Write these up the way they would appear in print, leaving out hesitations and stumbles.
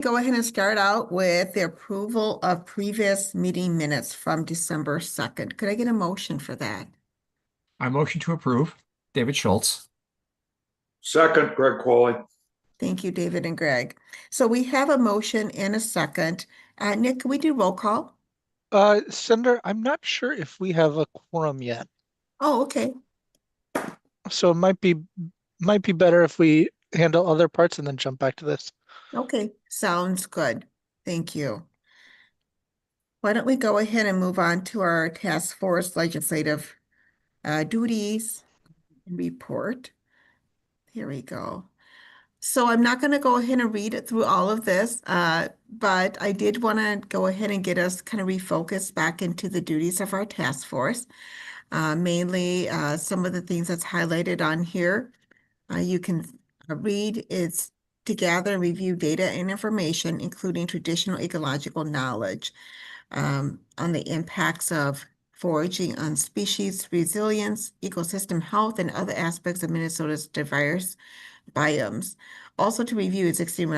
Go ahead and start out with the approval of previous meeting minutes from December 2nd. Could I get a motion for that? I motion to approve. David Schultz. Second, Greg Qualley. Thank you, David and Greg. So we have a motion and a second. Nick, can we do roll call? Senator, I'm not sure if we have a quorum yet. Oh, okay. So it might be better if we handle other parts and then jump back to this. Okay, sounds good. Thank you. Why don't we go ahead and move on to our task force legislative duties and report. Here we go. So I'm not going to go ahead and read it through all of this, but I did want to go ahead and get us kind of refocused back into the duties of our task force. Mainly some of the things that's highlighted on here. You can read it's to gather and review data and information, including traditional ecological knowledge on the impacts of foraging on species resilience, ecosystem health, and other aspects of Minnesota's diverse biomes. Also to review existing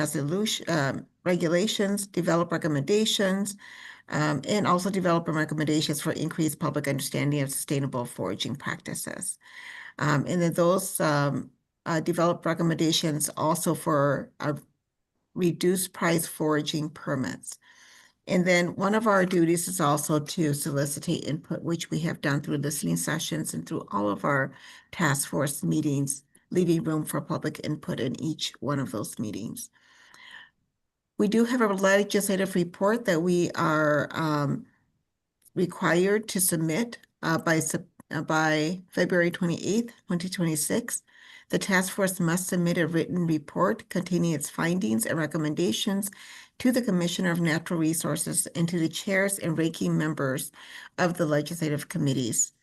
regulations, develop recommendations, and also develop recommendations for increased public understanding of sustainable foraging practices. And then those develop recommendations also for reduced price foraging permits. And then one of our duties is also to solicitate input, which we have done through listening sessions and through all of our task force meetings, leaving room for public input in each one of those meetings. We do have a legislative report that we are required to submit by February 28th, 2026. The task force must submit a written report containing its findings and recommendations to the Commissioner of Natural Resources and to the chairs and ranking members of the legislative committees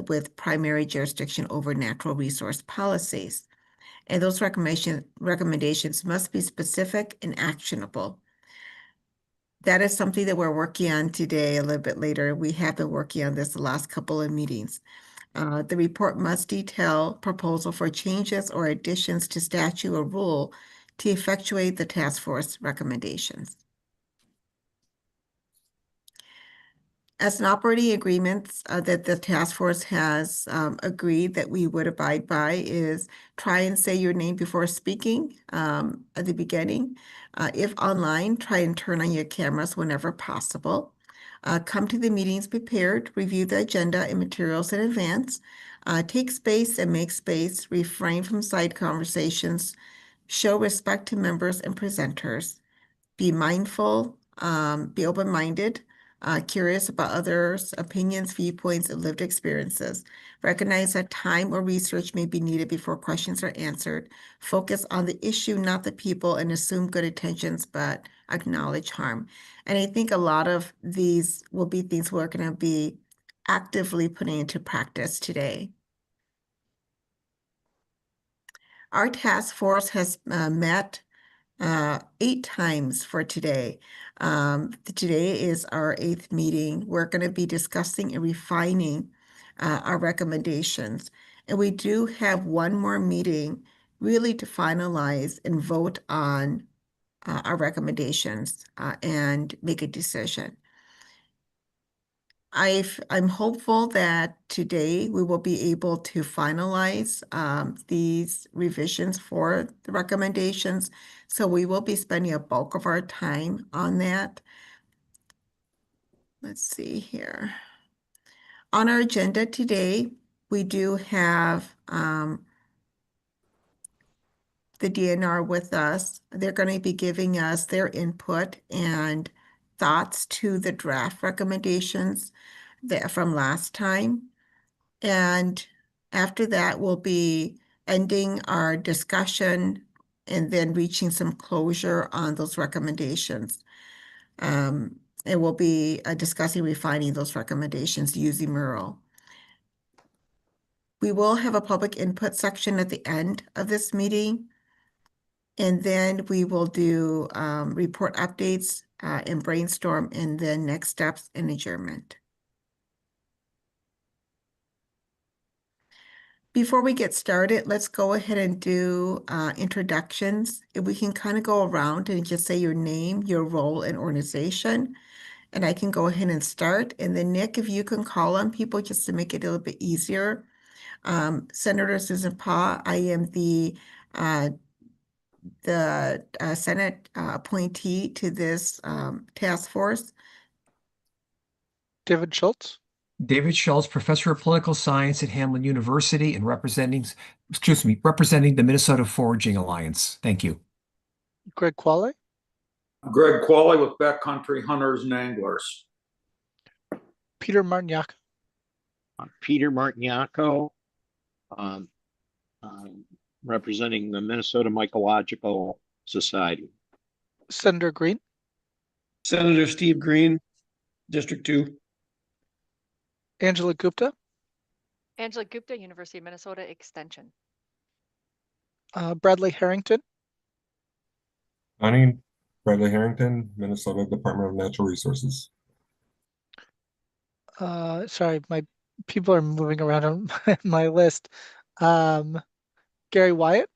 with primary jurisdiction over natural resource policies. And those recommendations must be specific and actionable. That is something that we're working on today a little bit later. We have been working on this the last couple of meetings. The report must detail proposal for changes or additions to statute or rule to effectuate the task force recommendations. As an operating agreement that the task force has agreed that we would abide by is try and say your name before speaking at the beginning. If online, try and turn on your cameras whenever possible. Come to the meetings prepared, review the agenda and materials in advance. Take space and make space, refrain from side conversations, show respect to members and presenters. Be mindful, be open-minded, curious about others' opinions, viewpoints, and lived experiences. Recognize that time or research may be needed before questions are answered. Focus on the issue, not the people, and assume good intentions, but acknowledge harm. And I think a lot of these will be things we're going to be actively putting into practice today. Our task force has met 8 times for today. Today is our 8th meeting. We're going to be discussing and refining our recommendations. And we do have one more meeting really to finalize and vote on our recommendations and make a decision. I'm hopeful that today we will be able to finalize these revisions for the recommendations. So we will be spending a bulk of our time on that. Let's see here. On our agenda today, we do have the DNR with us. They're going to be giving us their input and thoughts to the draft recommendations from last time. And after that, we'll be ending our discussion and then reaching some closure on those recommendations. And we'll be discussing refining those recommendations using Mural. We will have a public input section at the end of this meeting. And then we will do report updates and brainstorm and then next steps and adjournment. Before we get started, let's go ahead and do introductions. If we can kind of go around and just say your name, your role, and organization. And I can go ahead and start. And then Nick, if you can call on people just to make it a little bit easier. Senator Susan Pa, I am uh, the Senate appointee to this task force. David Schultz, David Schultz, Professor of Political Science at Hamline University and representing the Minnesota Foraging Alliance. Thank you. Greg Qualley, Greg Qualley with Backcountry Hunters and Anglers. Peter Martignac, Peter Martignaco, um, representing the Minnesota Mycological Society. Senator Green, Senator Steve Green, District 2. Angela Gupta, Angela Gupta, University of Minnesota Extension. Bradley Harrington, Hunting, Bradley Harrington, Minnesota Department of Natural Resources. sorry, my people are moving around on my list. Gary Wyatt,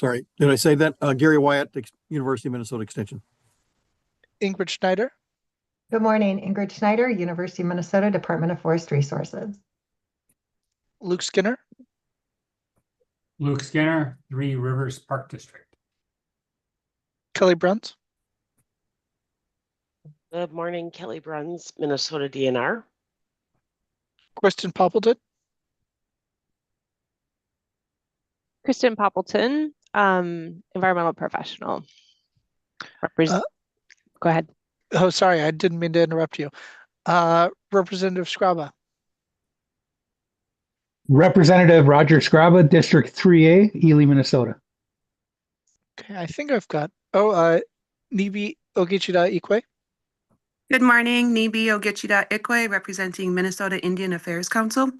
Sorry, did I say that? Gary Wyatt, University of Minnesota Extension. Ingrid Schneider, Good morning, Ingrid Schneider, University of Minnesota Department of Forest Resources. Luke Skinner, Luke Skinner, Three Rivers Park District. Kelly Bruns, Good morning, Kelly Bruns, Minnesota DNR. Kristen Poppleton, Kristen Poppleton, environmental professional. Go ahead. oh, sorry, I didn't mean to interrupt you. Representative Scraba, Representative Roger Scraba, District 3A, Ely, Minnesota. okay, I think I've got, Nibi Ogichida Ikwe, Good morning, Nibi Ogichida Ikwe, representing Minnesota Indian Affairs Council.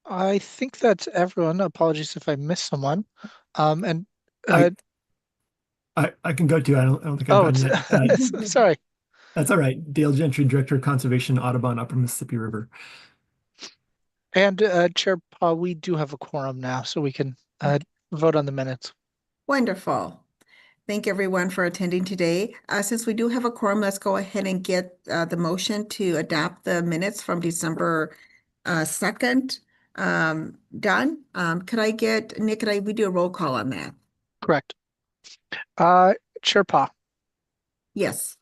I think that's everyone. Apologies if I missed someone. And I can go too. I don't think oh, I've done yet. sorry. That's all right. Dale Gentry, Director of Conservation, Audubon, Upper Mississippi River. And Chair Pa, we do have a quorum now, so we can vote on the minutes. Wonderful. Thank everyone for attending today. Since we do have a quorum, let's go ahead and get the motion to adopt the minutes from December 2nd done. Could I get, Nick, we do a roll call on that? Correct. Chair Pa, Yes.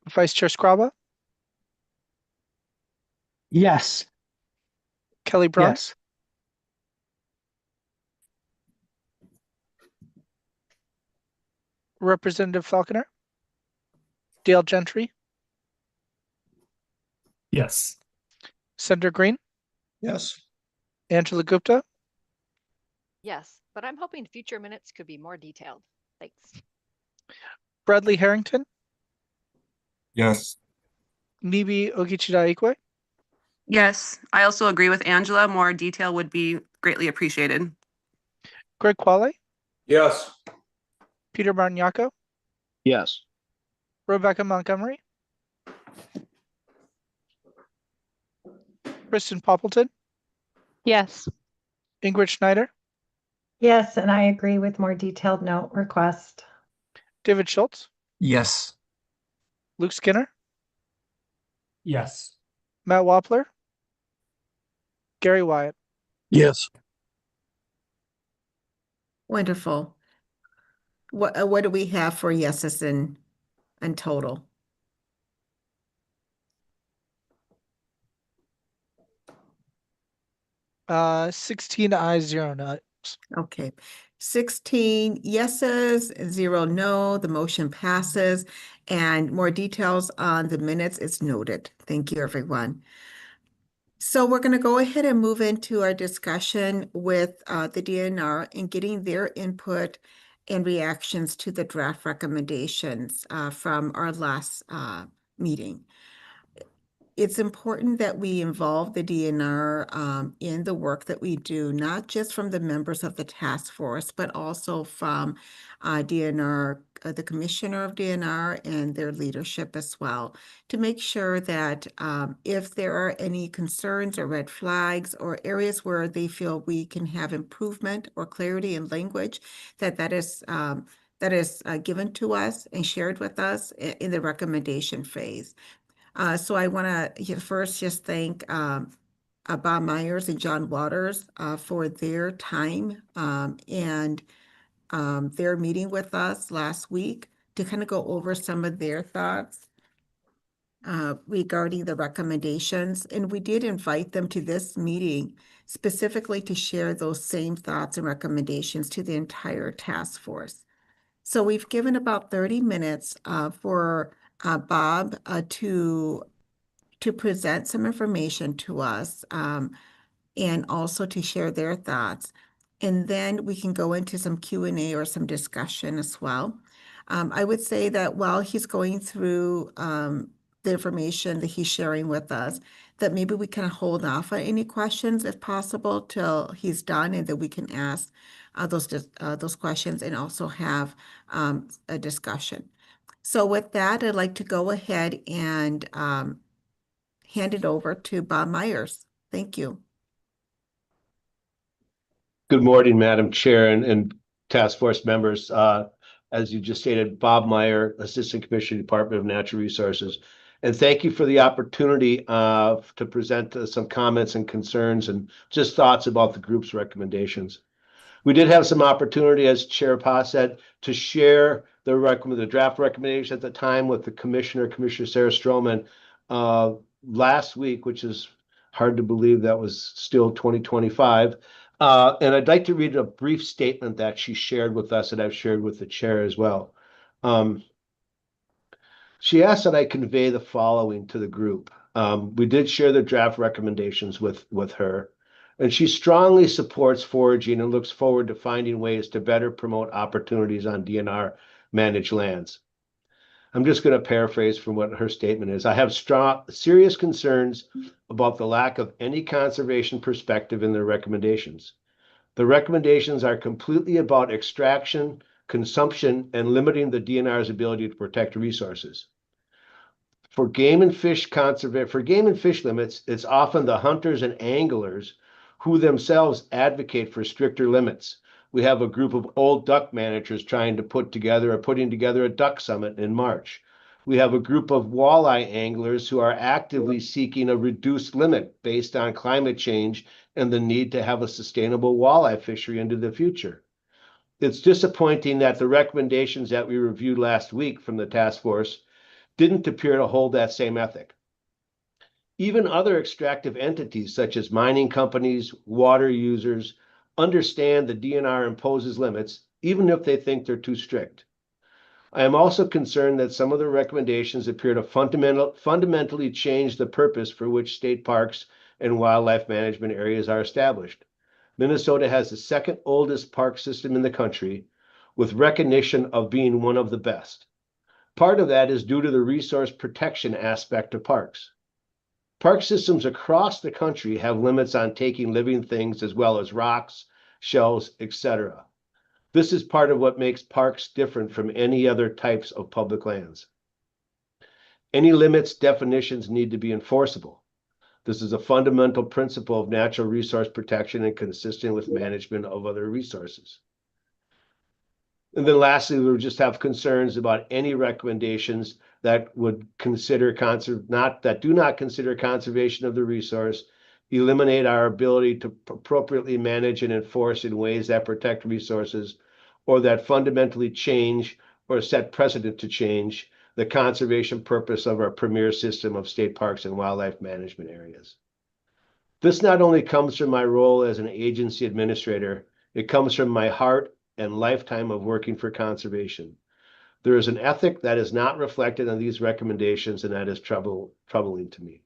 Vice Chair Scraba, Yes. Kelly Bruns, Yes. Representative Falconer, Dale Gentry, Yes. Senator Green, Yes. Angela Gupta, Yes, but I'm hoping future minutes could be more detailed. Thanks. Bradley Harrington, Yes. Nibi Ogichida Ikwe, Yes, I also agree with Angela. More detail would be greatly appreciated. Greg Qualley, Yes. Peter Martignaco, Yes. Rebecca Montgomery, Kristen Poppleton, Yes. Ingrid Schneider, Yes, and I agree with more detailed note request. David Schultz, Yes. Luke Skinner, Yes. Matt Wappler, Gary Wyatt. Yes. Wonderful. What do we have for yeses in total? Uh, 16 ayes, 0 noes. Okay. 16 yeses, 0 no. The motion passes. And more details on the minutes is noted. Thank you, everyone. So we're going to go ahead and move into our discussion with the DNR and getting their input and reactions to the draft recommendations from our last meeting. it's important that we involve the DNR in the work that we do, not just from the members of the task force, but also from DNR, the commissioner of DNR and their leadership as well, to make sure that if there are any concerns or red flags or areas where they feel we can have improvement or clarity in language, that is given to us and shared with us in the recommendation phase. So I want to first just thank Bob Myers and John Waters for their time and their meeting with us last week to kind of go over some of their thoughts regarding the recommendations. And we did invite them to this meeting specifically to share those same thoughts and recommendations to the entire task force. So we've given about 30 minutes for Bob to present some information to us and also to share their thoughts. And then we can go into some Q&A or some discussion as well. I would say that while he's going through the information that he's sharing with us, that maybe we can hold off on any questions if possible till he's done, and that we can ask those questions and also have a discussion. So with that, I'd like to go ahead and hand it over to Bob Myers. Thank you. Good morning, Madam Chair and task force members. As you just stated, Bob Meyer, Assistant Commissioner, Department of Natural Resources. And thank you for the opportunity to present some comments and concerns and just thoughts about the group's recommendations. We did have some opportunity, as Chair Pa said, to share the draft recommendation at the time with the Commissioner Sarah Stroman last week, which is hard to believe that was still 2025. And I'd like to read a brief statement that she shared with us that I've shared with the chair as well. She asked that I convey the following to the group. We did share the draft recommendations with her, and she strongly supports foraging and looks forward to finding ways to better promote opportunities on DNR managed lands. I'm just going to paraphrase from what her statement is. I have serious concerns about the lack of any conservation perspective in their recommendations. The recommendations are completely about extraction, consumption, and limiting the DNR's ability to protect resources. For game and fish limits, it's often the hunters and anglers who themselves advocate for stricter limits. We have a group of old duck managers putting together a duck summit in March. We have a group of walleye anglers who are actively seeking a reduced limit based on climate change and the need to have a sustainable walleye fishery into the future. It's disappointing that the recommendations that we reviewed last week from the task force didn't appear to hold that same ethic. Even other extractive entities, such as mining companies, water users, understand the DNR imposes limits, even if they think they're too strict. I am also concerned that some of the recommendations appear to fundamentally change the purpose for which state parks and wildlife management areas are established. Minnesota has the second oldest park system in the country, with recognition of being one of the best. Part of that is due to the resource protection aspect of parks. Park systems across the country have limits on taking living things as well as rocks, shells, etc. This is part of what makes parks different from any other types of public lands. Any limits definitions need to be enforceable. This is a fundamental principle of natural resource protection and consistent with management of other resources. And then lastly, we just have concerns about any recommendations that do not consider conservation of the resource, eliminate our ability to appropriately manage and enforce in ways that protect resources, or that fundamentally change or set precedent to change the conservation purpose of our premier system of state parks and wildlife management areas. This not only comes from my role as an agency administrator, it comes from my heart and lifetime of working for conservation. There is an ethic that is not reflected on these recommendations, and that is troubling to me.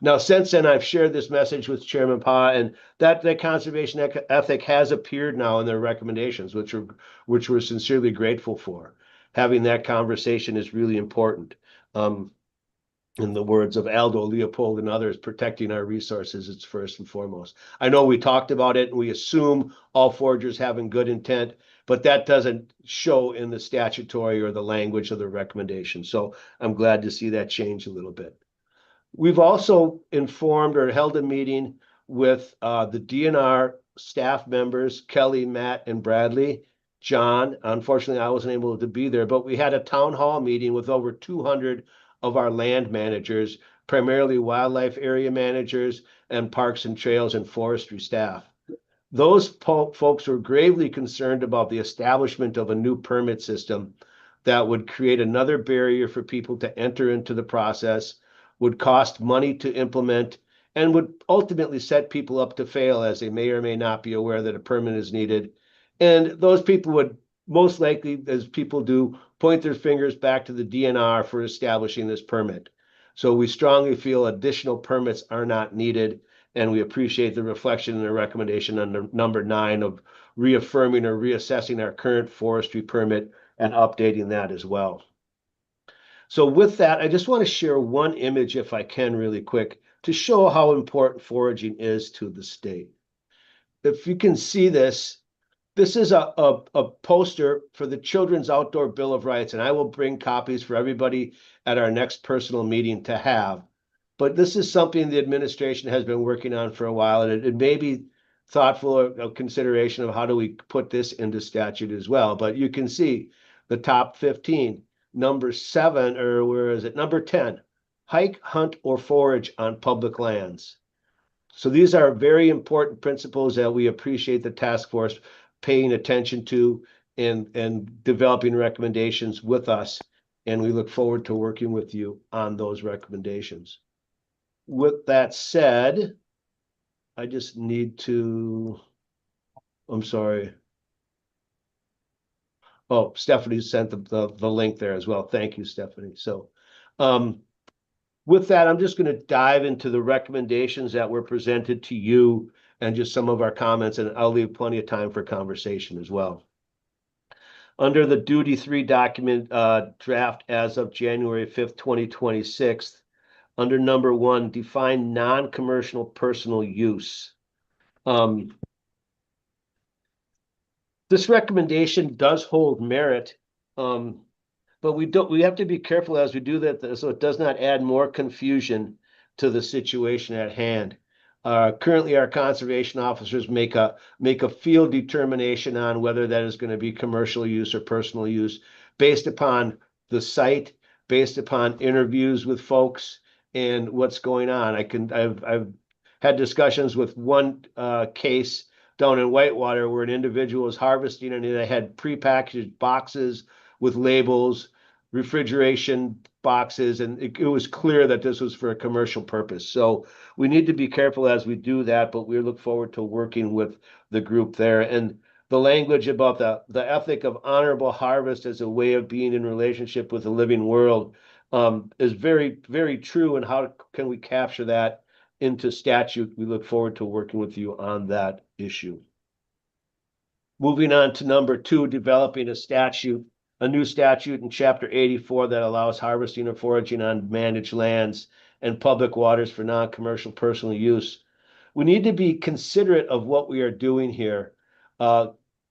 Now, since then, I've shared this message with Chairman Pa, and that conservation ethic has appeared now in their recommendations, which we're sincerely grateful for. Having that conversation is really important. In the words of Aldo Leopold and others, protecting our resources is first and foremost. I know we talked about it and we assume all foragers having good intent, but that doesn't show in the statutory or the language of the recommendation. So I'm glad to see that change a little bit. We've also informed or held a meeting with the DNR staff members, Kelly, Matt, and Bradley. John, unfortunately, I wasn't able to be there, but we had a town hall meeting with over 200 of our land managers, primarily wildlife area managers and parks and trails and forestry staff. Those folks were gravely concerned about the establishment of a new permit system that would create another barrier for people to enter into the process, would cost money to implement, and would ultimately set people up to fail, as they may or may not be aware that a permit is needed. And those people would most likely, as people do, point their fingers back to the DNR for establishing this permit. So we strongly feel additional permits are not needed, and we appreciate the reflection and the recommendation under number 9 of reaffirming or reassessing our current forestry permit and updating that as well. So with that, I just want to share one image, if I can, really quick, to show how important foraging is to the state. If you can see this, this is a poster for the Children's Outdoor Bill of Rights, and I will bring copies for everybody at our next personal meeting to have. But this is something the administration has been working on for a while, and it may be thoughtful of consideration of how do we put this into statute as well. But you can see the top 15, number 7, or where is it? Number 10, hike, hunt, or forage on public lands. So these are very important principles that we appreciate the task force paying attention to and developing recommendations with us. And we look forward to working with you on those recommendations. With that said, I just need to, I'm sorry. Oh, Stephanie sent the link there as well. Thank you, Stephanie. So with that, I'm just going to dive into the recommendations that were presented to you and just some of our comments, and I'll leave plenty of time for conversation as well. Under the Duty 3 document draft as of January 5th, 2026, under number 1, define non-commercial personal use. This recommendation does hold merit, but we have to be careful as we do that so it does not add more confusion to the situation at hand. Currently, our conservation officers make a field determination on whether that is going to be commercial use or personal use based upon the site, based upon interviews with folks and what's going on. I've had discussions with one case down in Whitewater where an individual was harvesting and they had prepackaged boxes with labels, refrigeration boxes, and it was clear that this was for a commercial purpose. So we need to be careful as we do that, but we look forward to working with the group there. And the language about the ethic of honorable harvest as a way of being in relationship with the living world is very, very true. And how can we capture that into statute? We look forward to working with you on that issue. Moving on to number 2, developing a new statute in Chapter 84 that allows harvesting or foraging on managed lands and public waters for non-commercial personal use. We need to be considerate of what we are doing here.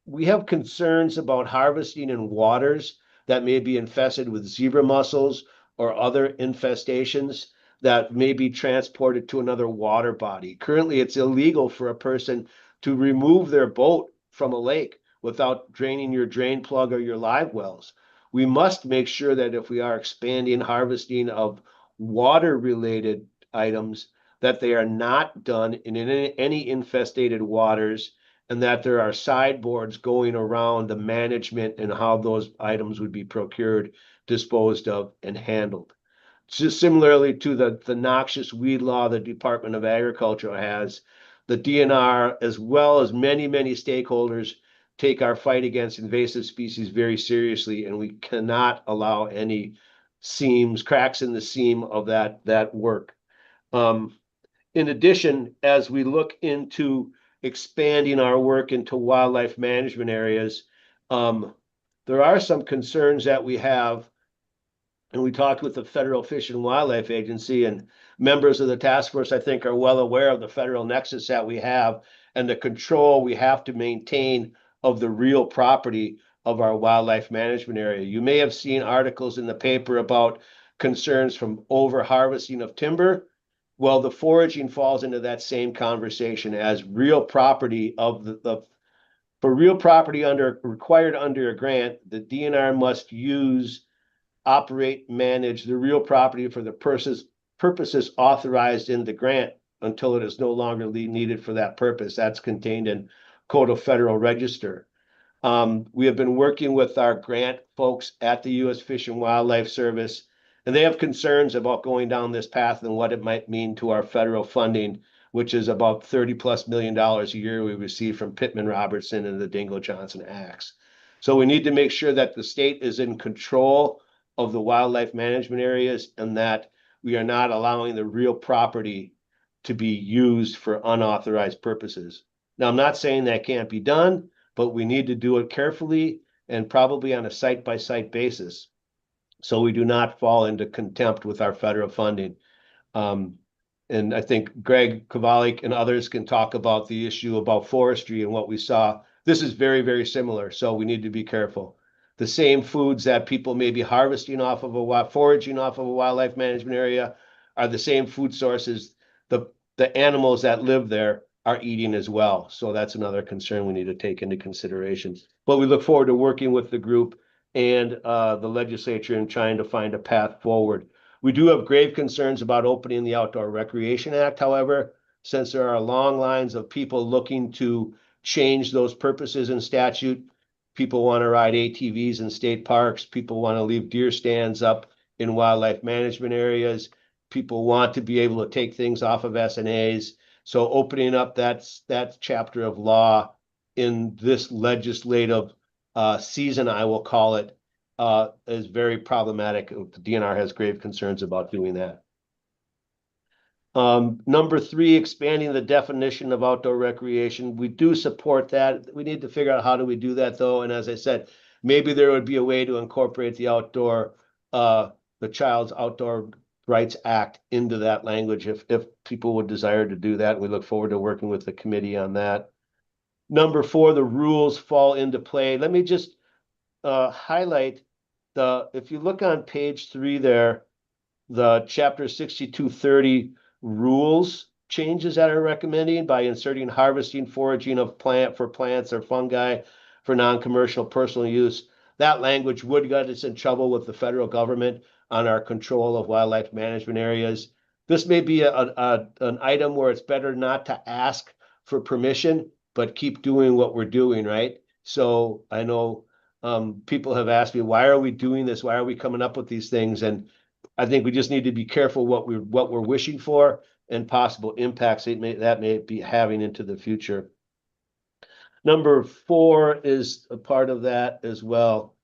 We have concerns about harvesting in waters that may be infested with zebra mussels or other infestations that may be transported to another water body. Currently, it's illegal for a person to remove their boat from a lake without draining your drain plug or your live wells. We must make sure that if we are expanding harvesting of water-related items, that they are not done in any infestated waters, and that there are sideboards going around the management and how those items would be procured, disposed of, and handled. Just similarly to the noxious weed law the Department of Agriculture has, the DNR, as well as many, many stakeholders, take our fight against invasive species very seriously, and we cannot allow any cracks in the seam of that work. In addition, as we look into expanding our work into wildlife management areas, there are some concerns that we have And we talked with the Federal Fish and Wildlife Agency, and members of the task force, I think, are well aware of the federal nexus that we have and the control we have to maintain of the real property of our wildlife management area. You may have seen articles in the paper about concerns from over harvesting of timber. Well, the foraging falls into that same conversation as real property of for real property required under a grant, the DNR must use, operate, manage the real property for the purposes authorized in the grant until it is no longer needed for that purpose. That's contained in Code of Federal Register. We have been working with our grant folks at the U.S. Fish and Wildlife Service, and they have concerns about going down this path and what it might mean to our federal funding, which is about $30+ million a year we receive from Pittman-Robertson and the Dingell-Johnson Acts. So we need to make sure that the state is in control of the wildlife management areas and that we are not allowing the real property to be used for unauthorized purposes. Now, I'm not saying that can't be done, but we need to do it carefully and probably on a site-by-site basis, so we do not fall into contempt with our federal funding. And I think Greg Kovalik and others can talk about the issue about forestry and what we saw. This is very, very similar, so we need to be careful. The same foods that people may be harvesting off of foraging off of a wildlife management area are the same food sources the animals that live there are eating as well. So that's another concern we need to take into consideration. But we look forward to working with the group and the legislature in trying to find a path forward. We do have grave concerns about opening the Outdoor Recreation Act, however, since there are long lines of people looking to change those purposes in statute. People want to ride ATVs in state parks. People want to leave deer stands up in wildlife management areas. People want to be able to take things off of SNAs. So opening up that chapter of law in this legislative season, I will call it, is very problematic. The DNR has grave concerns about doing that. Number 3, expanding the definition of outdoor recreation. We do support that. We need to figure out how do we do that, though. And as I said, maybe there would be a way to incorporate the Child's Outdoor Rights Act into that language if people would desire to do that. We look forward to working with the committee on that. Number 4, the rules fall into play. Let me just highlight if you look on page 3 there, the chapter 6230 rules changes that are recommending by inserting harvesting, foraging of for plants or fungi for non-commercial personal use. That language would get us in trouble with the federal government on our control of wildlife management areas. This may be an item where it's better not to ask for permission, but keep doing what we're doing, right? So I know people have asked me, why are we doing this? Why are we coming up with these things? And I think we just need to be careful what we're wishing for and possible impacts that may be having into the future. Number 4 is a part of that as well.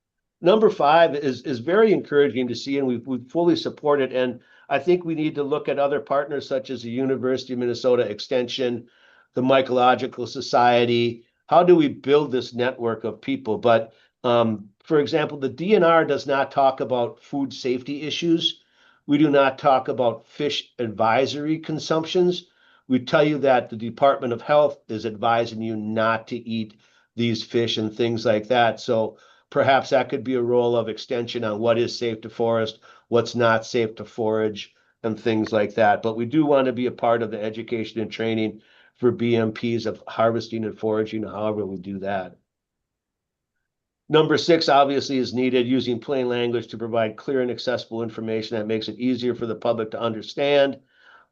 Number 5 is very encouraging to see, and we fully support it. And I think we need to look at other partners such as the University of Minnesota Extension, the Mycological Society. How do we build this network of people? But for example, the DNR does not talk about food safety issues. We do not talk about fish advisory consumptions. We tell you that the Department of Health is advising you not to eat these fish and things like that. So perhaps that could be a role of extension on what is safe to forest, what's not safe to forage, and things like that. But we do want to be a part of the education and training for BMPs of harvesting and foraging, however we do that. Number 6 obviously is needed, using plain language to provide clear and accessible information that makes it easier for the public to understand.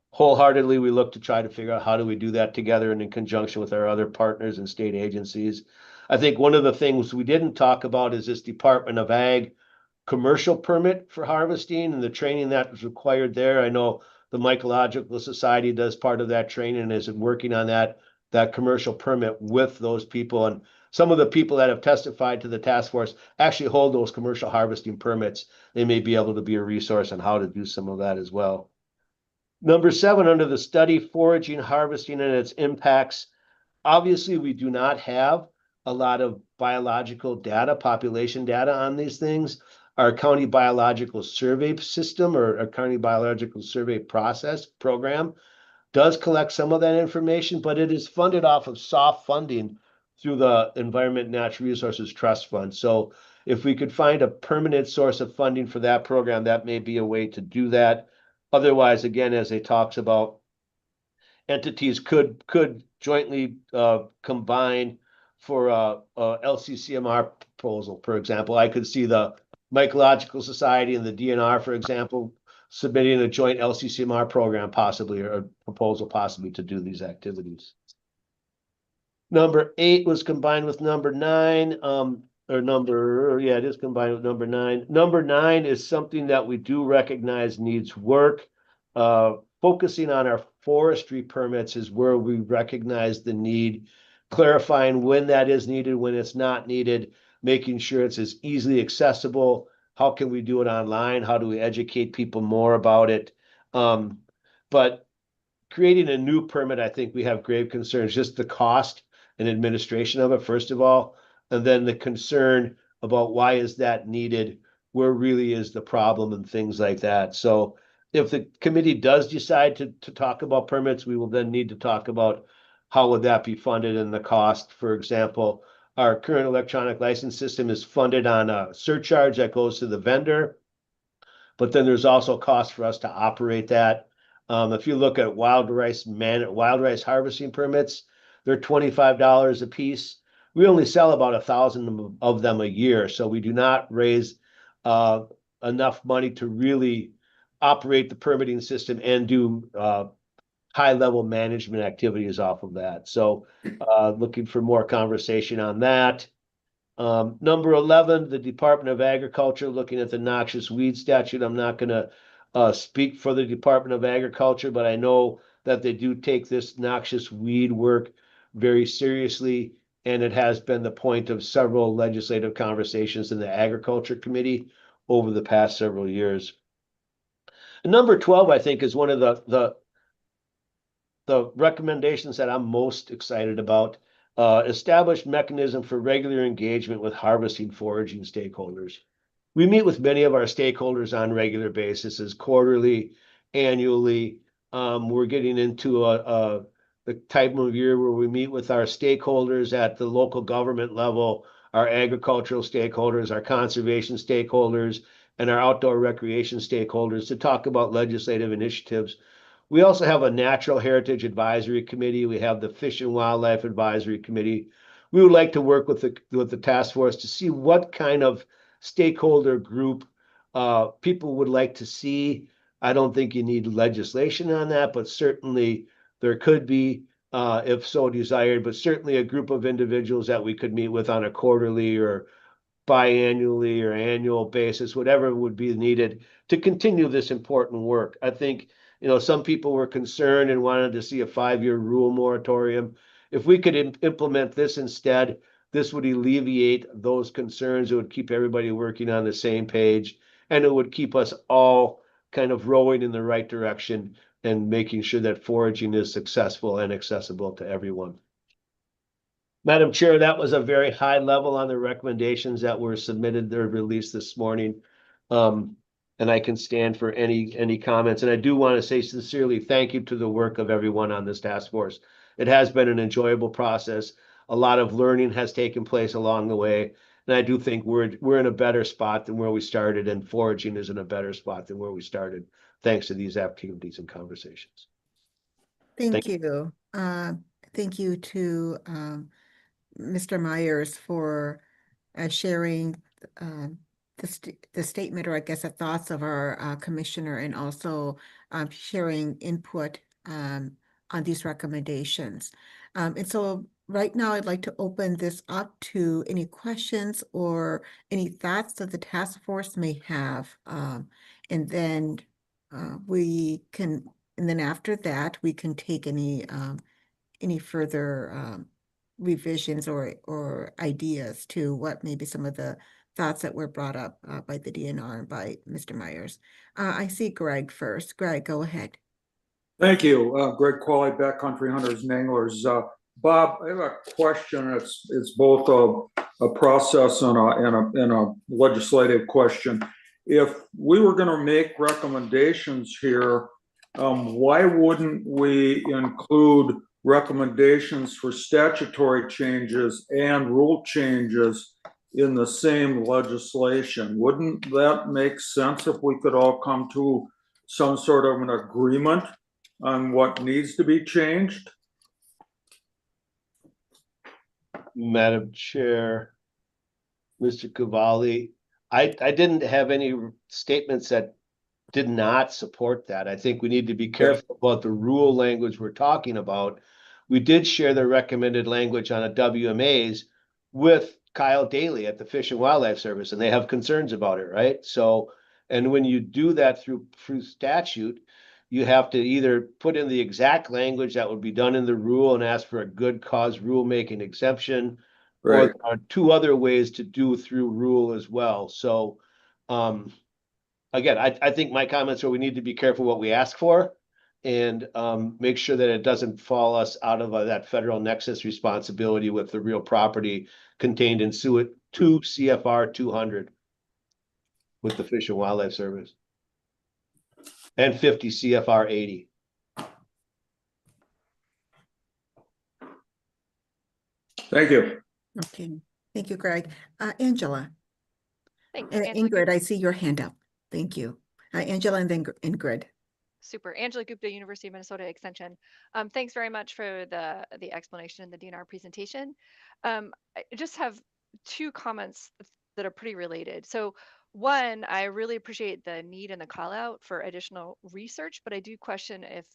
Wholeheartedly, we look to try to figure out how do we do that together and in conjunction with our other partners and state agencies. I think one of the things we didn't talk about is this Department of Ag commercial permit for harvesting and the training that is required there. I know the Mycological Society does part of that training and is working on that commercial permit with those people. And some of the people that have testified to the task force actually hold those commercial harvesting permits. They may be able to be a resource on how to do some of that as well. Number 7, under the study, foraging, harvesting, and its impacts. Obviously, we do not have a lot of biological data, population data on these things. our county biological survey system or a county biological survey process program does collect some of that information, but it is funded off of soft funding through the Environment and Natural Resources Trust Fund. So if we could find a permanent source of funding for that program, that may be a way to do that. Otherwise, again, as it talks about, entities could jointly combine for a LCCMR proposal. For example, I could see the Mycological Society and the DNR, for example, submitting a joint LCCMR program possibly, or a proposal possibly to do these activities. Number 8 was combined with number 9, it is combined with number 9. Number 9 is something that we do recognize needs work. Focusing on our forestry permits is where we recognize the need, clarifying when that is needed, when it's not needed, making sure it's as easily accessible. How can we do it online? How do we educate people more about it? But creating a new permit, I think we have grave concerns, just the cost and administration of it, first of all, and then the concern about why is that needed, where really is the problem, and things like that. So if the committee does decide to talk about permits, we will then need to talk about how would that be funded and the cost. For example, our current electronic license system is funded on a surcharge that goes to the vendor, but then there's also cost for us to operate that. If you look at wild rice harvesting permits, they're $25 a piece. We only sell about 1,000 of them a year, so we do not raise enough money to really operate the permitting system and do high-level management activities off of that. So looking for more conversation on that. Number 11, the Department of Agriculture, looking at the noxious weed statute. I'm not going to speak for the Department of Agriculture, but I know that they do take this noxious weed work very seriously, and it has been the point of several legislative conversations in the Agriculture Committee over the past several years. And number 12, I think, is one of the recommendations that I'm most excited about. Establish mechanism for regular engagement with harvesting foraging stakeholders. We meet with many of our stakeholders on regular basis, as quarterly, annually. We're getting into the type of year where we meet with our stakeholders at the local government level, our agricultural stakeholders, our conservation stakeholders, and our outdoor recreation stakeholders to talk about legislative initiatives. We also have a Natural Heritage Advisory Committee. We have the Fish and Wildlife Advisory Committee. We would like to work with the task force to see what kind of stakeholder group people would like to see. I don't think you need legislation on that, but certainly there could be, if so desired, but certainly a group of individuals that we could meet with on a quarterly or biannually or annual basis, whatever would be needed to continue this important work. I think, some people were concerned and wanted to see a 5-year rule moratorium. If we could implement this instead, this would alleviate those concerns. It would keep everybody working on the same page, and it would keep us all kind of rowing in the right direction and making sure that foraging is successful and accessible to everyone. Madam Chair, that was a very high level on the recommendations that were submitted or released this morning. And I can stand for any comments. And I do want to say sincerely thank you to the work of everyone on this task force. It has been an enjoyable process. A lot of learning has taken place along the way. And I do think we're in a better spot than where we started, and foraging is in a better spot than where we started, thanks to these activities and conversations. Thank you. Thank you to Mr. Myers for sharing the statement, or I guess the thoughts of our commissioner, and also sharing input on these recommendations. And so right now I'd like to open this up to any questions or any thoughts that the task force may have. And then after that, we can take any further revisions or ideas to what maybe some of the thoughts that were brought up by the DNR and by Mr. Myers. I see Greg first. Greg, go ahead. Thank you. Greg Qualley, Backcountry Hunters and Anglers. Bob, I have a question. It's both a process and a legislative question. If we were going to make recommendations here, why wouldn't we include recommendations for statutory changes and rule changes in the same legislation? Wouldn't that make sense if we could all come to some sort of an agreement on what needs to be changed? Madam Chair, Mr. Cavalli, I didn't have any statements that did not support that. I think we need to be careful about the rule language we're talking about. We did share the recommended language on a WMAs with Kyle Daly at the Fish and Wildlife Service, and they have concerns about it, right? So, and when you do that through statute, you have to either put in the exact language that would be done in the rule and ask for a good cause rulemaking exemption, or Right. there are two other ways to do through rule as well. So, again, I think my comments are we need to be careful what we ask for and make sure that it doesn't fall us out of that federal nexus responsibility with the real property contained in 2 CFR 200 with the Fish and Wildlife Service and 50 CFR 80. Thank you. Okay, thank you, Greg. Angela. Thanks, Angela Ingrid, I see your hand up. Thank you. Angela and then Ingrid. Super. Angela Gupta, University of Minnesota Extension. Thanks very much for the explanation in the DNR presentation. I just have two comments that are pretty related. So one, I really appreciate the need and the call out for additional research, but I do question if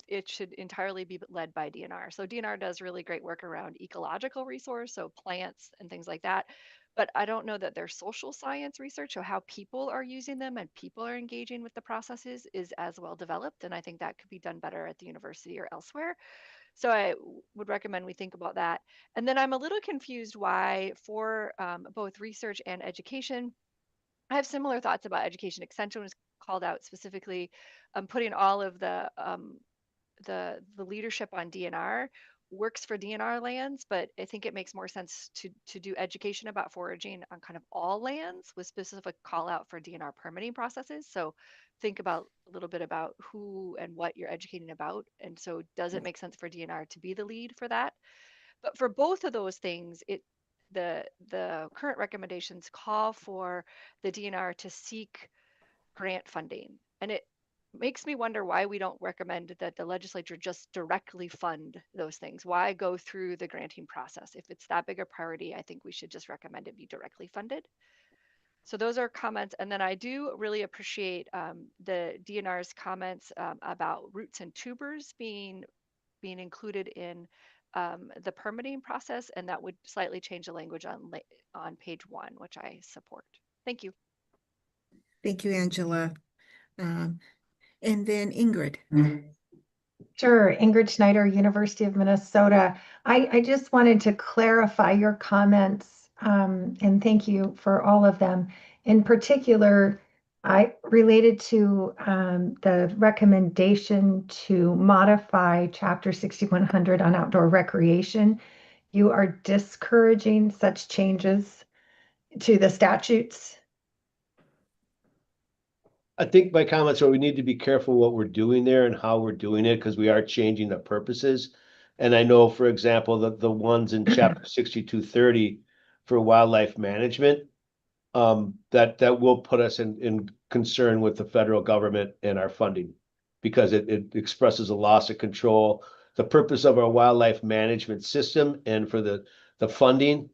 it should entirely be led by DNR. So DNR does really great work around ecological resource, so plants and things like that. But I don't know that their social science research, or how people are using them and people are engaging with the processes, is as well developed. And I think that could be done better at the university or elsewhere. So I would recommend we think about that. And then I'm a little confused why for both research and education, I have similar thoughts about education. Extension was called out specifically, putting all of the leadership on DNR works for DNR lands, but I think it makes more sense to do education about foraging on kind of all lands with specific call out for DNR permitting processes. So think about a little bit about who and what you're educating about. And so does it make sense for DNR to be the lead for that? But for both of those things, the current recommendations call for the DNR to seek grant funding. And it makes me wonder why we don't recommend that the legislature just directly fund those things. Why go through the granting process? If it's that big a priority, I think we should just recommend it be directly funded. So those are comments. And then I do really appreciate the DNR's comments about roots and tubers being included in the permitting process, and that would slightly change the language on page 1, which I support. Thank you. Thank you, Angela. And then Ingrid. Sure, Ingrid Schneider, University of Minnesota. I just wanted to clarify your comments, and thank you for all of them. In particular, I related to the recommendation to modify Chapter 6100 on outdoor recreation. You are discouraging such changes to the statutes. I think my comments are we need to be careful what we're doing there and how we're doing it because we are changing the purposes. And I know, for example, that the ones in chapter 6230 for wildlife management, that will put us in concern with the federal government and our funding because it expresses a loss of control. The purpose of our wildlife management system and for the funding,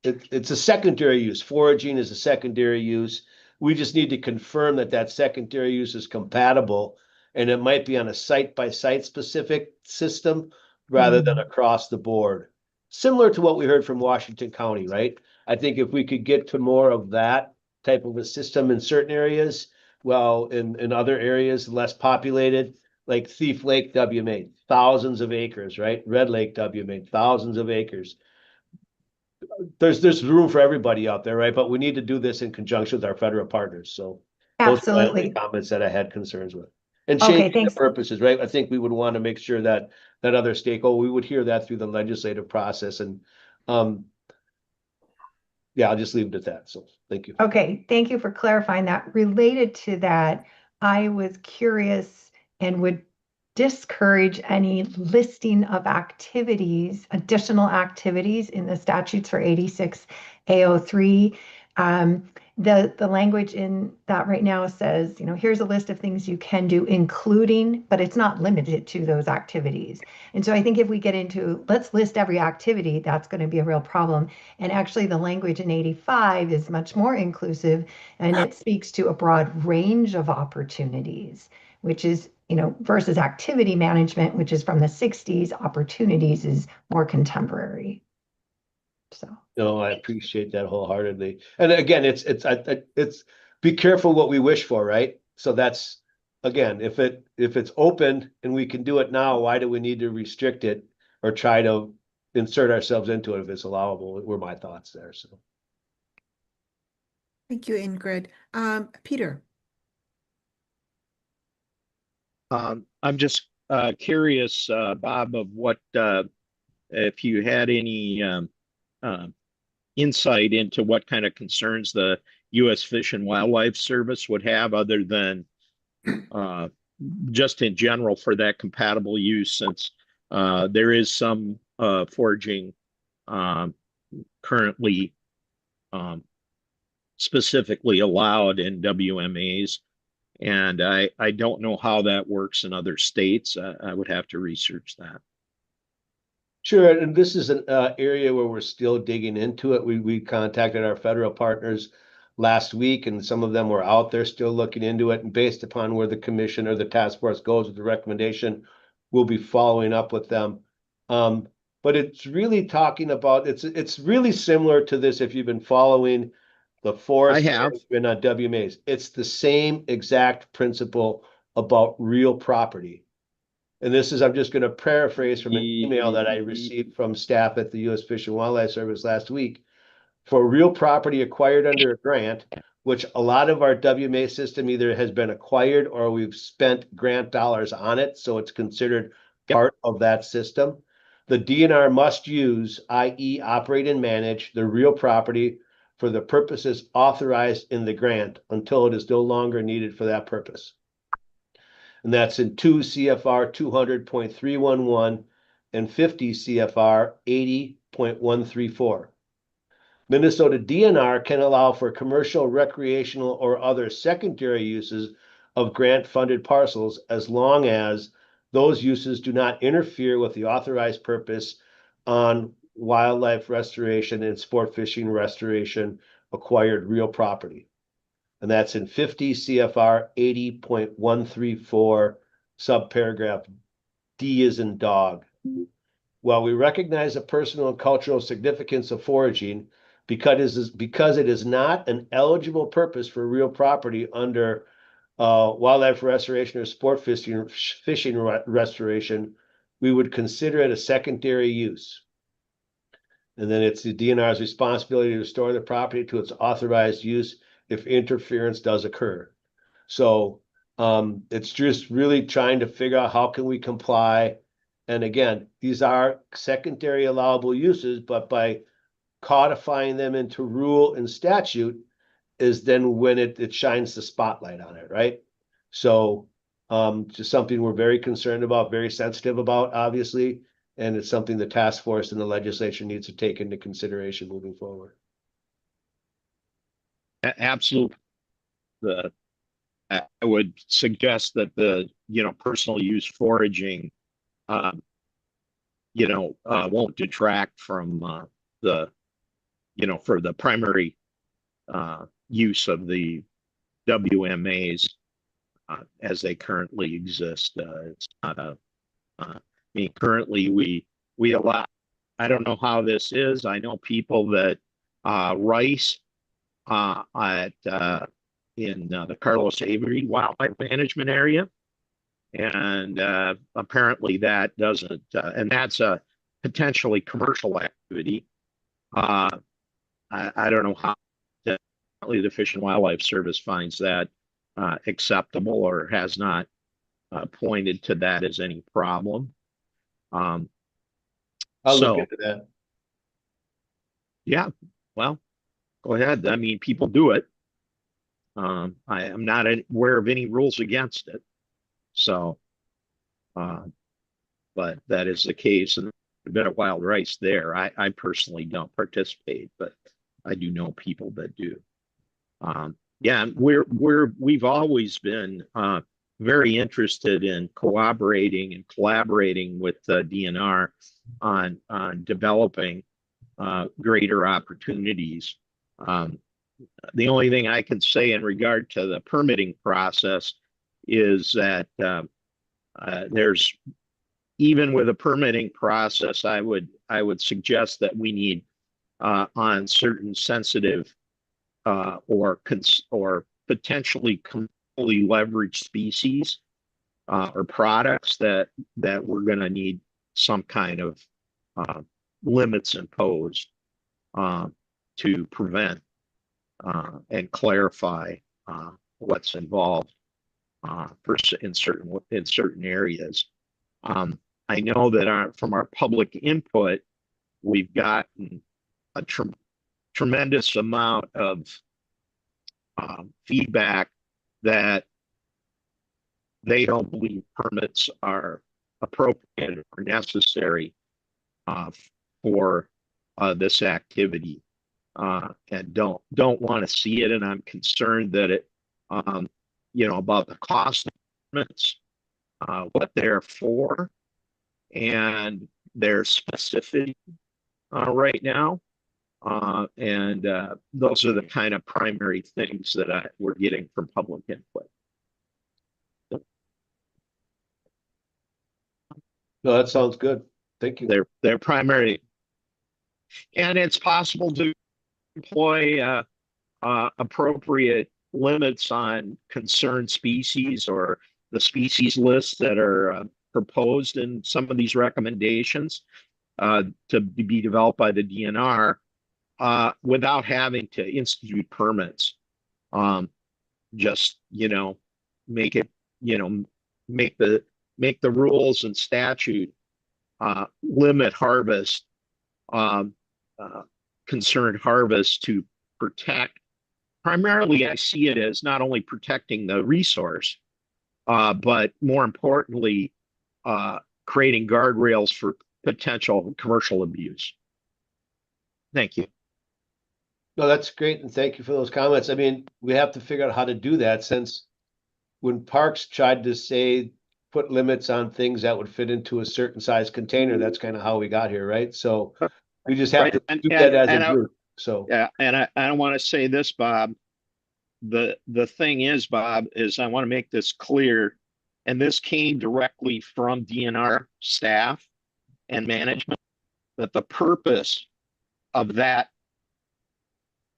it's a secondary use. Foraging is a secondary use. We just need to confirm that that secondary use is compatible, and it might be on a site-by-site specific system rather than across the board. Similar to what we heard from Washington County, right? I think if we could get to more of that type of a system in certain areas, well, in other areas less populated, like Thief Lake WMA, thousands of acres, right? Red Lake WMA, thousands of acres. There's room for everybody out there, right? But we need to do this in conjunction with our federal partners. So those are my only comments that I had concerns with. And changing the purposes, right? I think we would want to make sure that other stakeholder, we would hear that through the legislative process. And yeah, I'll just leave it at that. So thank you. Okay, thank you for clarifying that. Related to that, I was curious and would discourage any listing of activities, additional activities in the statutes for 86 AO3. The language in that right now says, here's a list of things you can do, including, but it's not limited to those activities. And so I think if we get into, let's list every activity, that's going to be a real problem. And actually the language in 85 is much more inclusive, and it speaks to a broad range of opportunities, which is, versus activity management, which is from the 60s, opportunities is more contemporary. So. No, I appreciate that wholeheartedly. And again, it's be careful what we wish for, right? So that's, again, if it's open and we can do it now, why do we need to restrict it or try to insert ourselves into it if it's allowable? Were my thoughts there. So Thank you, Ingrid. Peter. I'm just curious, Bob, of what if you had any insight into what kind of concerns the U.S. Fish and Wildlife Service would have, other than just in general for that compatible use, since there is some foraging currently specifically allowed in WMAs. And I don't know how that works in other states. I would have to research that. sure, and this is an area where we're still digging into it. We contacted our federal partners last week, and some of them were out there still looking into it. And based upon where the commission or the task force goes with the recommendation, we'll be following up with them. But it's really talking about it's really similar to this if you've been following the forest management on WMAs. It's the same exact principle about real property. And this is, I'm just going to paraphrase from an email that I received from staff at the U.S. Fish and Wildlife Service last week. For real property acquired under a grant, which a lot of our WMA system either has been acquired or we've spent grant dollars on it, so it's considered part of that system. The DNR must use, i.e. operate and manage, the real property for the purposes authorized in the grant until it is no longer needed for that purpose. And that's in 2 CFR 200.311 and 50 CFR 80.134. Minnesota DNR can allow for commercial, recreational, or other secondary uses of grant-funded parcels as long as those uses do not interfere with the authorized purpose on wildlife restoration and sport fishing restoration acquired real property. And that's in 50 CFR 80.134, subparagraph D as in dog. While we recognize the personal and cultural significance of foraging, because it is not an eligible purpose for real property under wildlife restoration or sport fishing restoration, we would consider it a secondary use. And then it's the DNR's responsibility to restore the property to its authorized use if interference does occur. So it's just really trying to figure out how can we comply. And again, these are secondary allowable uses, but by codifying them into rule and statute is then when it shines the spotlight on it, right? So just something we're very concerned about, very sensitive about, obviously, and it's something the task force and the legislature needs to take into consideration moving forward. Absolutely. I would suggest that the personal use foraging won't detract from the for the primary use of the WMAs as they currently exist. It's not I mean, currently we allow. I don't know how this is. I know people that rice in the Carlos Avery Wildlife Management Area. And apparently that doesn't, and that's a potentially commercial activity. I don't know how the Fish and Wildlife Service finds that acceptable or has not pointed to that as any problem. I'll look into that. Yeah, well, go ahead. I mean, people do it. I am not aware of any rules against it. So, but that is the case, and a bit of wild rice there. I personally don't participate, but I do know people that do. Yeah, we've always been very interested in cooperating and collaborating with the DNR on developing greater opportunities. The only thing I can say in regard to the permitting process is that there's, even with a permitting process, I would suggest that we need on certain sensitive or potentially completely leveraged species or products that we're going to need some kind of limits imposed to prevent and clarify what's involved in certain areas. I know that from our public input, we've gotten a tremendous amount of feedback that they don't believe permits are appropriate or necessary for this activity, and don't want to see it. And I'm concerned that it, about the cost of permits, what they're for, and their specificity right now. And those are the kind of primary things that we're getting from public input. No, that sounds good. Thank you. They're primary, and it's possible to employ appropriate limits on concerned species or the species lists that are proposed in some of these recommendations to be developed by the DNR without having to institute permits. Just, make it, make the rules and statute limit harvest, concerned harvest to protect. Primarily, I see it as not only protecting the resource, but more importantly, creating guardrails for potential commercial abuse. Thank you. No, that's great, and thank you for those comments. I mean, we have to figure out how to do that, since when Parks tried to say put limits on things that would fit into a certain size container, that's kind of how we got here, right? So we just have to do that as a group. So yeah, and I want to say this, Bob. The thing is, Bob, is I want to make this clear, and this came directly from DNR staff and management, that the purpose of that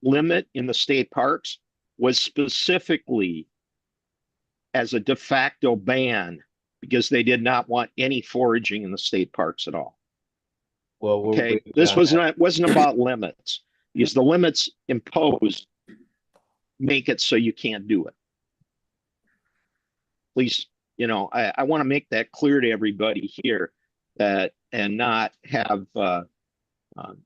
limit in the state parks was specifically as a de facto ban, because they did not want any foraging in the state parks at all. Well, okay, this wasn't about limits, because the limits imposed make it so you can't do it. Please, I want to make that clear to everybody here, that and not have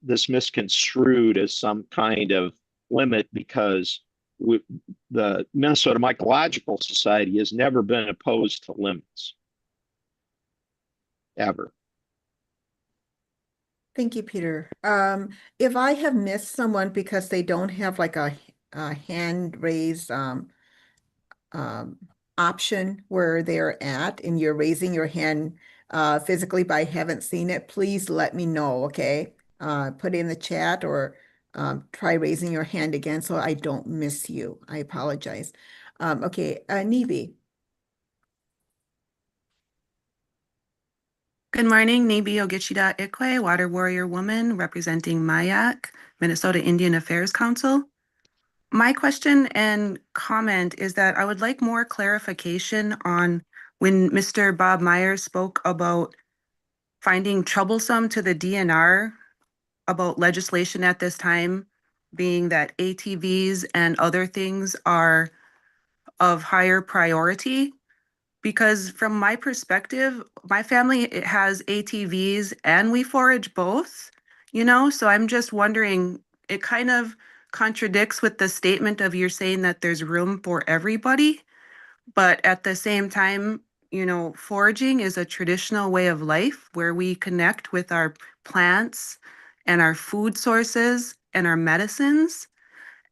this misconstrued as some kind of limit, because the Minnesota Mycological Society has never been opposed to limits, ever. Thank you, Peter. If I have missed someone because they don't have like a hand raised option where they're at, and you're raising your hand physically but I haven't seen it, please let me know, okay? Put it in the chat, or try raising your hand again so I don't miss you. I apologize. Okay, Nivi. Good morning, Nibi Ogechida Ikwe, Water Warrior Woman representing MIAC, Minnesota Indian Affairs Council. My question and comment is that I would like more clarification on when Mr. Bob Myers spoke about finding troublesome to the DNR about legislation at this time, being that ATVs and other things are of higher priority. Because from my perspective, my family has ATVs and we forage both, so I'm just wondering, it kind of contradicts with the statement of you're saying that there's room for everybody. But at the same time, you know, foraging is a traditional way of life where we connect with our plants and our food sources and our medicines.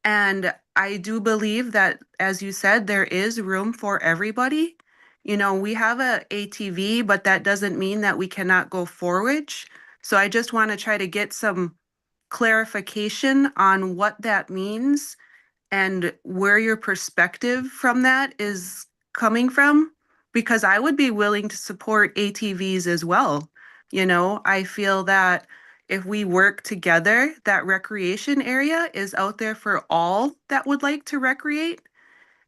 And I do believe that, as you said, there is room for everybody. You know, we have a ATV, but that doesn't mean that we cannot go forage. So I just want to try to get some clarification on what that means and where your perspective from that is coming from, because I would be willing to support ATVs as well. You know, I feel that if we work together, that recreation area is out there for all that would like to recreate.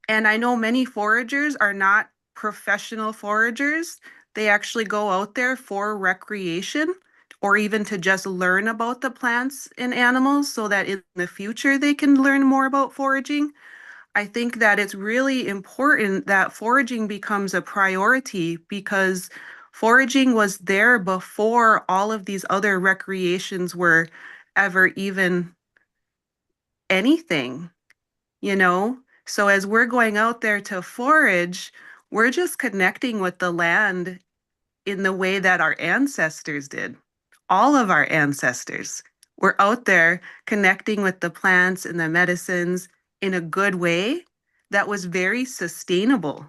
And I know many foragers are not professional foragers. They actually go out there for recreation or even to just learn about the plants and animals so that in the future they can learn more about foraging. I think that it's really important that foraging becomes a priority because foraging was there before all of these other recreations were ever even anything, you know? So as we're going out there to forage, we're just connecting with the land in the way that our ancestors did. All of our ancestors were out there connecting with the plants and the medicines in a good way that was very sustainable.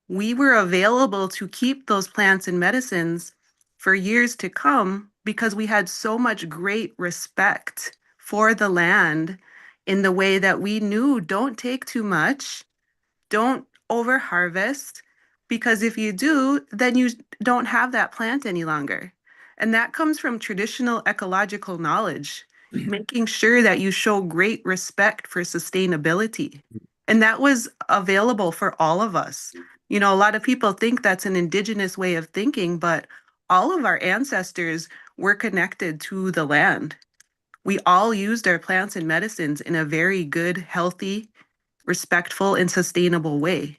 We were available to keep those plants and medicines for years to come because we had so much great respect for the land in the way that we knew don't take too much, don't over harvest, because if you do, then you don't have that plant any longer. And that comes from traditional ecological knowledge, making sure that you show great respect for sustainability. And that was available for all of us. You know, a lot of people think that's an indigenous way of thinking, but all of our ancestors were connected to the land. We all used our plants and medicines in a very good, healthy, respectful, and sustainable way.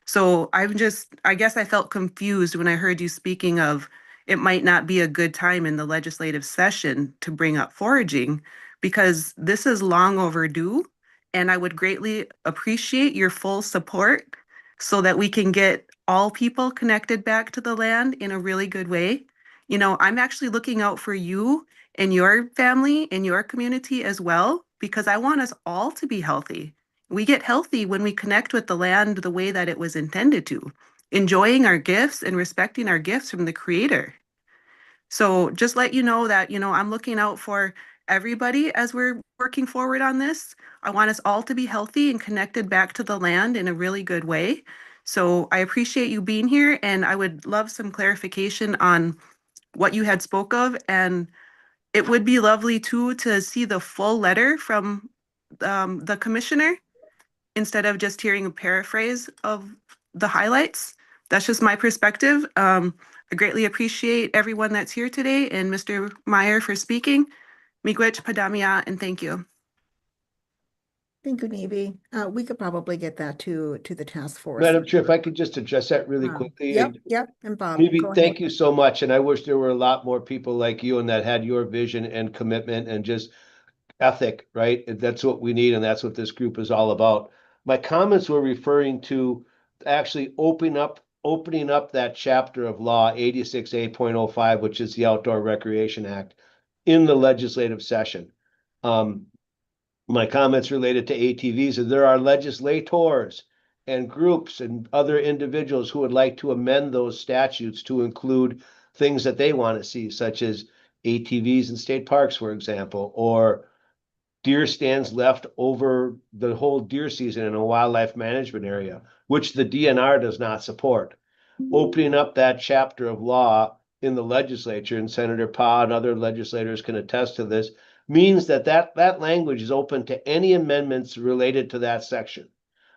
So I guess I felt confused when I heard you speaking of it might not be a good time in the legislative session to bring up foraging because this is long overdue. And I would greatly appreciate your full support so that we can get all people connected back to the land in a really good way. You know, I'm actually looking out for you and your family and your community as well because I want us all to be healthy. We get healthy when we connect with the land the way that it was intended to, enjoying our gifts and respecting our gifts from the Creator. So just let you know that, you know, I'm looking out for everybody as we're working forward on this. I want us all to be healthy and connected back to the land in a really good way. So I appreciate you being here and I would love some clarification on what you had spoke of. And it would be lovely too to see the full letter from the commissioner instead of just hearing a paraphrase of the highlights. That's just my perspective. I greatly appreciate everyone that's here today and Mr. Meyer for speaking. Miigwech Padamia, and thank you. Thank you, Nevi. We could probably get that to the task force. Madam Chair, if I could just address that really quickly. Yep. And Bob, Maybe go thank ahead. you so much. And I wish there were a lot more people like you and that had your vision and commitment and just ethic, right? That's what we need. And that's what this group is all about. My comments were referring to actually opening up that chapter of law 86A.05, which is the Outdoor Recreation Act, in the legislative session. My comments related to ATVs are there are legislators and groups and other individuals who would like to amend those statutes to include things that they want to see, such as ATVs in state parks, for example, or deer stands left over the whole deer season in a wildlife management area, which the DNR does not support. Opening up that chapter of law in the legislature, and Senator Pa and other legislators can attest to this, means that language is open to any amendments related to that section.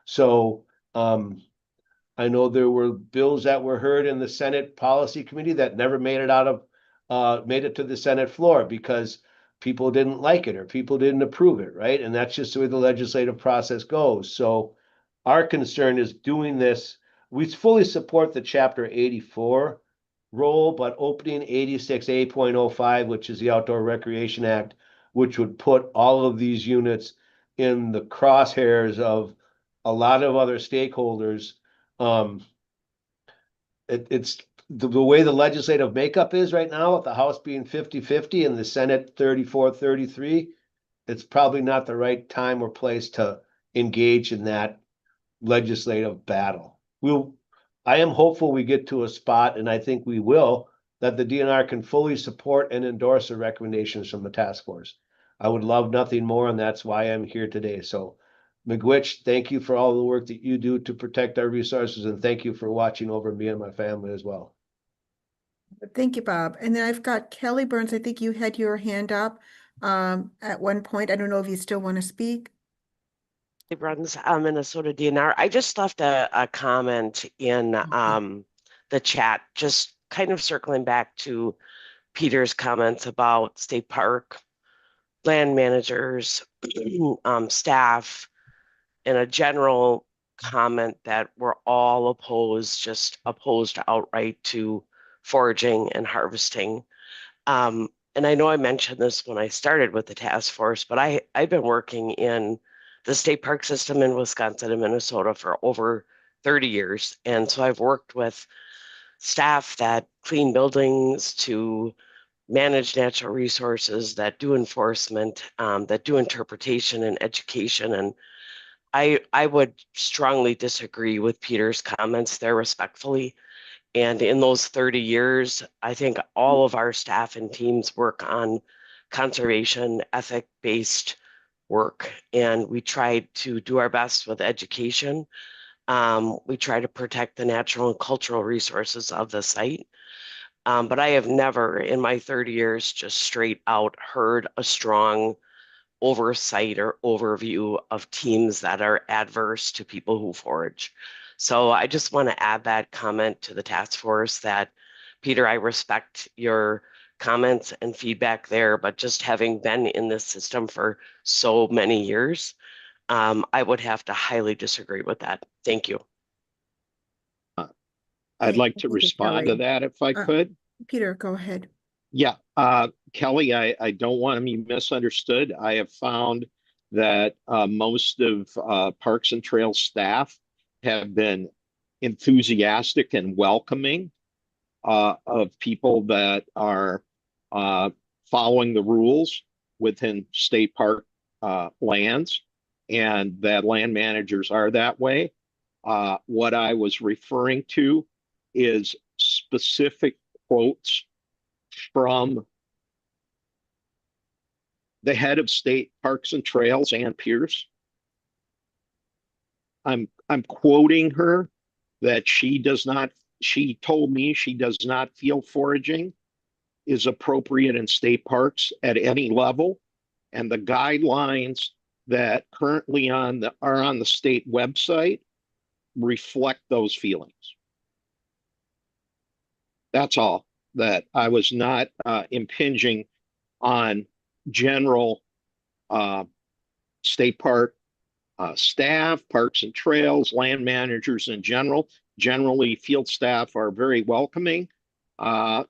So I know there were bills that were heard in the Senate Policy Committee that never made it to the Senate floor because people didn't like it or people didn't approve it, right? And that's just the way the legislative process goes. So our concern is doing this. We fully support the Chapter 84 role, but opening 86A.05, which is the Outdoor Recreation Act, which would put all of these units in the crosshairs of a lot of other stakeholders. It's the way the legislative makeup is right now, with the House being 50-50 and the Senate 34-33, it's probably not the right time or place to engage in that legislative battle. I am hopeful we get to a spot, and I think we will, that the DNR can fully support and endorse the recommendations from the task force. I would love nothing more, and that's why I'm here today. So, Miigwech, thank you for all the work that you do to protect our resources, and thank you for watching over me and my family as well. Thank you, Bob. And then I've got Kelly Burns. I think you had your hand up at one point. I don't know if you still want to speak. Kelly Bruns, Minnesota DNR. I just left a comment in the chat, just kind of circling back to Peter's comments about state park, land managers, staff, and a general comment that we're all opposed, just opposed outright to foraging and harvesting. And I know I mentioned this when I started with the task force, but I've been working in the state park system in Wisconsin and Minnesota for over 30 years. And so I've worked with staff that clean buildings, to manage natural resources, that do enforcement, that do interpretation and education. And I would strongly disagree with Peter's comments there, respectfully. And in those 30 years, I think all of our staff and teams work on conservation, ethic-based work. And we try to do our best with education. We try to protect the natural and cultural resources of the site. But I have never in my 30 years just straight out heard a strong oversight or overview of teams that are adverse to people who forage. So I just want to add that comment to the task force that, Peter, I respect your comments and feedback there, but just having been in this system for so many years, I would have to highly disagree with that. Thank you. I'd like to Thank you, respond to Kelly. that if I could. Peter, go ahead. Yeah, Kelly, I don't want to be misunderstood. I have found that most of Parks and Trails staff have been enthusiastic and welcoming of people that are following the rules within state park lands, and that land managers are that way. What I was referring to is specific quotes from the head of state parks and trails, Ann Pierce. I'm quoting her that she told me she does not feel foraging is appropriate in state parks at any level, and the guidelines that currently are on the state website reflect those feelings. That's all. That I was not impinging on general state park staff, parks and trails, land managers in general. Generally, field staff are very welcoming. Upper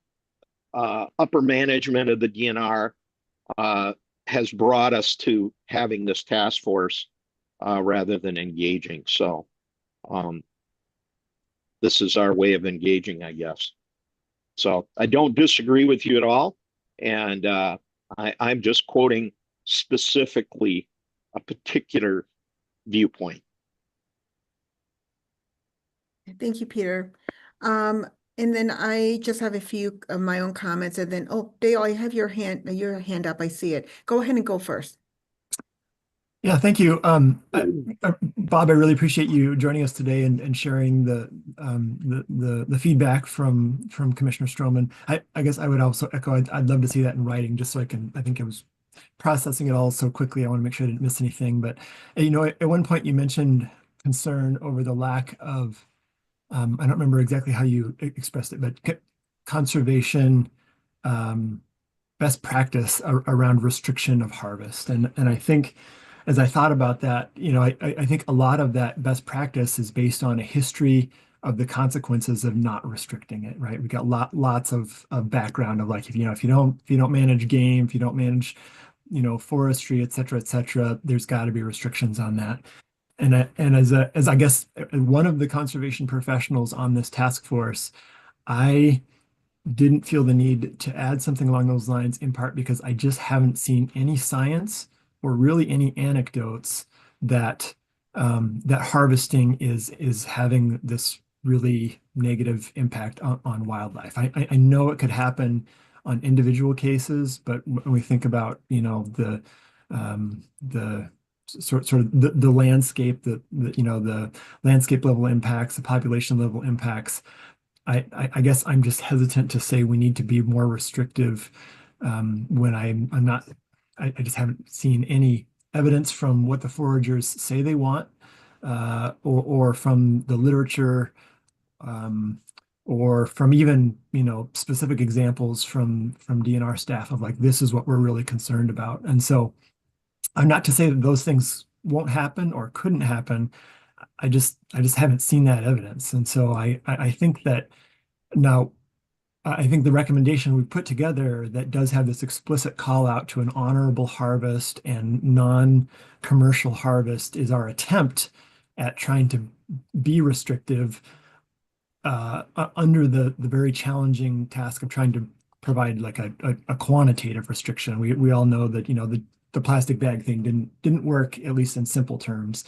management of the DNR has brought us to having this task force rather than engaging. So this is our way of engaging, I guess. So I don't disagree with you at all. And I'm just quoting specifically a particular viewpoint. Thank you, Peter. And then I just have a few of my own comments, and then, oh, Dale, I have your hand up. I see it. Go ahead and go first. Yeah, thank you. Bob, I really appreciate you joining us today and sharing the feedback from Commissioner Stroman. I guess I would also echo, I'd love to see that in writing, just so I think I was processing it all so quickly. I want to make sure I didn't miss anything. But at one point you mentioned concern over the lack of, I don't remember exactly how you expressed it, but conservation best practice around restriction of harvest. And I think, as I thought about that, I think a lot of that best practice is based on a history of the consequences of not restricting it, right? We got lots of background of, like, if you don't manage game, if you don't manage forestry, et cetera, there's got to be restrictions on that. And as I guess one of the conservation professionals on this task force, I didn't feel the need to add something along those lines, in part because I just haven't seen any science or really any anecdotes that that harvesting is having this really negative impact on wildlife. I know it could happen on individual cases, but when we think about, the sort of the landscape, the landscape level impacts, the population level impacts, I guess I'm just hesitant to say we need to be more restrictive when I'm not. I just haven't seen any evidence from what the foragers say they want, or from the literature, um, or from even specific examples from DNR staff of like, this is what we're really concerned about. And so I'm not to say that those things won't happen or couldn't happen. I just haven't seen that evidence. And so I think that now, I think the recommendation we put together that does have this explicit call out to an honorable harvest and non-commercial harvest is our attempt at trying to be restrictive under the very challenging task of trying to provide like a quantitative restriction. We all know that the plastic bag thing didn't work, at least in simple terms.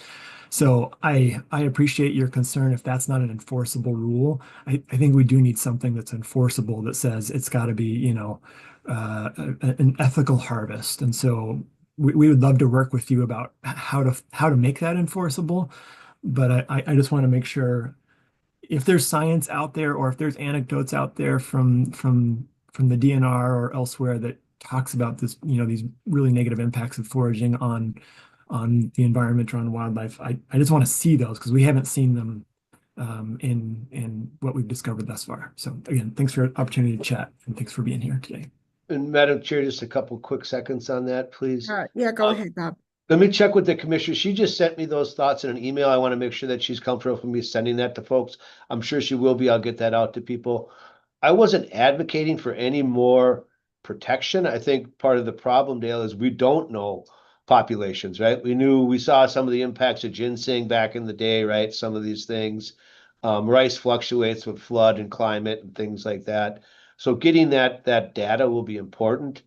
So I appreciate your concern if that's not an enforceable rule. I think we do need something that's enforceable that says it's got to be, an ethical harvest. And so we would love to work with you about how to make that enforceable. But I just want to make sure if there's science out there or if there's anecdotes out there from the DNR or elsewhere that talks about this, these really negative impacts of foraging on the environment or on wildlife, I just want to see those because we haven't seen them in what we've discovered thus far. So again, thanks for the opportunity to chat and thanks for being here today. And Madam Chair, just a couple quick seconds on that, please. Yeah, go ahead, Bob. Let me check with the commissioner. She just sent me those thoughts in an email. I want to make sure that she's comfortable with me sending that to folks. I'm sure she will be. I'll get that out to people. I wasn't advocating for any more protection. I think part of the problem, Dale, is we don't know populations, right? We saw some of the impacts of ginseng back in the day, right? Some of these things. Rice fluctuates with flood and climate and things like that. So getting that data will be important,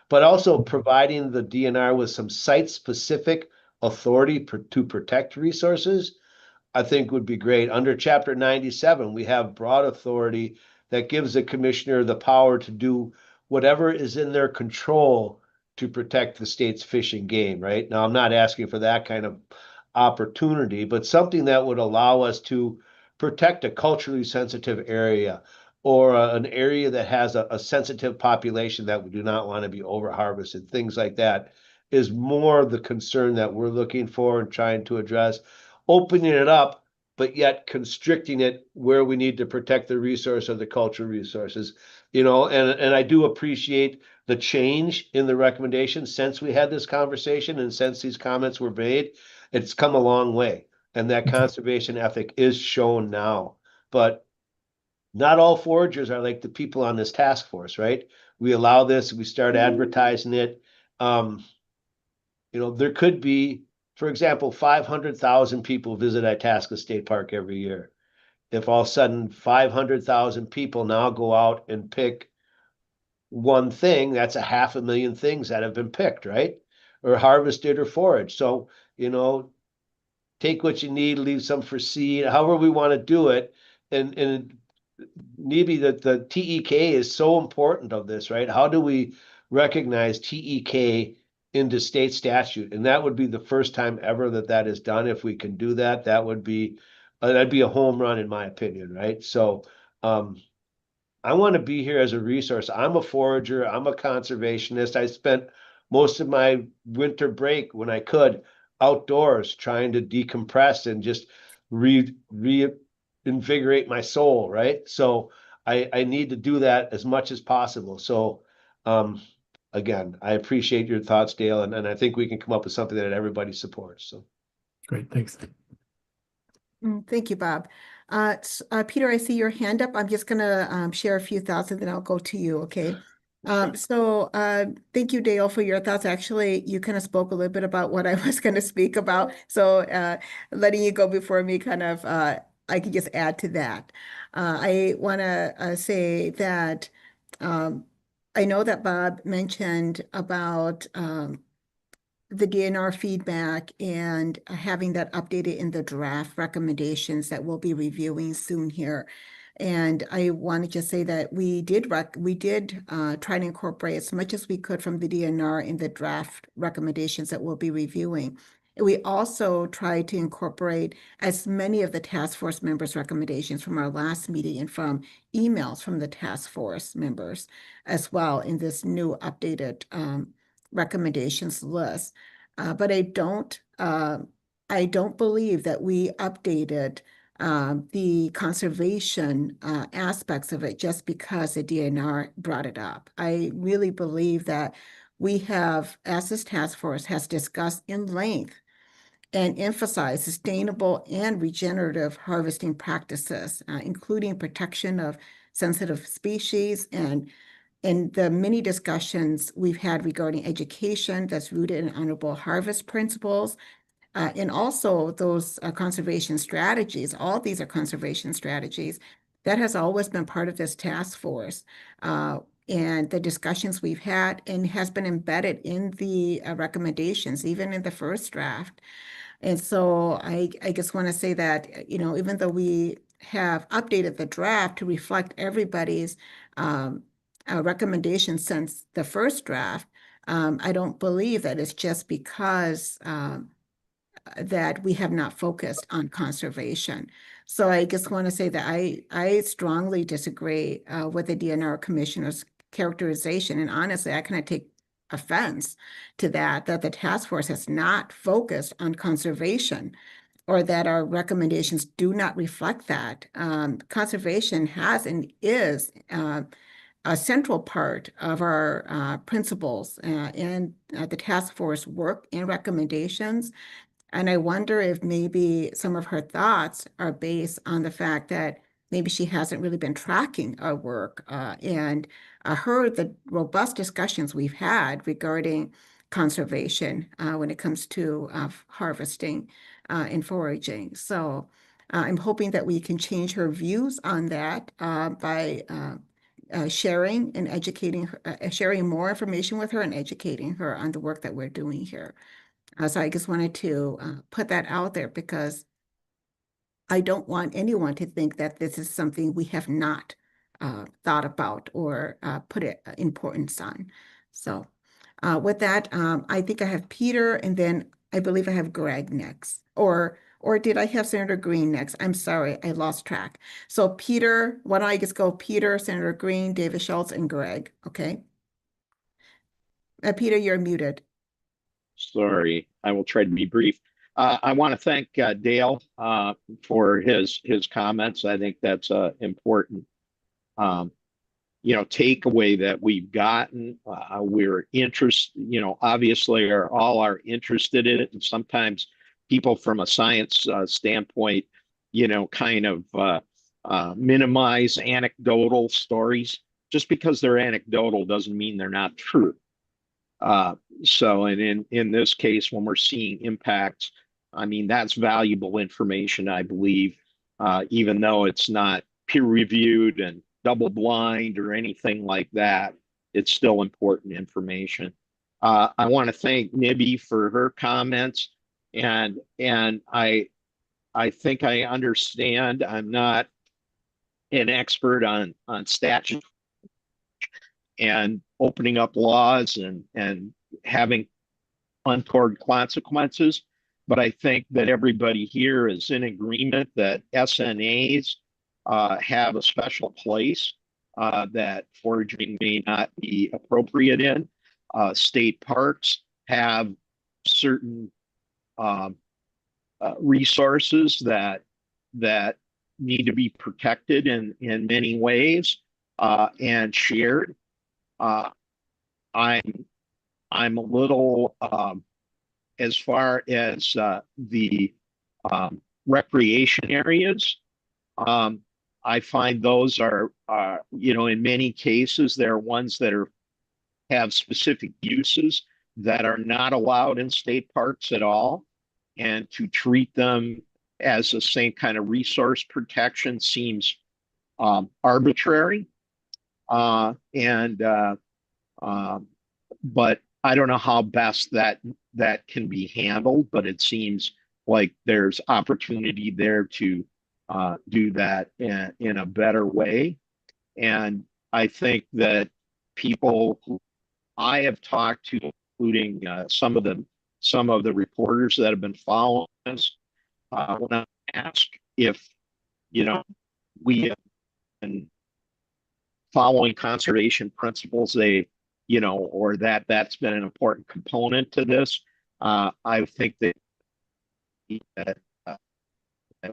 but also providing the DNR with some site-specific authority to protect resources, I think would be great. Under Chapter 97, we have broad authority that gives the commissioner the power to do whatever is in their control to protect the state's fish and game, right? Now, I'm not asking for that kind of opportunity, but something that would allow us to protect a culturally sensitive area or an area that has a sensitive population that we do not want to be over harvested, things like that is more the concern that we're looking for and trying to address. Opening it up, but yet constricting it where we need to protect the resource of the cultural resources, and I do appreciate the change in the recommendation since we had this conversation and since these comments were made. It's come a long way, and that conservation ethic is shown now. But not all foragers are like the people on this task force, right? We allow this, we start advertising it. There could be, for example, 500,000 people visit Itasca State Park every year. If all of a sudden 500,000 people now go out and pick one thing, that's 500,000 things that have been picked, right? Or harvested or foraged. So, take what you need, leave some for seed, however we want to do it. And maybe that the TEK is so important of this, right? How do we recognize TEK into state statute? And that would be the first time ever that is done. If we can do that, that'd be a home run in my opinion, right? So I want to be here as a resource. I'm a forager. I'm a conservationist. I spent most of my winter break when I could outdoors trying to decompress and just reinvigorate my soul, right? So I need to do that as much as possible. So again, I appreciate your thoughts, Dale, and I think we can come up with something that everybody supports. So Great, thanks. Thank you, Bob. Peter, I see your hand up. I'm just gonna share a few thoughts and then I'll go to you, okay? Thank you, Dale, for your thoughts. Actually, you kind of spoke a little bit about what I was going to speak about. So letting you go before me I could just add to that. I want to say that um, I know that Bob mentioned about the DNR feedback and having that updated in the draft recommendations that we'll be reviewing soon here. And I want to just say that we did try to incorporate as much as we could from the DNR in the draft recommendations that we'll be reviewing. We also tried to incorporate as many of the task force members' recommendations from our last meeting and from emails from the task force members as well in this new updated recommendations list. But I don't believe that we updated the conservation aspects of it just because the DNR brought it up. I really believe that we have, as this task force has discussed in length and emphasized sustainable and regenerative harvesting practices, including protection of sensitive species and in the many discussions we've had regarding education that's rooted in honorable harvest principles, and also those conservation strategies, all these are conservation strategies, that has always been part of this task force. And the discussions we've had and has been embedded in the recommendations, even in the first draft. And so I just want to say that, even though we have updated the draft to reflect everybody's recommendations since the first draft, I don't believe that it's just because that we have not focused on conservation. So I just want to say that I strongly disagree with the DNR commissioner's characterization. And honestly, I kind of take offense to that the task force has not focused on conservation or that our recommendations do not reflect that. Conservation has and is a central part of our principles and the task force work and recommendations. And I wonder if maybe some of her thoughts are based on the fact that maybe she hasn't really been tracking our work and heard the robust discussions we've had regarding conservation when it comes to harvesting and foraging. So I'm hoping that we can change her views on that by sharing and educating her, sharing more information with her and educating her on the work that we're doing here. So I just wanted to put that out there because I don't want anyone to think that this is something we have not thought about or put importance on. So with that, I think I have Peter and then I believe I have Greg next. Or did I have Senator Green next? I'm sorry, I lost track. So Peter, why don't I just go Peter, Senator Green, David Schultz, and Greg, okay? Peter, you're muted. Sorry, I will try to be brief. I want to thank Dale for his comments. I think that's important, takeaway that we've gotten. We're interested, obviously all are interested in it, and sometimes people from a science standpoint, kind of minimize anecdotal stories. Just because they're anecdotal doesn't mean they're not true. So, and in this case, when we're seeing impacts, I mean, that's valuable information, I believe, even though it's not peer reviewed and double blind or anything like that, it's still important information. I want to thank Nibby for her comments, and I think I understand. I'm not an expert on statute and opening up laws and having untoward consequences. But I think that everybody here is in agreement that SNAs have a special place that foraging may not be appropriate in. State parks have certain resources that need to be protected in many ways and shared. I'm a little as far as the recreation areas. I find those are in many cases they're ones that are have specific uses that are not allowed in state parks at all, and to treat them as the same kind of resource protection seems arbitrary. And but I don't know how best that can be handled, but it seems like there's opportunity there to do that in a better way. And I think that people who I have talked to, including some of the reporters that have been following us, when I ask if we have been following conservation principles, or that's been an important component to this. I think that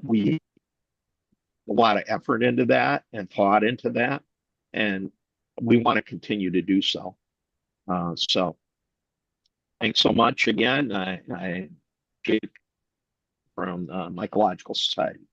we a lot of effort into that and thought into that, and we want to continue to do so. So thanks so much again. I Jake from Mycological Society.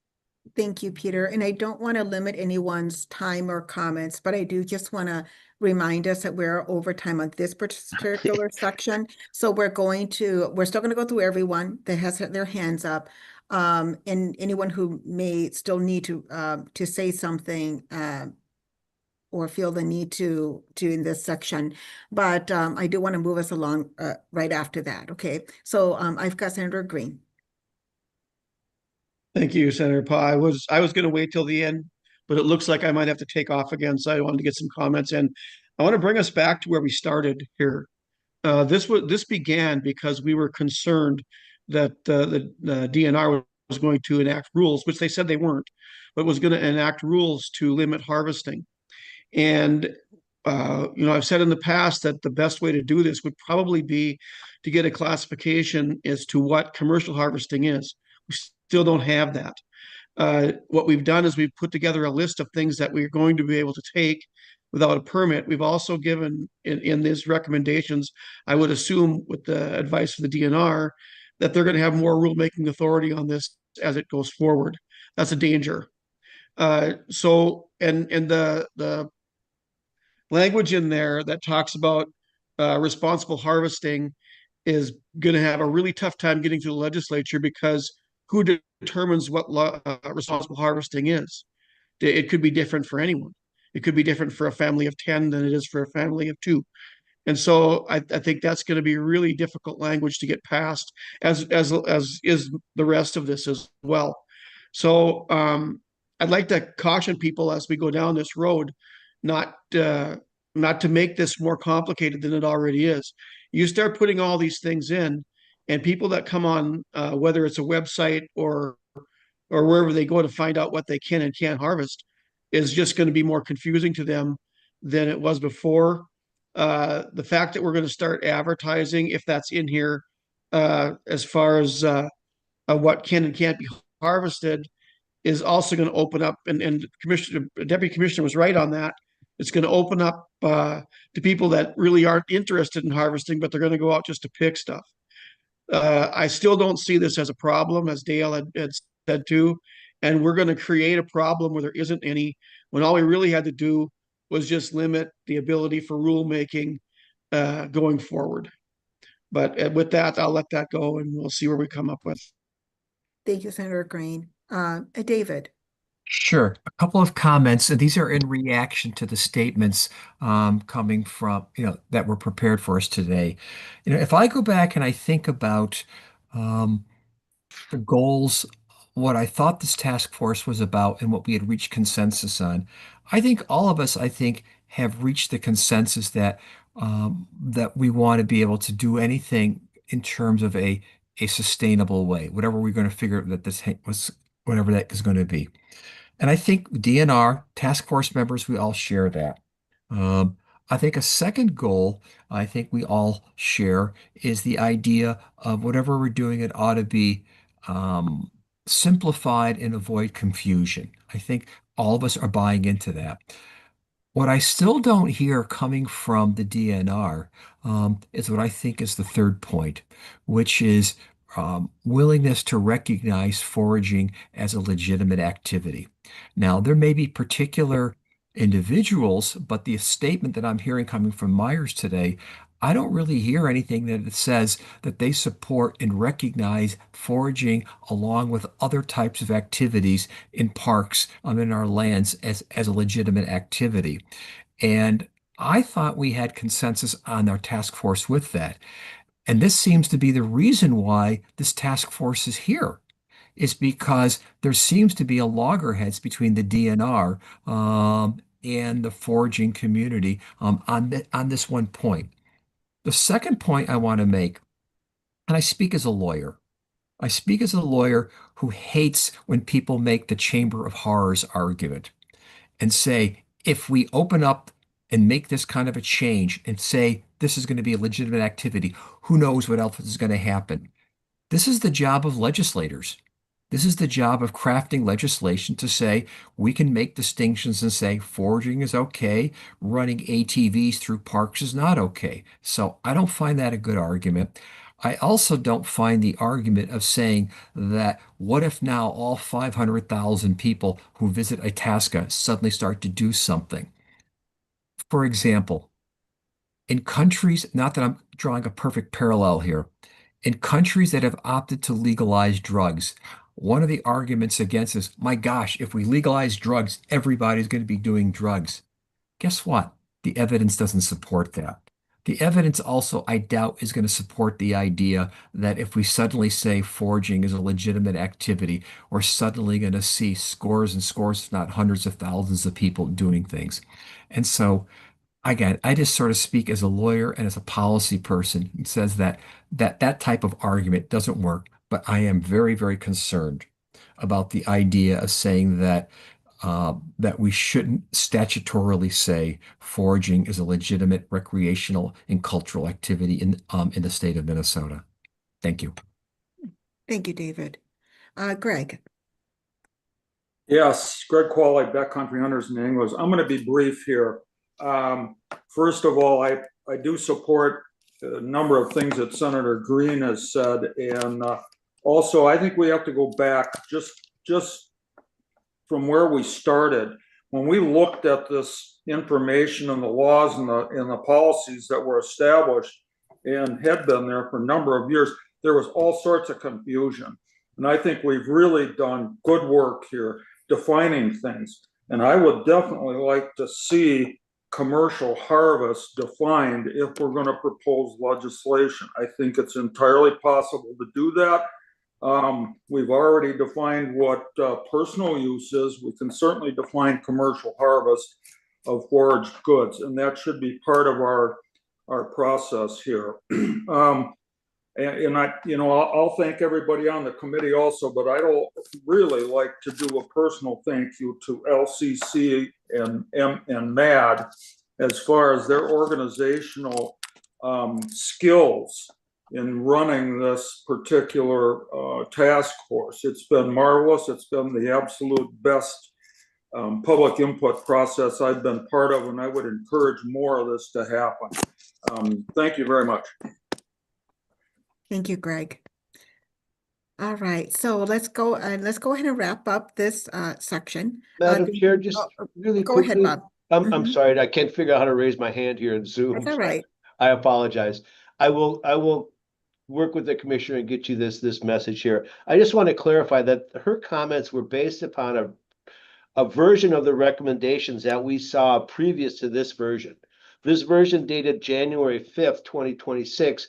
Thank you, Peter. And I don't want to limit anyone's time or comments, but I do just want to remind us that we're over time on this particular section. So we're still going to go through everyone that has their hands up. And anyone who may still need to say something or feel the need to in this section. But I do want to move us along right after that. Okay. So I've got Senator Green. Thank you, Senator Pa. I was going to wait till the end, but it looks like I might have to take off again. So I wanted to get some comments in. I want to bring us back to where we started here. This began because we were concerned that the DNR was going to enact rules, which they said they weren't, but was going to enact rules to limit harvesting. And I've said in the past that the best way to do this would probably be to get a classification as to what commercial harvesting is. We still don't have that. What we've done is we've put together a list of things that we're going to be able to take without a permit. We've also given in these recommendations, I would assume with the advice of the DNR, that they're going to have more rulemaking authority on this as it goes forward. That's a danger. So the language in there that talks about responsible harvesting is going to have a really tough time getting through the legislature because who determines what responsible harvesting is? It could be different for anyone. It could be different for a family of 10 than it is for a family of 2. And so I think that's going to be really difficult language to get passed, as is the rest of this as well. So I'd like to caution people as we go down this road, not not to make this more complicated than it already is. You start putting all these things in, and people that come on, whether it's a website or wherever they go to find out what they can and can't harvest, is just going to be more confusing to them than it was before. The fact that we're going to start advertising, if that's in here, as far as what can and can't be harvested, is also going to open up, and Deputy Commissioner was right on that. It's going to open up to people that really aren't interested in harvesting, but they're going to go out just to pick stuff. I still don't see this as a problem, as Dale had said too, and we're going to create a problem where there isn't any, when all we really had to do was just limit the ability for rulemaking going forward. But with that, I'll let that go, and we'll see where we come up with. Thank you, Senator Green. David. Sure. A couple of comments. And these are in reaction to the statements coming from, that were prepared for us today. If I go back and I think about the goals, what I thought this task force was about and what we had reached consensus on, I think all of us, have reached the consensus that that we want to be able to do anything in terms of a sustainable way, whatever we're going to figure that this was, whatever that is going to be. And I think DNR task force members, we all share that. I think a second goal I think we all share is the idea of whatever we're doing, it ought to be simplified and avoid confusion. I think all of us are buying into that. What I still don't hear coming from the DNR is what I think is the third point, which is willingness to recognize foraging as a legitimate activity. Now, there may be particular individuals, but the statement that I'm hearing coming from Myers today, I don't really hear anything that it says that they support and recognize foraging along with other types of activities in parks in our lands as a legitimate activity. And I thought we had consensus on our task force with that. And this seems to be the reason why this task force is here, is because there seems to be a loggerheads between the DNR and the foraging community on this one point. The second point I want to make, and I speak as a lawyer, I speak as a lawyer who hates when people make the Chamber of Horrors argument and say, if we open up and make this kind of a change and say this is going to be a legitimate activity, who knows what else is going to happen? This is the job of legislators. This is the job of crafting legislation to say we can make distinctions and say foraging is okay, running ATVs through parks is not okay. So I don't find that a good argument. I also don't find the argument of saying that what if now all 500,000 people who visit Itasca suddenly start to do something? For example, in countries, not that I'm drawing a perfect parallel here, in countries that have opted to legalize drugs, one of the arguments against is, my gosh, if we legalize drugs, everybody's going to be doing drugs. Guess what? The evidence doesn't support that. The evidence also, I doubt, is going to support the idea that if we suddenly say foraging is a legitimate activity, we're suddenly going to see scores and scores, if not hundreds of thousands of people doing things. And so again, I just sort of speak as a lawyer and as a policy person who says that type of argument doesn't work. But I am very, very concerned about the idea of saying that we shouldn't statutorily say foraging is a legitimate recreational and cultural activity in the state of Minnesota. Thank you. Thank you, David. Greg. Yes, Greg Qualley, Backcountry Hunters in English. I'm going to be brief here. First of all, I do support a number of things that Senator Green has said, and also I think we have to go back just from where we started. When we looked at this information and the laws and the policies that were established and had been there for a number of years, there was all sorts of confusion. And I think we've really done good work here defining things. And I would definitely like to see commercial harvest defined if we're going to propose legislation. I think it's entirely possible to do that. We've already defined what personal use is. We can certainly define commercial harvest of foraged goods, and that should be part of our process here. And I'll thank everybody on the committee also, but I don't really like to do a personal thank you to LCC and MAD as far as their organizational skills in running this particular task force. It's been marvelous. It's been the absolute best public input process I've been part of, and I would encourage more of this to happen. Thank you very much. Thank you, Greg. All right, so let's go ahead and wrap up this section. Madam Chair, just really go quickly. ahead, Bob. I'm sorry, I can't figure out how to raise my hand here in Zoom. That's all right. I apologize. I will work with the commissioner and get you this message here. I just want to clarify that her comments were based upon a version of the recommendations that we saw previous to this version. This version dated January 5th, 2026.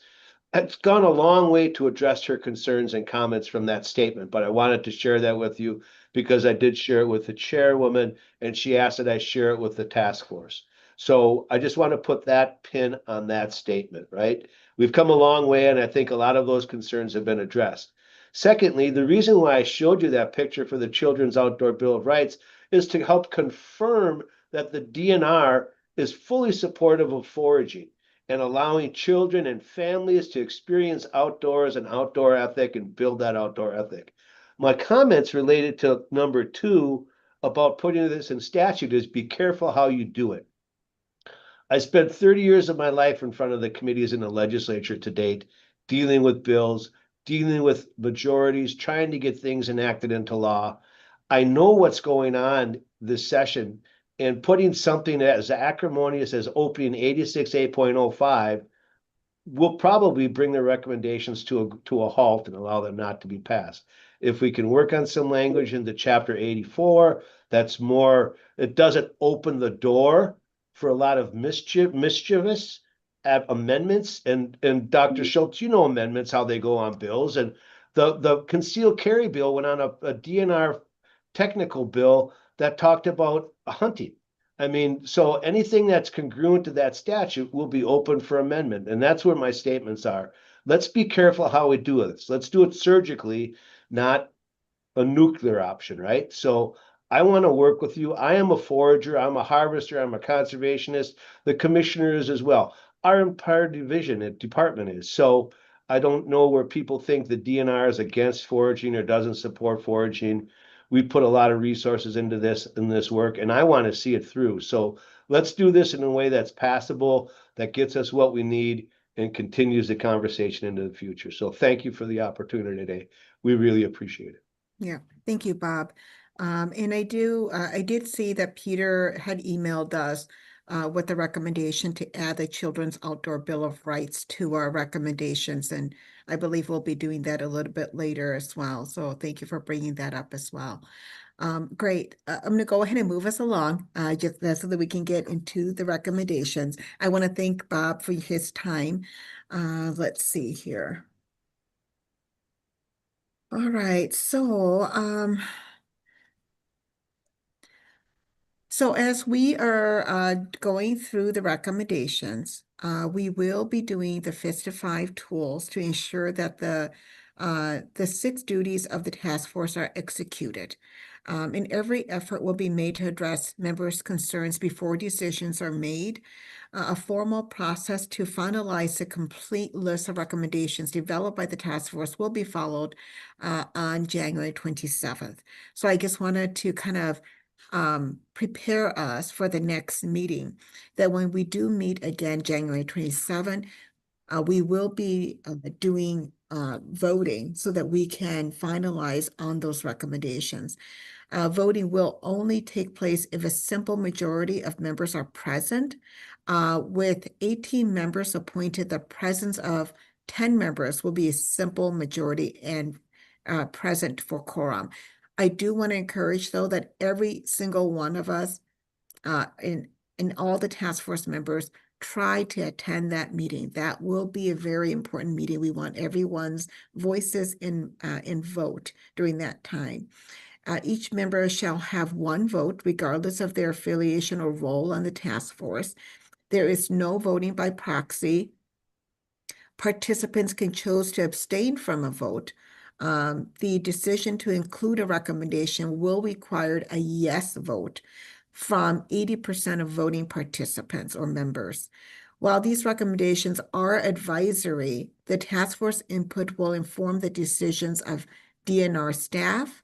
It's gone a long way to address her concerns and comments from that statement, but I wanted to share that with you because I did share it with the chairwoman and she asked that I share it with the task force. So I just want to put that pin on that statement, right? We've come a long way and I think a lot of those concerns have been addressed. Secondly, the reason why I showed you that picture for the Children's Outdoor Bill of Rights is to help confirm that the DNR is fully supportive of foraging and allowing children and families to experience outdoors and outdoor ethic and build that outdoor ethic. My comments related to number 2 about putting this in statute is be careful how you do it. I spent 30 years of my life in front of the committees in the legislature to date, dealing with bills, dealing with majorities, trying to get things enacted into law. I know what's going on this session and putting something as acrimonious as opening 86A.05 will probably bring the recommendations to a halt and allow them not to be passed. If we can work on some language into chapter 84, that's more, it doesn't open the door for a lot of mischievous amendments. And Dr. Schultz, you know amendments, how they go on bills. And the concealed carry bill went on a DNR technical bill that talked about hunting. I mean, so anything that's congruent to that statute will be open for amendment. And that's where my statements are. Let's be careful how we do this. Let's do it surgically, not a nuclear option, right? So I want to work with you. I am a forager, I'm a harvester, I'm a conservationist. The commissioner is as well. Our entire department is. So I don't know where people think the DNR is against foraging or doesn't support foraging. We put a lot of resources into this work, and I want to see it through. So let's do this in a way that's passable, that gets us what we need, and continues the conversation into the future. So thank you for the opportunity today. We really appreciate it. Yeah, thank you, Bob. And I did see that Peter had emailed us with the recommendation to add the Children's Outdoor Bill of Rights to our recommendations. And I believe we'll be doing that a little bit later as well. So thank you for bringing that up as well. Great. I'm going to go ahead and move us along just so that we can get into the recommendations. I want to thank Bob for his time. Let's see here. All right, so as we are going through the recommendations, we will be doing the FISTA 5 tools to ensure that the 6 duties of the task force are executed. And every effort will be made to address members' concerns before decisions are made. A formal process to finalize the complete list of recommendations developed by the task force will be followed on January 27th. So I just wanted to kind of prepare us for the next meeting, that when we do meet again, January 27th, we will be doing voting so that we can finalize on those recommendations. Voting will only take place if a simple majority of members are present. With 18 members appointed, the presence of 10 members will be a simple majority and present for quorum. I do want to encourage, though, that every single one of us and all the task force members try to attend that meeting. That will be a very important meeting. We want everyone's voices in vote during that time. Each member shall have 1 vote, regardless of their affiliation or role on the task force. There is no voting by proxy. Participants can choose to abstain from a vote. The decision to include a recommendation will require a yes vote from 80% of voting participants or members. While these recommendations are advisory, the task force input will inform the decisions of DNR staff,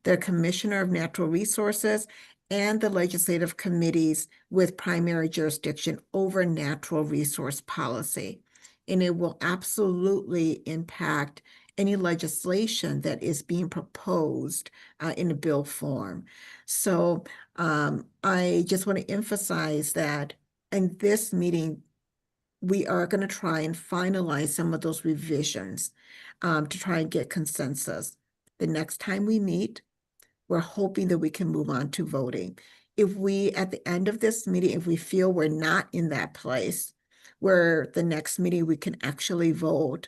the Commissioner of Natural Resources, and the legislative committees with primary jurisdiction over natural resource policy. And it will absolutely impact any legislation that is being proposed in a bill form. So I just want to emphasize that in this meeting, we are going to try and finalize some of those revisions to try and get consensus. The next time we meet, we're hoping that we can move on to voting. If we, at the end of this meeting, if we feel we're not in that place where the next meeting we can actually vote,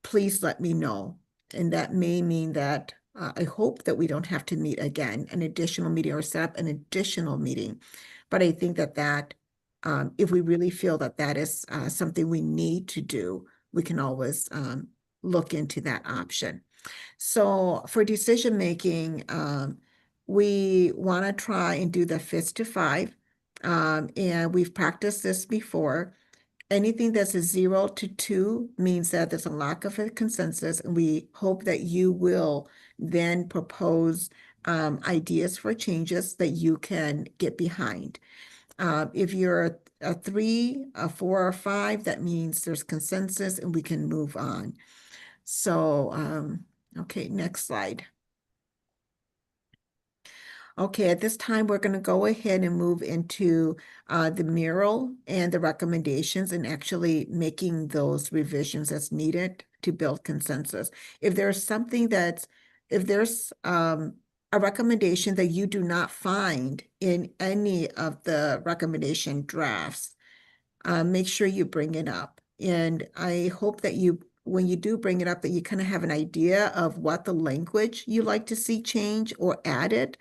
please let me know. And that may mean that I hope that we don't have to meet again, an additional meeting, or set up an additional meeting. But I think that if we really feel that that is something we need to do, we can always look into that option. So for decision making, we want to try and do the FISTA 5. And we've practiced this before. Anything that's a 0 to 2 means that there's a lack of a consensus, and we hope that you will then propose ideas for changes that you can get behind. If you're a 3, a 4, or 5, that means there's consensus and we can move on. So, okay, next slide. Okay, at this time, we're going to go ahead and move into the mural and the recommendations and actually making those revisions that's needed to build consensus. If there's something if there's a recommendation that you do not find in any of the recommendation drafts, make sure you bring it up. And I hope that when you do bring it up, that you kind of have an idea of what the language you like to see change or added,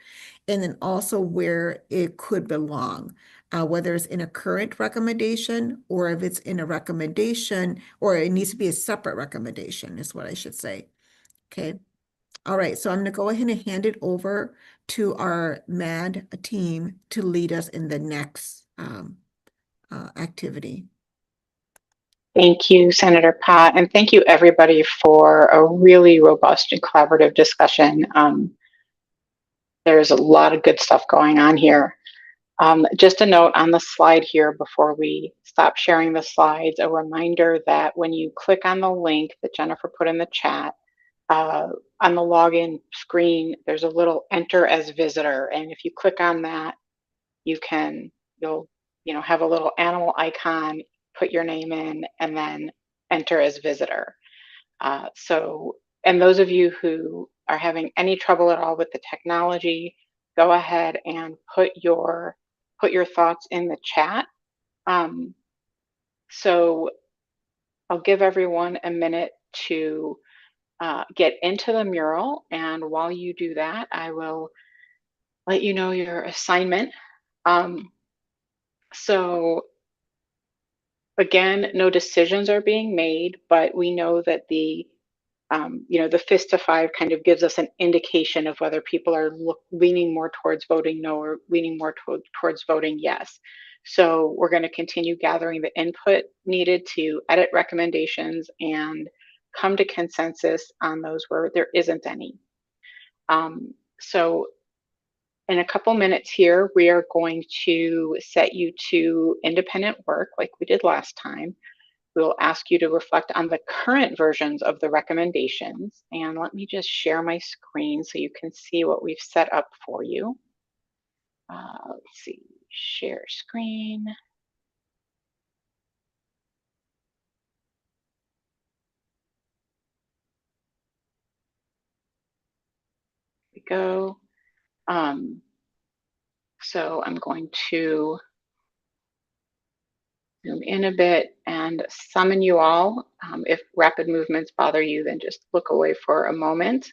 and then also where it could belong, whether it's in a current recommendation or if it's in a recommendation, or it needs to be a separate recommendation, is what I should say. Okay. All right. So I'm going to go ahead and hand it over to our MAD team to lead us in the next activity. Thank you, Senator Pat, and thank you everybody for a really robust and collaborative discussion. There's a lot of good stuff going on here. Just a note on the slide here before we stop sharing the slides, a reminder that when you click on the link that Jennifer put in the chat, on the login screen, there's a little enter as visitor. And if you click on that, you'll have a little animal icon, put your name in, and then enter as visitor. And those of you who are having any trouble at all with the technology, go ahead and put your thoughts in the chat. So I'll give everyone a minute to get into the mural, and while you do that, I will let you know your assignment. So again, no decisions are being made, but we know that the fist to five kind of gives us an indication of whether people are leaning more towards voting no or leaning more towards voting yes. So we're going to continue gathering the input needed to edit recommendations and come to consensus on those where there isn't any. So in a couple minutes here, we are going to set you to independent work like we did last time. We'll ask you to reflect on the current versions of the recommendations. And let me just share my screen so you can see what we've set up for you. Let's see, share screen. Here we go. So I'm going to zoom in a bit and summon you all. If rapid movements bother you, then just look away for a moment.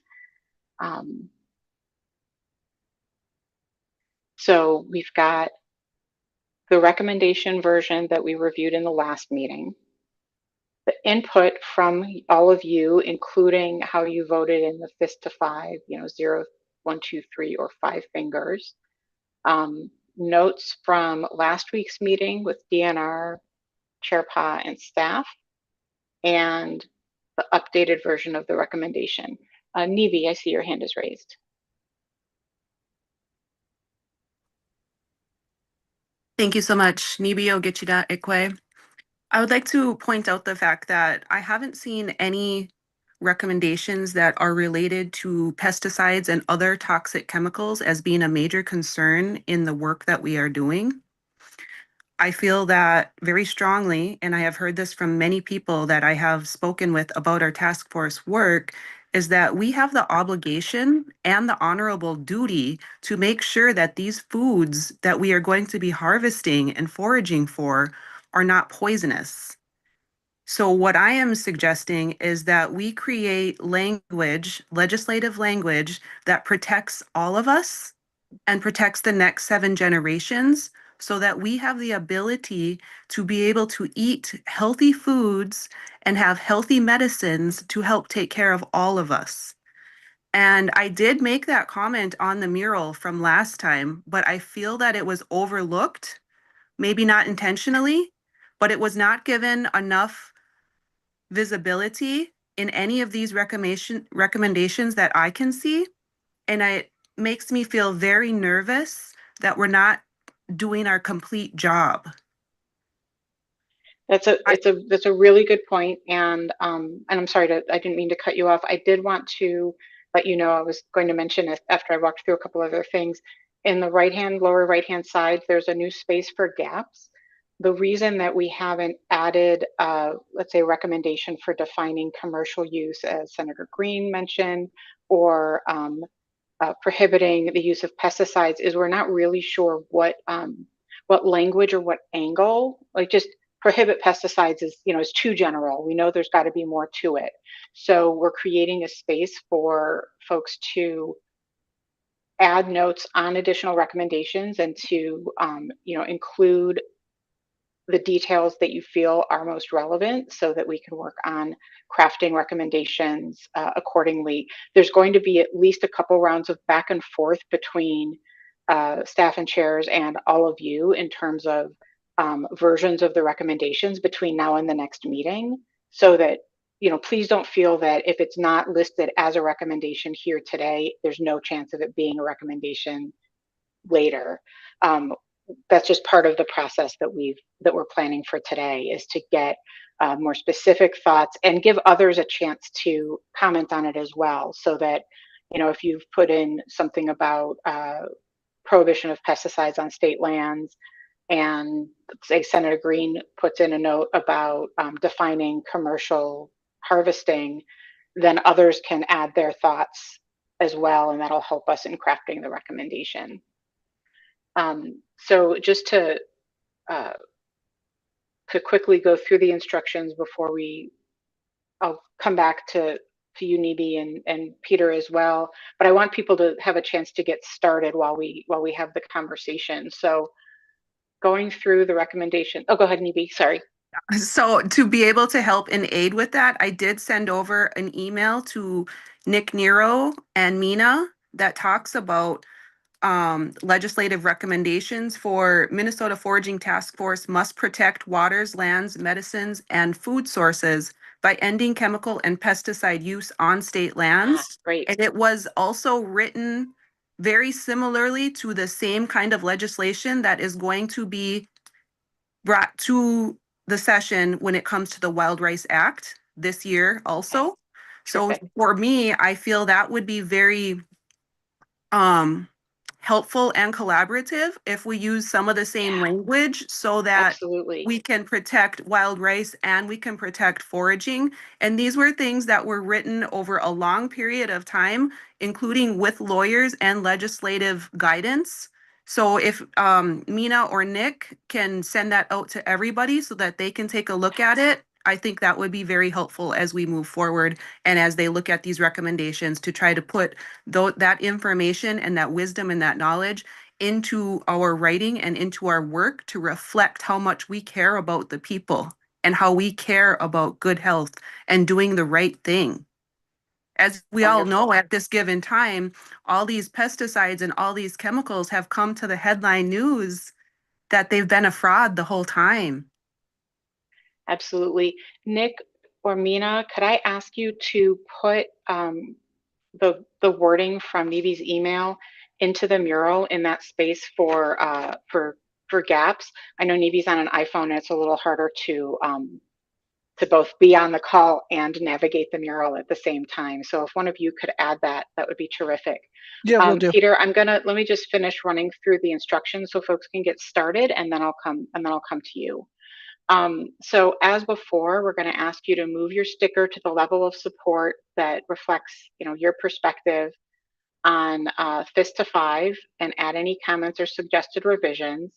So we've got the recommendation version that we reviewed in the last meeting, the input from all of you, including how you voted in the fist to five, 0, 1, 2, 3, or 5 fingers. Notes from last week's meeting with DNR, Chair Pa, and staff, and the updated version of the recommendation. Nivi, I see your hand is raised. Thank you so much. Nibio Gichida Ikwe. I would like to point out the fact that I haven't seen any recommendations that are related to pesticides and other toxic chemicals as being a major concern in the work that we are doing. I feel that very strongly, and I have heard this from many people that I have spoken with about our task force work, is that we have the obligation and the honorable duty to make sure that these foods that we are going to be harvesting and foraging for are not poisonous. So what I am suggesting is that we create language, legislative language, that protects all of us and protects the next 7 generations so that we have the ability to be able to eat healthy foods and have healthy medicines to help take care of all of us. And I did make that comment on the mural from last time, but I feel that it was overlooked, maybe not intentionally, but it was not given enough visibility in any of these recommendations that I can see. And it makes me feel very nervous that we're not doing our complete job. That's a really good point, and I'm sorry I didn't mean to cut you off. I did want to let you know I was going to mention it after I walked through a couple other things. in the lower right-hand side, there's a new space for gaps. The reason that we haven't added, let's say, a recommendation for defining commercial use, as Senator Green mentioned, or prohibiting the use of pesticides, is we're not really sure what language or what angle. Like, just prohibit pesticides is too general. We know there's got to be more to it. So we're creating a space for folks to add notes on additional recommendations and to include the details that you feel are most relevant, so that we can work on crafting recommendations accordingly. There's going to be at least a couple rounds of back and forth between staff and chairs and all of you in terms of versions of the recommendations between now and the next meeting, so that please don't feel that if it's not listed as a recommendation here today, there's no chance of it being a recommendation later. That's just part of the process that we're planning for today, is to get more specific thoughts and give others a chance to comment on it as well, so that if you've put in something about prohibition of pesticides on state lands, and say Senator Green puts in a note about defining commercial harvesting, then others can add their thoughts as well, and that'll help us in crafting the recommendation. So just to quickly go through the instructions before I'll come back to you, Nibi, and Peter as well. But I want people to have a chance to get started while we have the conversation. So going through the recommendation. Oh, go ahead, Nibi. Sorry. So to be able to help and aid with that, I did send over an email to Nick Nero and Mina that talks about legislative recommendations for Minnesota Foraging Task Force must protect waters, lands, medicines, and food sources by ending chemical and pesticide use on state lands. Great. And it was also written very similarly to the same kind of legislation that is going to be brought to the session when it comes to the Wild Rice Act this year also. So for me, I feel that would be very helpful and collaborative if we use some of the same language, so that Absolutely. we can protect wild rice and we can protect foraging. And these were things that were written over a long period of time, including with lawyers and legislative guidance. So if Mina or Nick can send that out to everybody so that they can take a look at it, I think that would be very helpful as we move forward and as they look at these recommendations, to try to put that information and that wisdom and that knowledge into our writing and into our work, to reflect how much we care about the people and how we care about good health and doing the right thing. As we all know, at this given time, all these pesticides and all these chemicals have come to the headline news that they've been a fraud the whole time. Absolutely. Nick or Mina, could I ask you to put the wording from Nibi's email into the mural in that space for gaps? I know Nibi's on an iPhone and it's a little harder to both be on the call and navigate the mural at the same time. So if one of you could add that, that would be terrific. Yeah, we'll do. Peter, let me just finish running through the instructions so folks can get started, and then I'll come to you. So as before, we're going to ask you to move your sticker to the level of support that reflects, your perspective on FIST to 5, and add any comments or suggested revisions.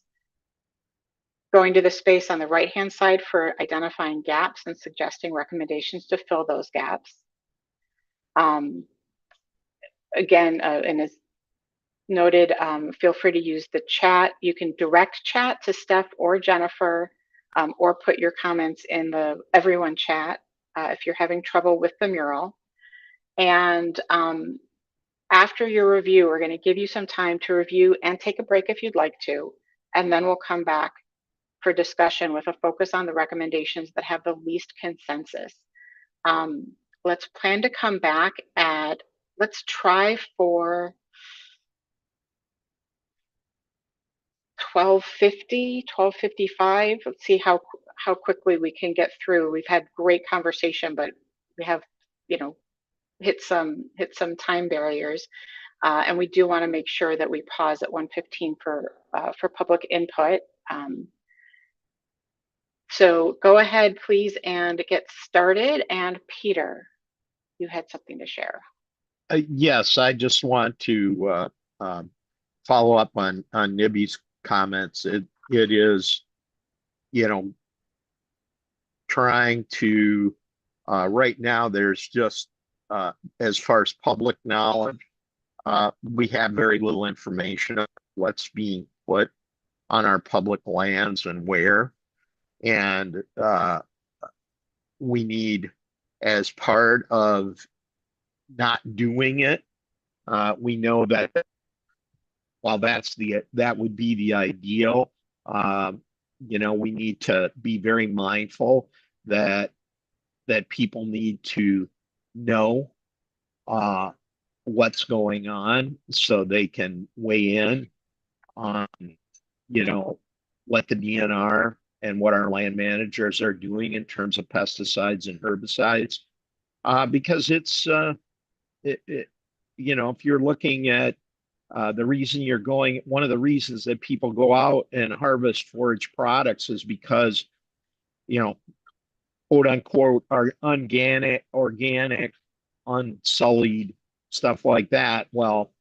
Going to the space on the right-hand side for identifying gaps and suggesting recommendations to fill those gaps. Again, and as noted, feel free to use the chat. You can direct chat to Steph or Jennifer, or put your comments in the everyone chat if you're having trouble with the mural. And after your review, we're going to give you some time to review and take a break if you'd like to, and then we'll come back for discussion with a focus on the recommendations that have the least consensus. Let's plan to come back at, let's try for 12:50, 12:55. Let's see how quickly we can get through. We've had great conversation, but we have, hit some time barriers. And we do want to make sure that we pause at 1:15 for public input. So go ahead, please, and get started. And Peter, you had something to share. Yes, I just want to follow up on Nibby's comments. It is, you know, trying to right now. There's just as far as public knowledge, we have very little information of what's being put on our public lands and where, and we need, as part of not doing it, we know that while that would be the ideal, we need to be very mindful that people need to know uh, what's going on so they can weigh in on, what the DNR and what our land managers are doing in terms of pesticides and herbicides, because if you're looking at one of the reasons that people go out and harvest forage products is because, quote unquote, are organic, unsullied, stuff like that. Well,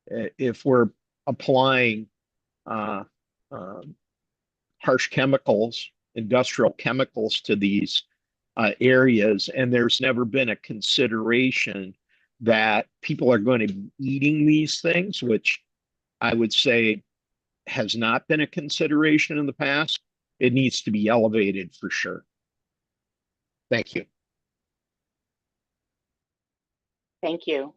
if we're applying uh, uh, harsh chemicals, industrial chemicals to these areas, and there's never been a consideration that people are going to be eating these things, which I would say has not been a consideration in the past. It needs to be elevated for sure. Thank you. Thank you.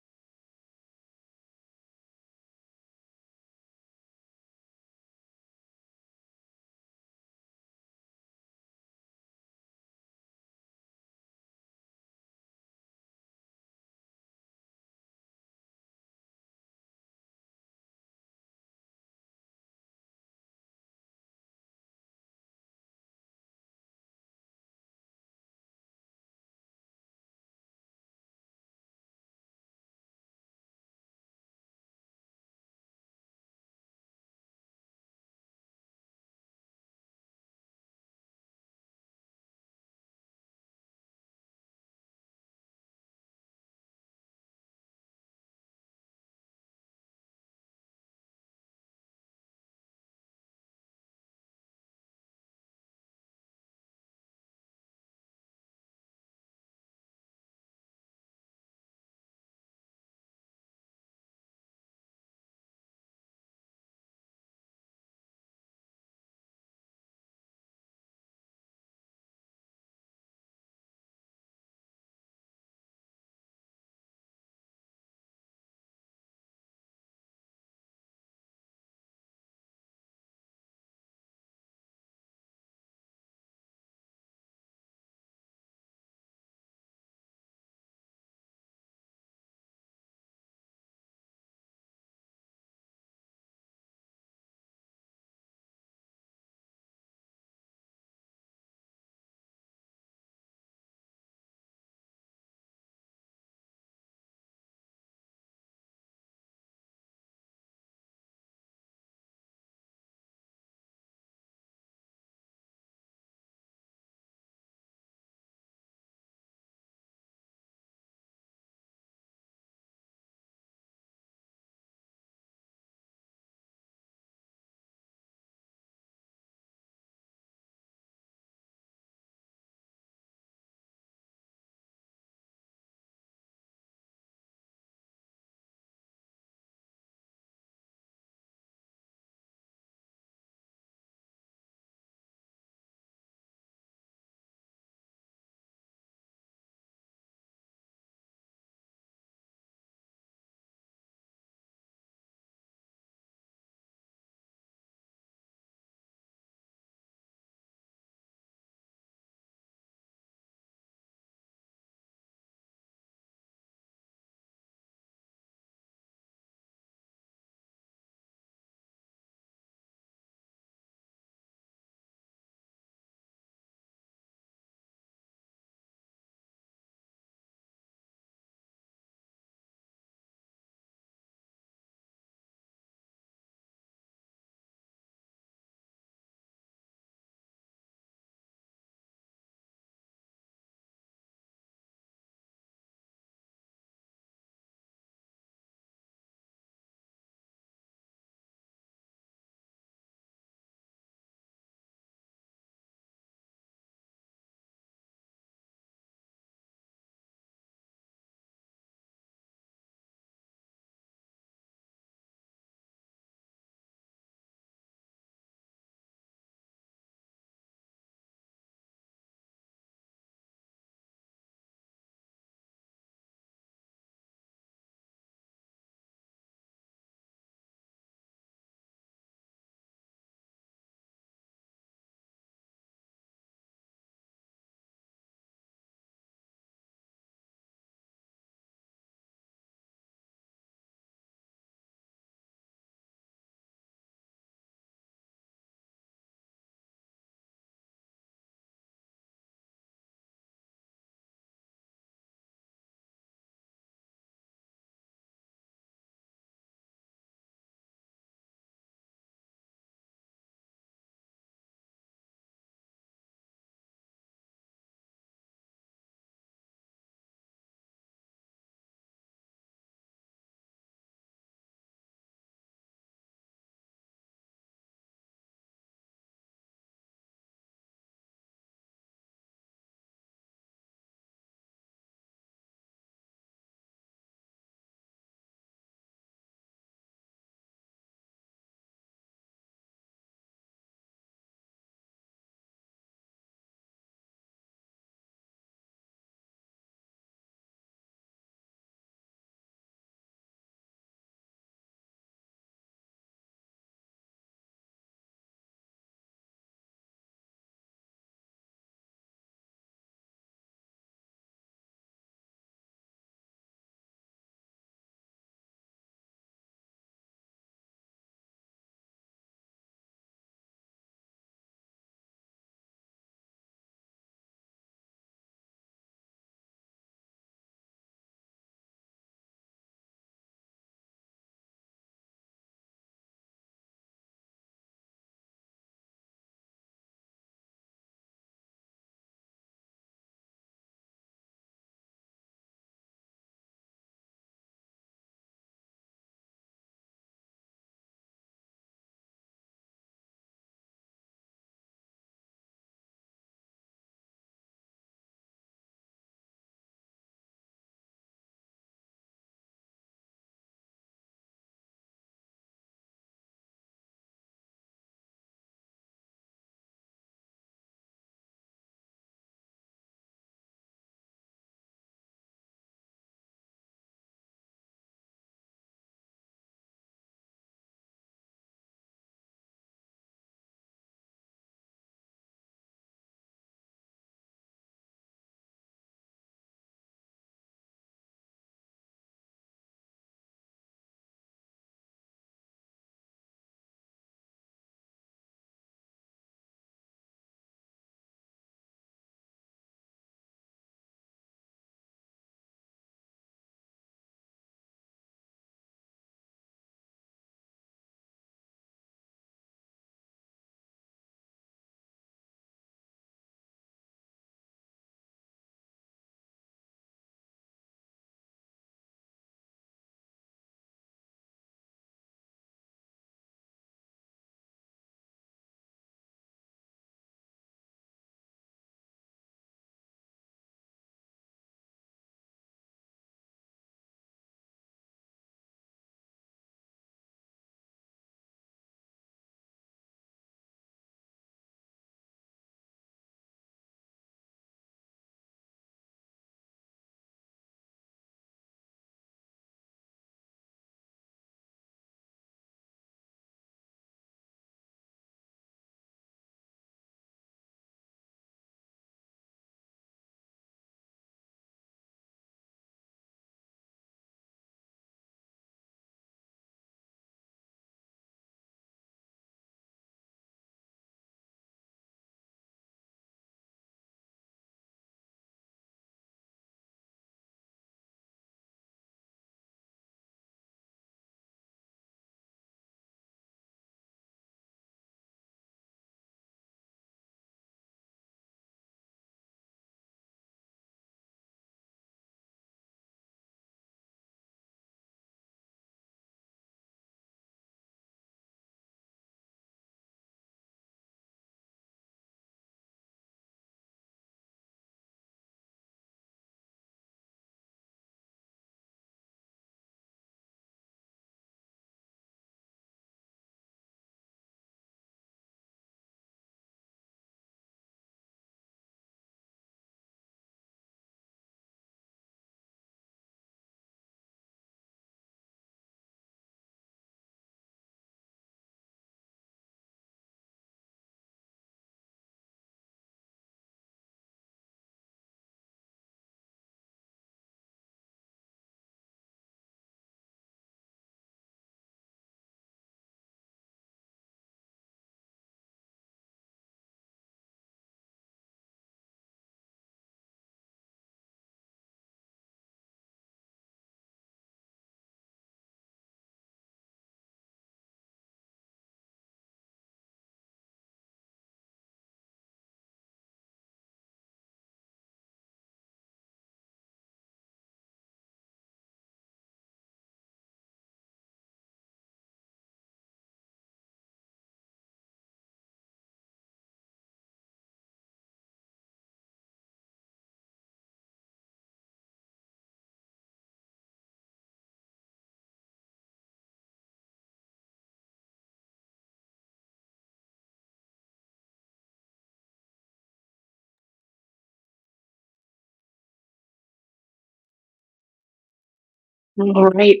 All right,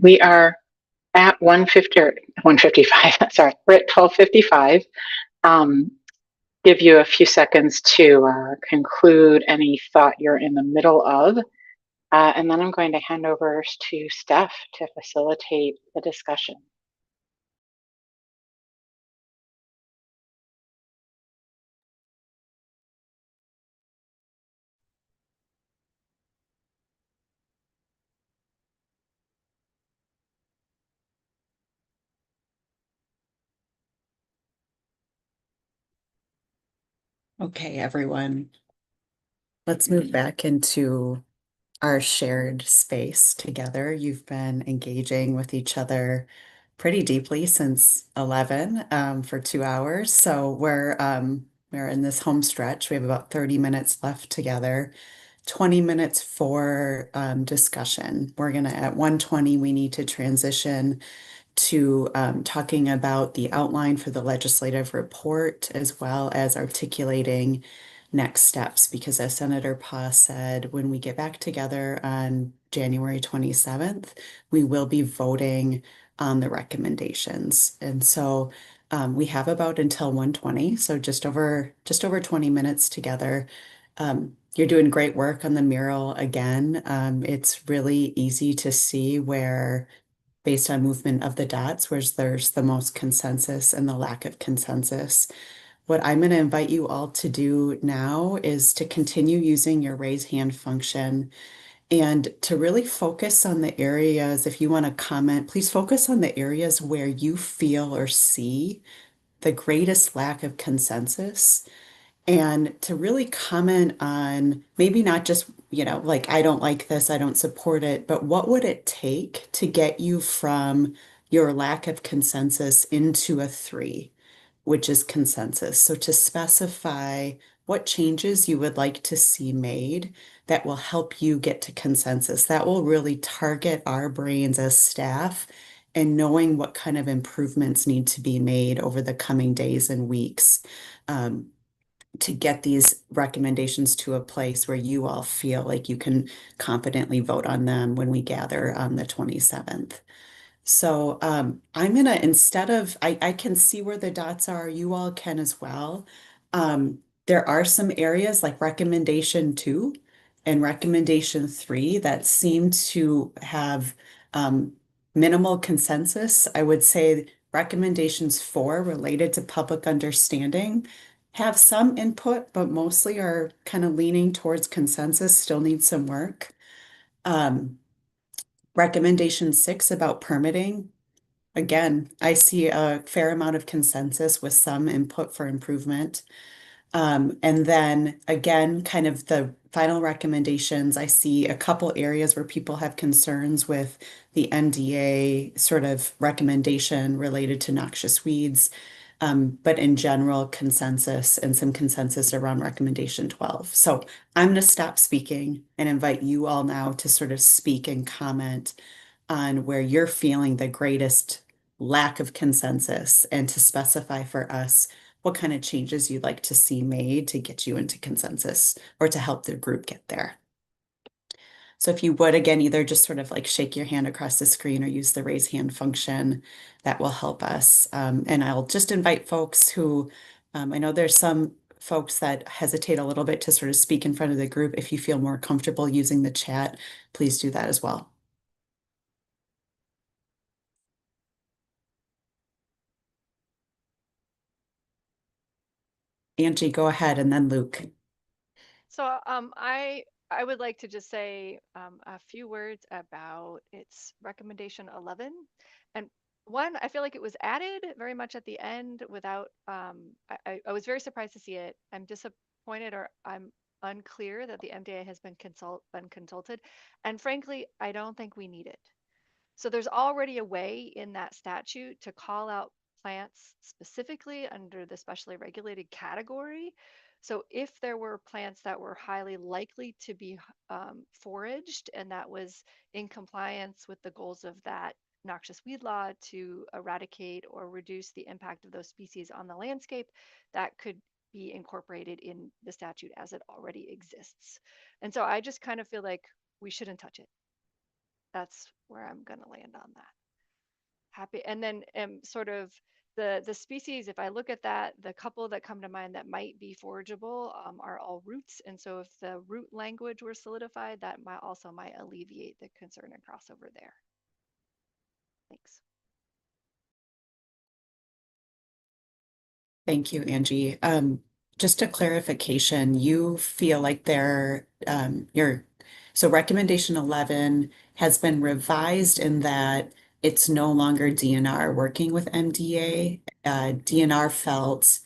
we are at 150 or 155. Sorry, we're at 12:55. Give you a few seconds to conclude any thought you're in the middle of, and then I'm going to hand over to Steph to facilitate the discussion. Okay, everyone, let's move back into our shared space together. You've been engaging with each other pretty deeply since 11 for 2 hours. So we're in this home stretch. We have about 30 minutes left together, 20 minutes for discussion. We're gonna, at 1:20, we need to transition to talking about the outline for the legislative report, as well as articulating next steps, because as Senator Pa said, when we get back together on January 27th, we will be voting on the recommendations. And so we have about until 1:20, so just over 20 minutes together. You're doing great work on the mural again. It's really easy to see where, based on movement of the dots, where there's the most consensus and the lack of consensus. What I'm going to invite you all to do now is to continue using your raise hand function and to really focus on the areas. If you want to comment, please focus on the areas where you feel or see the greatest lack of consensus, and to really comment on maybe not just, like, I don't like this, I don't support it, but what would it take to get you from your lack of consensus into a 3, which is consensus. So to specify what changes you would like to see made that will help you get to consensus. That will really target our brains as staff and knowing what kind of improvements need to be made over the coming days and weeks. To get these recommendations to a place where you all feel like you can confidently vote on them when we gather on the 27th. So I'm gonna, instead of, I can see where the dots are, you all can as well. There are some areas like recommendation 2 and recommendation 3 that seem to have minimal consensus. I would say recommendations 4 related to public understanding have some input, but mostly are kind of leaning towards consensus, still need some work. Recommendation 6 about permitting. Again, I see a fair amount of consensus with some input for improvement. And then again, kind of the final recommendations, I see a couple areas where people have concerns with the NDA sort of recommendation related to noxious weeds. But in general, consensus and some consensus around recommendation 12. So I'm going to stop speaking and invite you all now to sort of speak and comment on where you're feeling the greatest lack of consensus, and to specify for us what kind of changes you'd like to see made to get you into consensus or to help the group get there. So if you would, again, either just sort of like shake your hand across the screen or use the raise hand function, that will help us. And I'll just invite folks who, I know there's some folks that hesitate a little bit to sort of speak in front of the group. If you feel more comfortable using the chat, please do that as well. Angie, go ahead, and then Luke. So I would like to just say a few words about its recommendation 11. And one, I feel like it was added very much at the end without, I was very surprised to see it. I'm disappointed, or I'm unclear that the MDA has been consulted. And frankly, I don't think we need it. So there's already a way in that statute to call out plants specifically under the specially regulated category. So if there were plants that were highly likely to be foraged, and that was in compliance with the goals of that noxious weed law to eradicate or reduce the impact of those species on the landscape, that could be incorporated in the statute as it already exists. And so I just kind of feel like we shouldn't touch it. That's where I'm going to land on that. Happy. And then sort of the species, if I look at that, the couple that come to mind that might be forageable are all roots. And so if the root language were solidified, that might alleviate the concern and crossover there. Thanks. Thank you, Angie. Just a clarification, you feel like so recommendation 11 has been revised in that it's no longer DNR working with MDA. DNR felt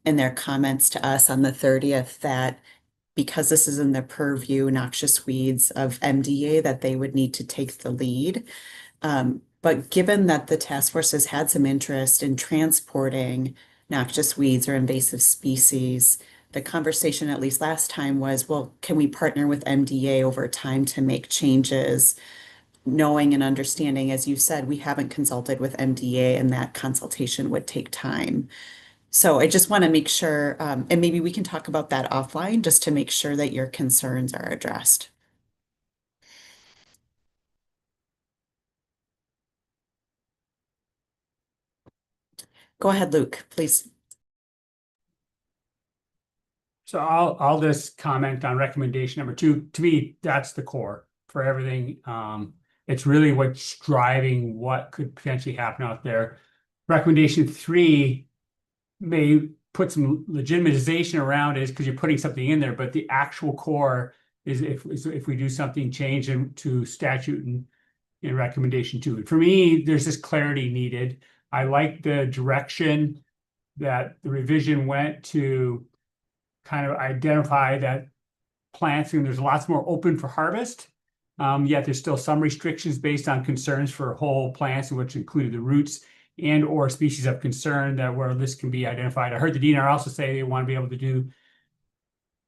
in their comments to us on the 30th that because this is in the purview, noxious weeds of MDA, that they would need to take the lead. But given that the task force has had some interest in transporting noxious weeds or invasive species, the conversation, at least last time, was, well, can we partner with MDA over time to make changes? Knowing and understanding, as you said, we haven't consulted with MDA and that consultation would take time. So I just want to make sure, and maybe we can talk about that offline just to make sure that your concerns are addressed. Go ahead, Luke, please. So I'll just comment on recommendation number 2. To me, that's the core for everything. It's really what's driving what could potentially happen out there. Recommendation 3 may put some legitimization around it because you're putting something in there, but the actual core is if we do something change to statute in recommendation 2. For me, there's this clarity needed. I like the direction that the revision went to kind of identify that plants, and there's lots more open for harvest. Yet there's still some restrictions based on concerns for whole plants, which included the roots and or species of concern that where this can be identified. I heard the DNR also say they want to be able to do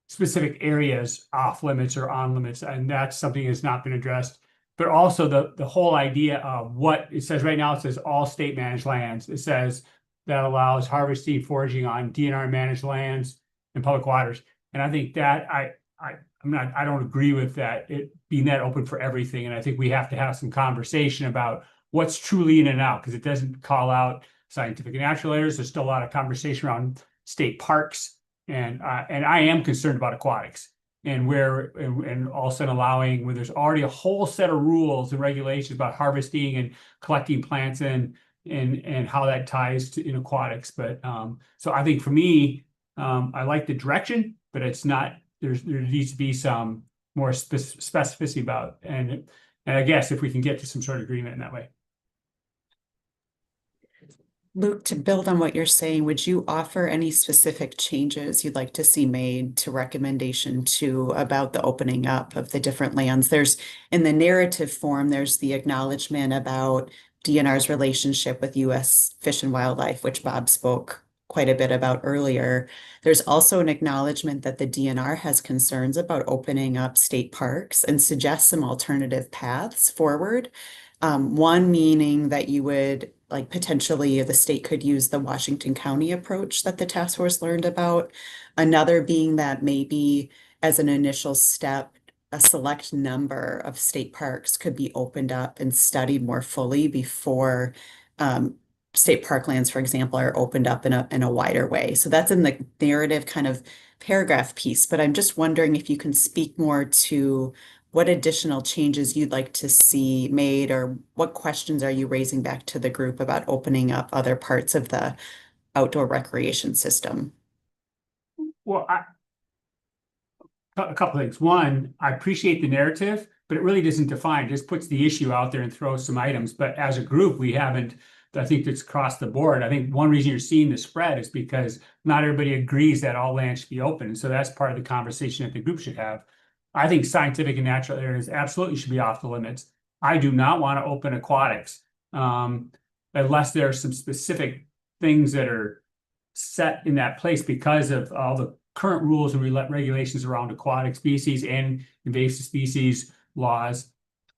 specific areas off limits or on limits, and that's something that's not been addressed. But also the whole idea of what it says right now, it says all state managed lands. It says that allows harvesting, foraging on DNR managed lands and public waters. And I think that I don't agree with that, it being that open for everything. And I think we have to have some conversation about what's truly in and out, because it doesn't call out scientific and natural areas. There's still a lot of conversation around state parks. And I am concerned about aquatics and all of a sudden allowing where there's already a whole set of rules and regulations about harvesting and collecting plants and how that ties to in aquatics. But so I think for me, I like the direction, but it's not, there needs to be some more specificity about, and I guess if we can get to some sort of agreement in that way. Luke, to build on what you're saying, would you offer any specific changes you'd like to see made to recommendation 2 about the opening up of the different lands? There's, in the narrative form, there's the acknowledgement about DNR's relationship with U.S. Fish and Wildlife, which Bob spoke quite a bit about earlier. There's also an acknowledgement that the DNR has concerns about opening up state parks and suggests some alternative paths forward. One meaning that you would, like, potentially the state could use the Washington County approach that the task force learned about. Another being that maybe as an initial step, a select number of state parks could be opened up and studied more fully before state parklands, for example, are opened up in a wider way. So that's in the narrative kind of paragraph piece, but I'm just wondering if you can speak more to what additional changes you'd like to see made, or what questions are you raising back to the group about opening up other parts of the outdoor recreation system? Well, a couple things. One, I appreciate the narrative, but it really doesn't define, it just puts the issue out there and throws some items. But as a group, we haven't, I think it's across the board. I think one reason you're seeing the spread is because not everybody agrees that all land should be open. And so that's part of the conversation that the group should have. I think scientific and natural areas absolutely should be off the limits. I do not want to open aquatics unless there are some specific things that are set in that place because of all the current rules and regulations around aquatic species and invasive species laws.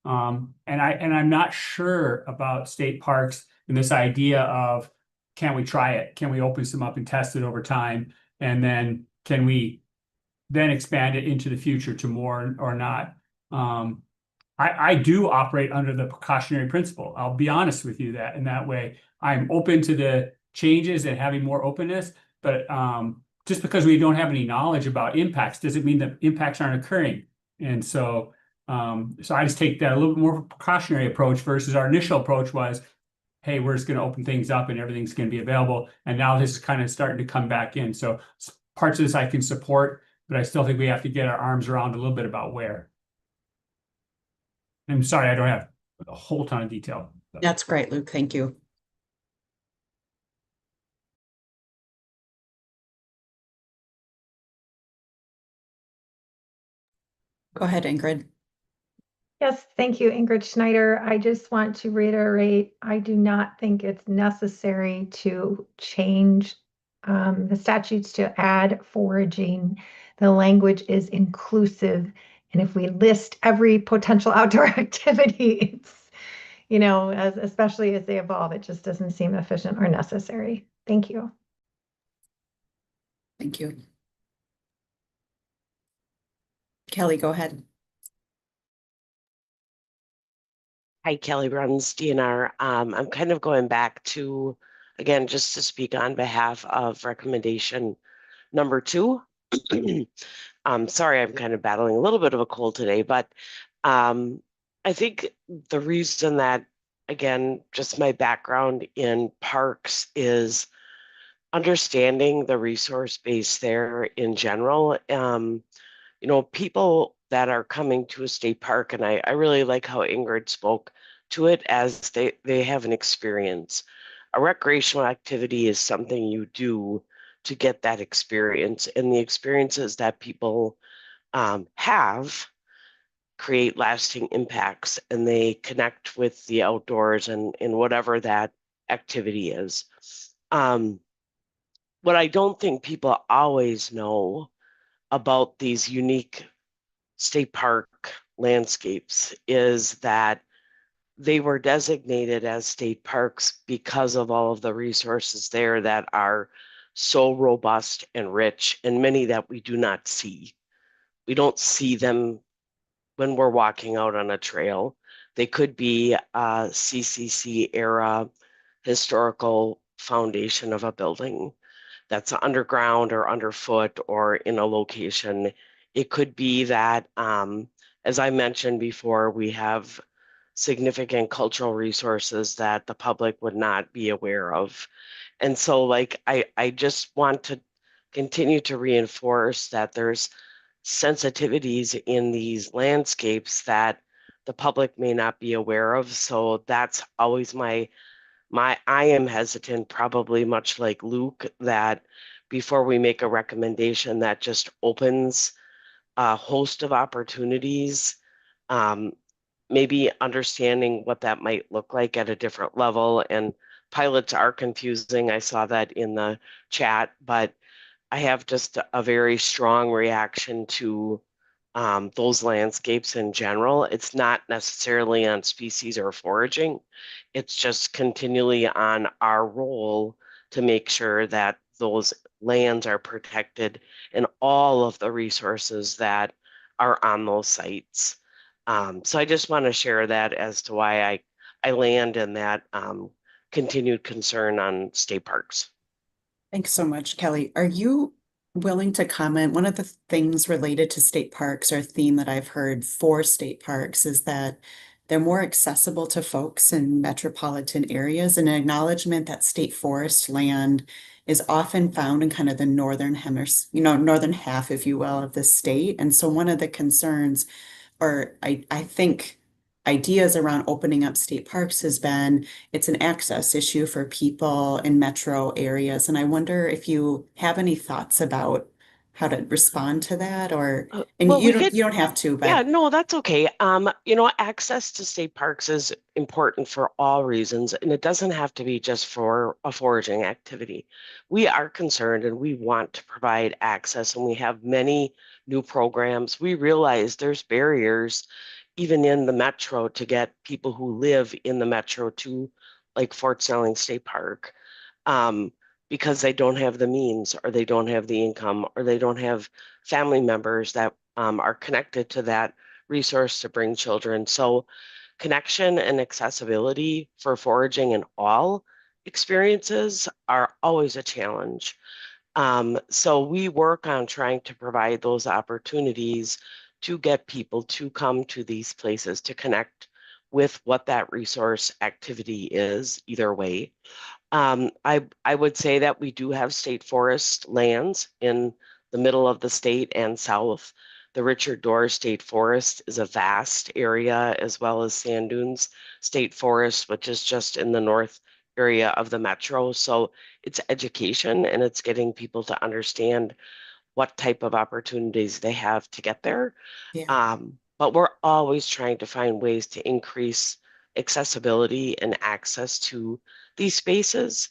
And I'm not sure about state parks and this idea of, can we try it? Can we open some up and test it over time? And then can we then expand it into the future to more or not? I do operate under the precautionary principle. I'll be honest with you that in that way, I'm open to the changes and having more openness, but just because we don't have any knowledge about impacts doesn't mean that impacts aren't occurring. And so, so I just take that a little bit more precautionary approach versus our initial approach was, hey, we're just going to open things up and everything's going to be available. And now this is kind of starting to come back in. So parts of this I can support, but I still think we have to get our arms around a little bit about where. I'm sorry, I don't have a whole ton of detail. That's great, Luke. Thank you. Go ahead, Ingrid. Yes, thank you, Ingrid Schneider. I just want to reiterate, I do not think it's necessary to change the statutes to add foraging. The language is inclusive. And if we list every potential outdoor activity, it's, especially as they evolve, it just doesn't seem efficient or necessary. Thank you. Thank you. Kelly, go ahead. Hi, Kelly Bruns, DNR. I'm kind of going back to, again, just to speak on behalf of recommendation number 2. Sorry, I'm kind of battling a little bit of a cold today, but I think the reason that, again, just my background in parks is understanding the resource base there in general. People that are coming to a state park, and I really like how Ingrid spoke to it as they have an experience. A recreational activity is something you do to get that experience, and the experiences that people have create lasting impacts, and they connect with the outdoors and in whatever that activity is. What I don't think people always know about these unique state park landscapes is that they were designated as state parks because of all of the resources there that are so robust and rich, and many that we do not see. We don't see them when we're walking out on a trail. They could be a CCC era historical foundation of a building that's underground or underfoot or in a location. It could be that, as I mentioned before, we have significant cultural resources that the public would not be aware of. And so I just want to continue to reinforce that there's sensitivities in these landscapes that the public may not be aware of. So that's always I am hesitant, probably much like Luke, that before we make a recommendation that just opens a host of opportunities, maybe understanding what that might look like at a different level. And pilots are confusing. I saw that in the chat, but I have just a very strong reaction to those landscapes in general. It's not necessarily on species or foraging. It's just continually on our role to make sure that those lands are protected and all of the resources that are on those sites. So I just want to share that as to why I land in that continued concern on state parks. Thanks so much, Kelly. Are you willing to comment? One of the things related to state parks, or a theme that I've heard for state parks, is that they're more accessible to folks in metropolitan areas, and an acknowledgement that state forest land is often found in kind of the northern hemisphere, northern half, if you will, of the state. And so one of the concerns, or I think ideas around opening up state parks has been it's an access issue for people in metro areas. And I wonder if you have any thoughts about how to respond to that, or and Well, you don't have to, yeah, but no, that's okay. Access to state parks is important for all reasons, and it doesn't have to be just for a foraging activity. We are concerned and we want to provide access, and we have many new programs. We realize there's barriers even in the metro to get people who live in the metro to like Fort Snelling State Park. Because they don't have the means, or they don't have the income, or they don't have family members that are connected to that resource to bring children. So connection and accessibility for foraging in all experiences are always a challenge. So we work on trying to provide those opportunities to get people to come to these places to connect with what that resource activity is, either way. I would say that we do have state forest lands in the middle of the state and south. The Richard Dorr State Forest is a vast area, as well as Sand Dunes State Forest, which is just in the north area of the metro. So it's education and it's getting people to understand what type of opportunities they have to get there. Yeah. But we're always trying to find ways to increase accessibility and access to these spaces.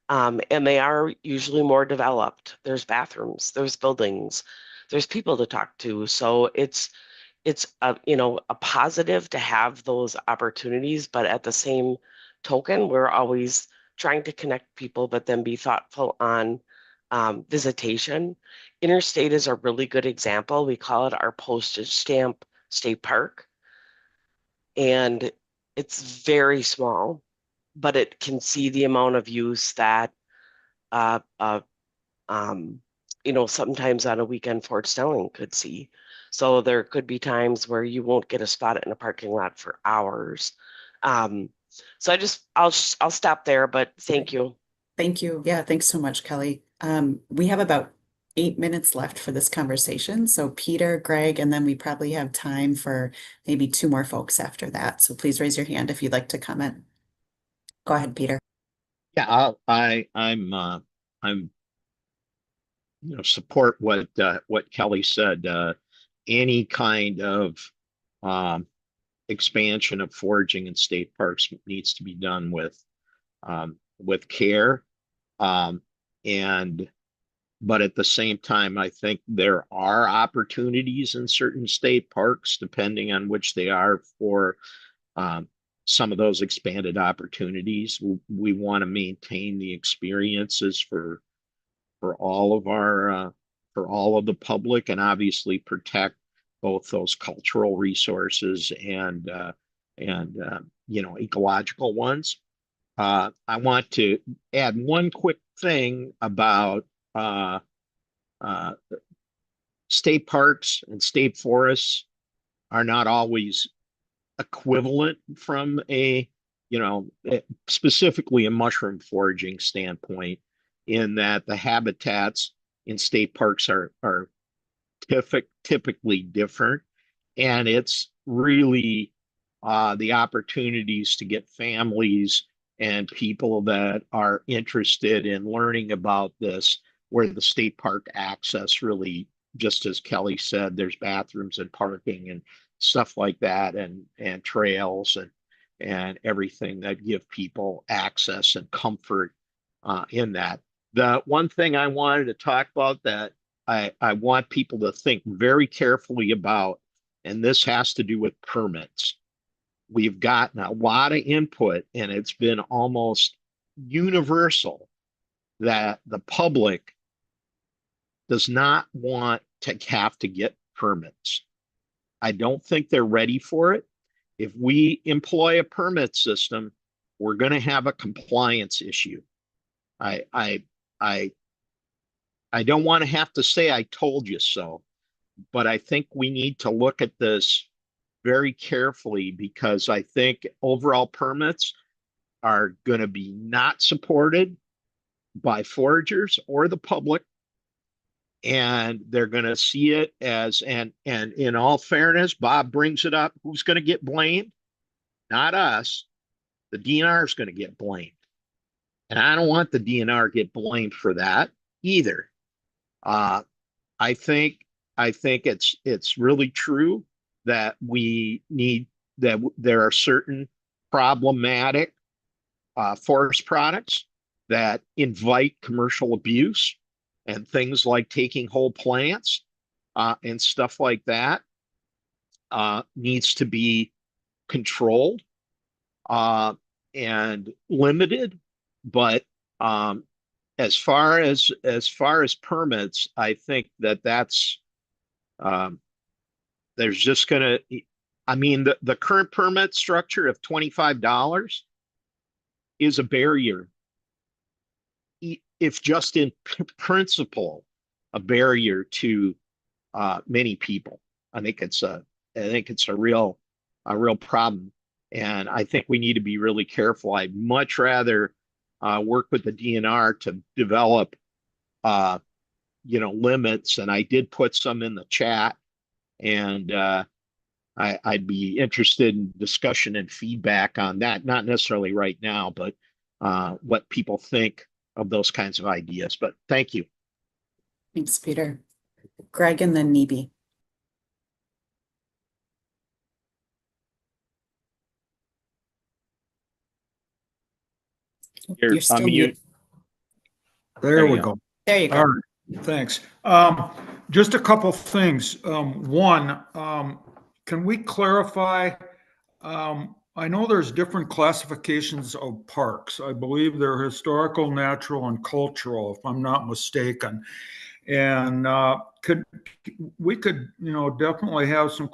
And they are usually more developed. There's bathrooms, there's buildings, there's people to talk to. So it's a, you know, a positive to have those opportunities, but at the same token, we're always trying to connect people, but then be thoughtful on visitation. Interstate is a really good example. We call it our postage stamp state park, and it's very small, but it can see the amount of use that uh, uh, um, you know, sometimes on a weekend Fort Snelling could see. So there could be times where you won't get a spot in a parking lot for hours. Um, so I'll stop there, but thank you. Thank you. Yeah, thanks so much, Kelly. We have about 8 minutes left for this conversation. So Peter, Greg, and then we probably have time for maybe two more folks after that. So please raise your hand if you'd like to comment. Go ahead, Peter. Yeah, I'm support what Kelly said. Any kind of um, expansion of foraging in state parks needs to be done with care. Um, and but at the same time, I think there are opportunities in certain state parks, depending on which they are, for um, some of those expanded opportunities. We want to maintain the experiences for all of our for all of the public, and obviously protect both those cultural resources and ecological ones. I want to add one quick thing about uh, uh, state parks and state forests are not always equivalent from specifically a mushroom foraging standpoint, in that the habitats in state parks are typically different. And it's really the opportunities to get families and people that are interested in learning about this, where the state park access really, just as Kelly said, there's bathrooms and parking and stuff like that, and trails and everything that give people access and comfort in that. The one thing I wanted to talk about that I want people to think very carefully about, and this has to do with permits. We've gotten a lot of input, and it's been almost universal that the public does not want to have to get permits. I don't think they're ready for it. If we employ a permit system, we're going to have a compliance issue. I I I I don't want to have to say I told you so, but I think we need to look at this very carefully, because I think overall permits are going to be not supported by foragers or the public, and they're going to see it as, and in all fairness, Bob brings it up, who's going to get blamed? Not us. The DNR is going to get blamed, and I don't want the DNR to get blamed for that either. uh, I think it's really true that we need, that there are certain problematic forest products that invite commercial abuse, and things like taking whole plants and stuff like that needs to be controlled and limited. But as far as permits, I think that's there's just gonna, I mean, the current permit structure of $25 is a barrier. If just in principle, a barrier to many people. I think it's a real problem, and I think we need to be really careful. I'd much rather work with the DNR to develop limits, and I did put some in the chat, and I'd be interested in discussion and feedback on that, not necessarily right now, but what people think of those kinds of ideas. But thank you. Thanks, Peter. Greg and then Nibi. You're still mute. mute. There we go. There you go. All right, thanks. Just a couple things. One, can we clarify? I know there's different classifications of parks. I believe they're historical, natural, and cultural, if I'm not mistaken. And we could definitely have some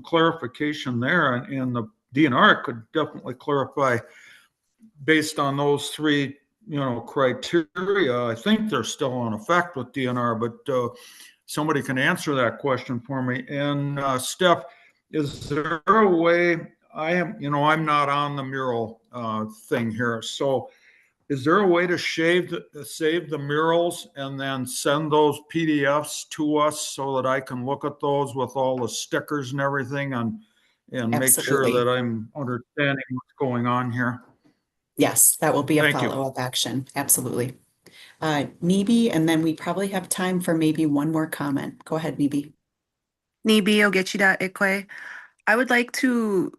clarification there, and the DNR could definitely clarify based on those three criteria. I think they're still in effect with DNR, but somebody can answer that question for me. And Steph, is there a way? I'm not on the mural thing here, so is there a way to save the murals and then send those PDFs to us so that I can look at those with all the stickers and everything and make sure Absolutely. that I'm understanding what's going on here? Yes, that will be a Thank you. follow-up action. Absolutely. Nibi, and then we probably have time for maybe one more comment. Go ahead, Nibi. Nibi Ogechida-Ikwe. I would like to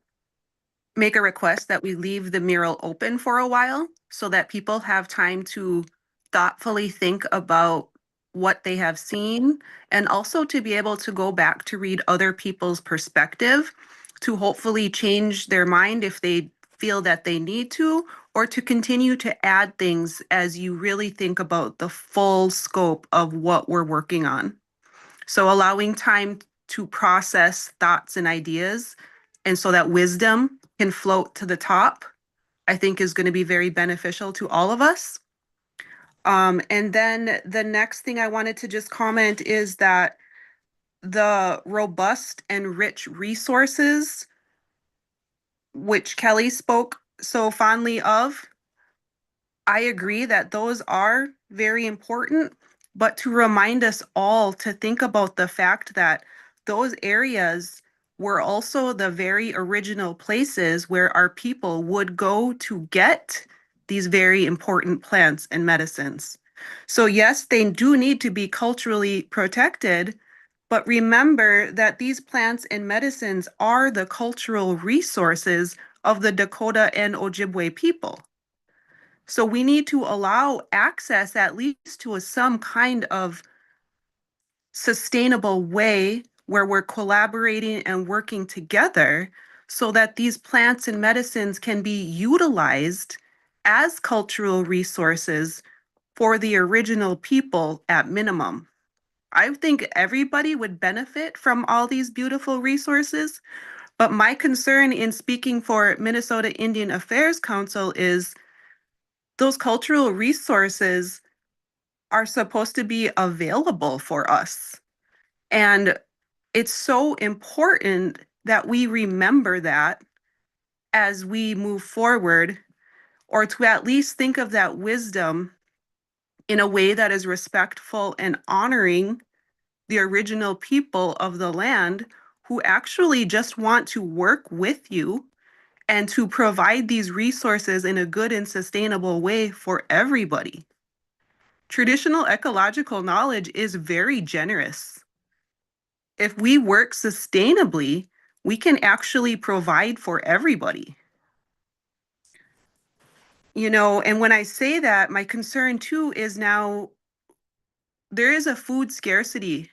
make a request that we leave the mural open for a while so that people have time to thoughtfully think about what they have seen, and also to be able to go back to read other people's perspective to hopefully change their mind if they feel that they need to, or to continue to add things as you really think about the full scope of what we're working on. So allowing time to process thoughts and ideas, and so that wisdom can float to the top, I think is going to be very beneficial to all of us. And then the next thing I wanted to just comment is that the robust and rich resources, which Kelly spoke so fondly of, I agree that those are very important, but to remind us all to think about the fact that those areas were also the very original places where our people would go to get these very important plants and medicines. So yes, they do need to be culturally protected, but remember that these plants and medicines are the cultural resources of the Dakota and Ojibwe people. So we need to allow access at least to some kind of sustainable way where we're collaborating and working together so that these plants and medicines can be utilized as cultural resources for the original people at minimum. I think everybody would benefit from all these beautiful resources, but my concern in speaking for Minnesota Indian Affairs Council is those cultural resources are supposed to be available for us. And it's so important that we remember that as we move forward, or to at least think of that wisdom in a way that is respectful and honoring the original people of the land who actually just want to work with you and to provide these resources in a good and sustainable way for everybody. Traditional ecological knowledge is very generous. If we work sustainably, we can actually provide for everybody. And when I say that, my concern too is now there is a food scarcity.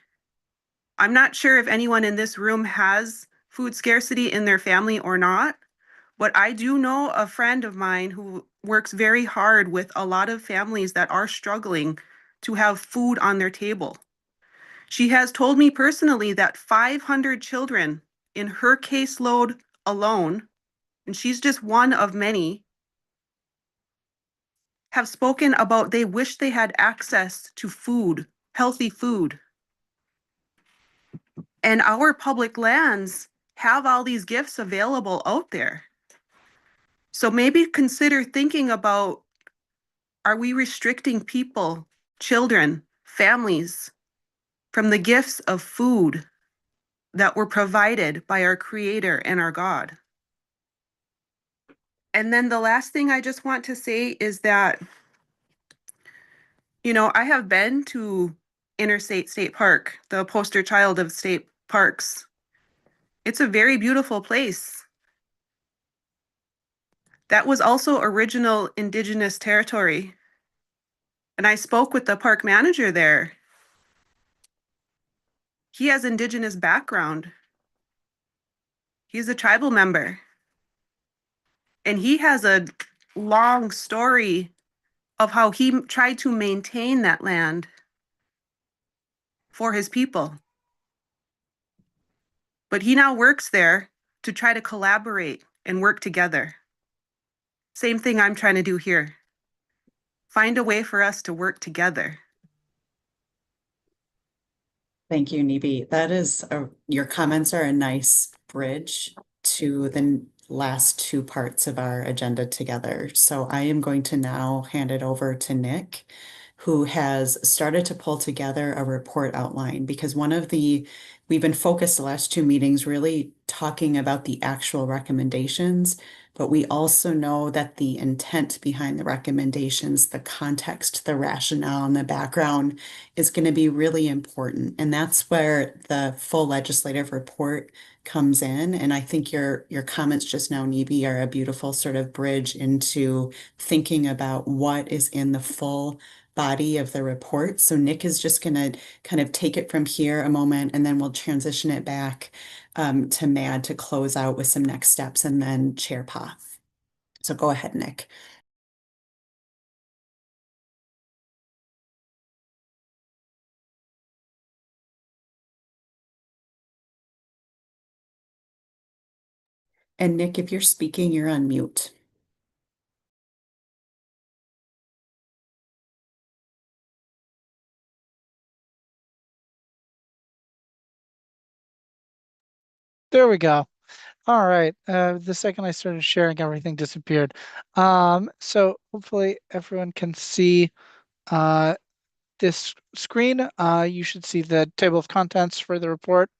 I'm not sure if anyone in this room has food scarcity in their family or not, but I do know a friend of mine who works very hard with a lot of families that are struggling to have food on their table. She has told me personally that 500 children in her caseload alone, and she's just one of many, have spoken about they wish they had access to food, healthy food. And our public lands have all these gifts available out there. So maybe consider thinking about, are we restricting people, children, families from the gifts of food that were provided by our Creator and our God? And then the last thing I just want to say is that, I have been to Interstate State Park, the poster child of state parks. It's a very beautiful place. That was also original Indigenous territory. And I spoke with the park manager there. He has Indigenous background. He's a tribal member. And he has a long story of how he tried to maintain that land for his people. But he now works there to try to collaborate and work together. Same thing I'm trying to do here. Find a way for us to work together. Thank you, Nibi. Your comments are a nice bridge to the last two parts of our agenda together. So I am going to now hand it over to Nick, who has started to pull together a report outline, because we've been focused the last two meetings really talking about the actual recommendations, but we also know that the intent behind the recommendations, the context, the rationale, and the background is going to be really important. And that's where the full legislative report comes in. And I think your comments just now, Nibi, are a beautiful sort of bridge into thinking about what is in the full body of the report. So Nick is just going to kind of take it from here a moment, and then we'll transition it back to Mad to close out with some next steps, and then Chair Pa. So go ahead, Nick. And Nick, if you're speaking, you're on mute. There we go. All right. The second I started sharing, everything disappeared. So hopefully everyone can see this screen. You should see the table of contents for the report.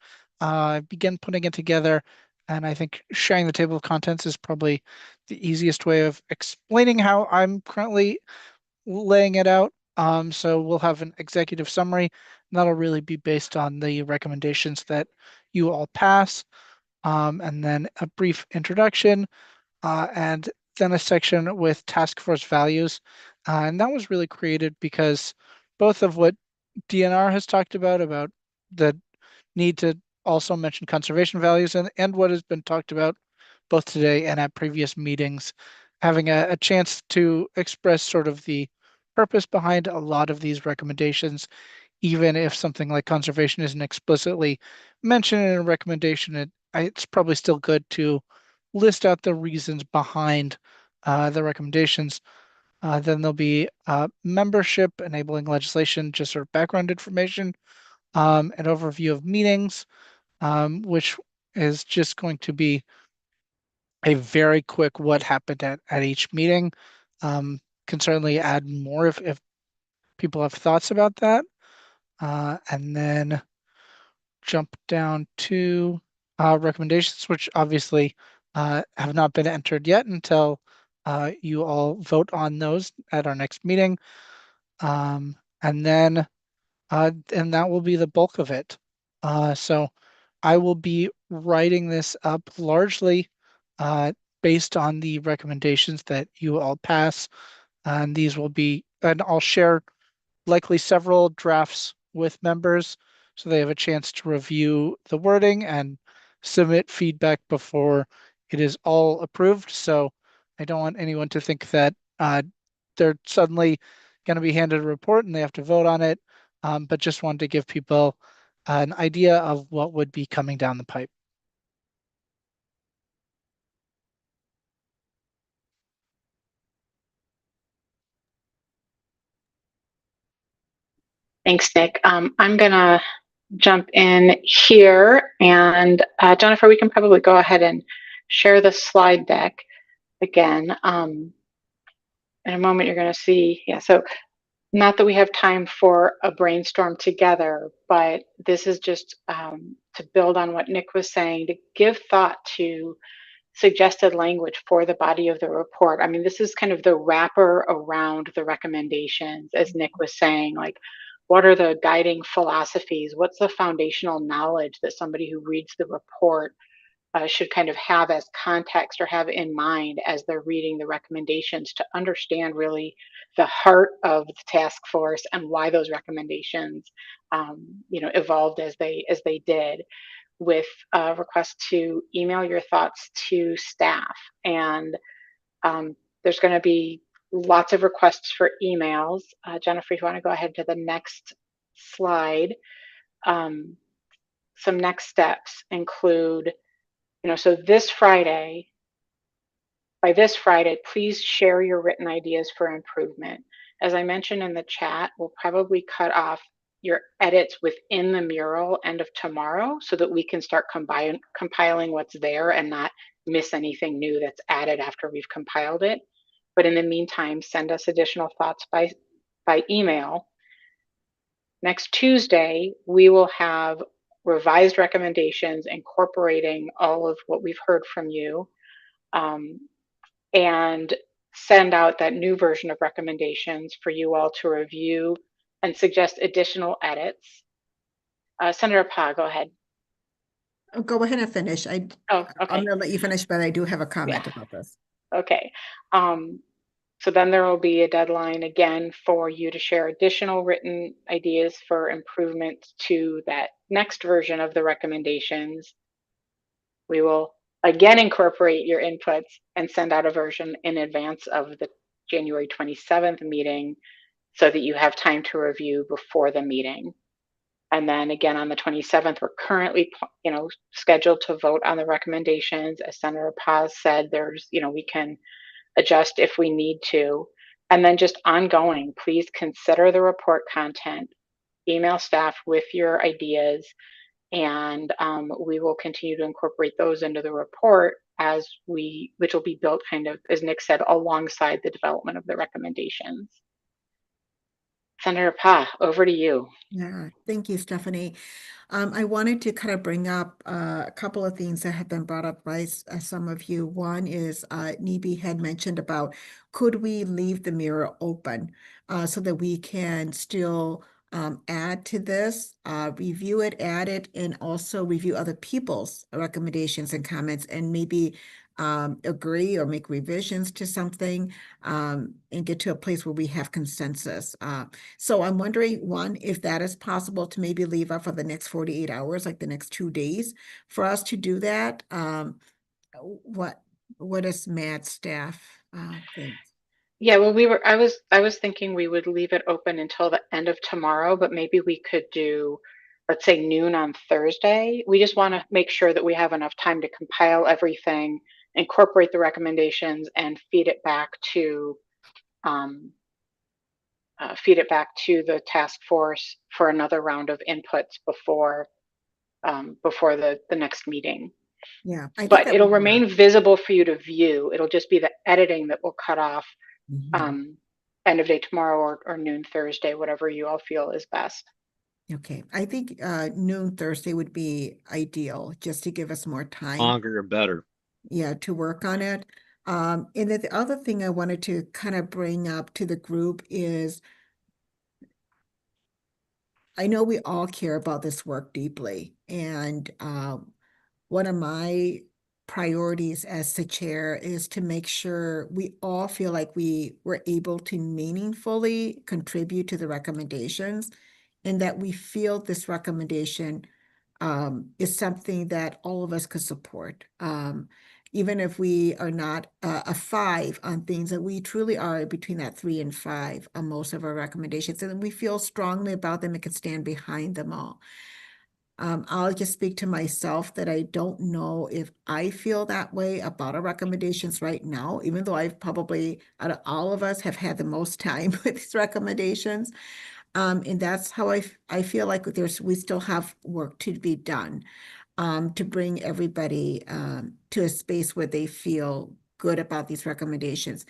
Begin putting it together. And I think sharing the table of contents is probably the easiest way of explaining how I'm currently laying it out. So we'll have an executive summary, and that'll really be based on the recommendations that you all pass. And then a brief introduction, and then a section with task force values. And that was really created because both of what DNR has talked about the need to also mention conservation values, and what has been talked about both today and at previous meetings, having a chance to express sort of the purpose behind a lot of these recommendations. Even if something like conservation isn't explicitly mentioned in a recommendation, it's probably still good to list out the reasons behind the recommendations. Then there'll be membership, enabling legislation, just sort of background information, an overview of meetings, which is just going to be a very quick what happened at each meeting. Can certainly add more if people have thoughts about that. And then jump down to recommendations, which obviously have not been entered yet until you all vote on those at our next meeting. And then and that will be the bulk of it. So I will be writing this up largely based on the recommendations that you all pass. And I'll share likely several drafts with members so they have a chance to review the wording and submit feedback before it is all approved. So I don't want anyone to think that they're suddenly going to be handed a report and they have to vote on it, but just wanted to give people an idea of what would be coming down the pipe. Thanks, Nick. I'm gonna jump in here, and Jennifer, we can probably go ahead and share the slide deck again. In a moment, you're gonna see, yeah, so not that we have time for a brainstorm together, but this is just to build on what Nick was saying, to give thought to suggested language for the body of the report. I mean, this is kind of the wrapper around the recommendations, as Nick was saying, like, what are the guiding philosophies? What's the foundational knowledge that somebody who reads the report should kind of have as context or have in mind as they're reading the recommendations to understand really the heart of the task force and why those recommendations evolved as they did, with a request to email your thoughts to staff. And there's going to be lots of requests for emails. Jennifer, if you want to go ahead to the next slide. Some next steps include, so by this Friday, please share your written ideas for improvement. As I mentioned in the chat, we'll probably cut off your edits within the mural end of tomorrow so that we can start compiling what's there and not miss anything new that's added after we've compiled it. But in the meantime, send us additional thoughts by email. Next Tuesday, we will have revised recommendations incorporating all of what we've heard from you, and send out that new version of recommendations for you all to review and suggest additional edits. Senator Pa, go ahead. Go ahead and finish. Okay. I'm gonna let you finish, but I do have a comment about this. Okay. So then there will be a deadline again for you to share additional written ideas for improvement to that next version of the recommendations. We will again incorporate your inputs and send out a version in advance of the January 27th meeting so that you have time to review before the meeting. And then again on the 27th, we're currently, scheduled to vote on the recommendations. As Senator Paz said, we can adjust if we need to. And then just ongoing, please consider the report content, email staff with your ideas, and we will continue to incorporate those into the report which will be built kind of, as Nick said, alongside the development of the recommendations. Senator Pa, over to you. Yeah, thank you, Stephanie. I wanted to kind of bring up a couple of things that have been brought up by some of you. One is Nibi had mentioned about, could we leave the mirror open so that we can still add to this, review it, add it, and also review other people's recommendations and comments, and maybe agree or make revisions to something and get to a place where we have consensus. So I'm wondering, one, if that is possible to maybe leave up for the next 48 hours, like the next 2 days, for us to do that. What does Matt's staff think? Yeah, well, I was thinking we would leave it open until the end of tomorrow, but maybe we could do, let's say, noon on Thursday. We just want to make sure that we have enough time to compile everything, incorporate the recommendations, and feed it back to the task force for another round of inputs before the next meeting. Yeah, I think But that it'll would work. remain visible for you to view. It'll just be the editing that will cut off end of day tomorrow or noon Thursday, whatever you all feel is best. Okay, I think noon Thursday would be ideal, just to give us more time. Longer better. Yeah, to work on it. And then the other thing I wanted to kind of bring up to the group is, I know we all care about this work deeply, and one of my priorities as the chair is to make sure we all feel like we were able to meaningfully contribute to the recommendations, and that we feel this recommendation is something that all of us could support. Even if we are not a 5 on things, that we truly are between that 3 and 5 on most of our recommendations, and we feel strongly about them and can stand behind them all. I'll just speak to myself that I don't know if I feel that way about our recommendations right now, even though I've probably, out of all of us, have had the most time with these recommendations. And that's how I feel like we still have work to be done, to bring everybody, to a space where they feel good about these recommendations.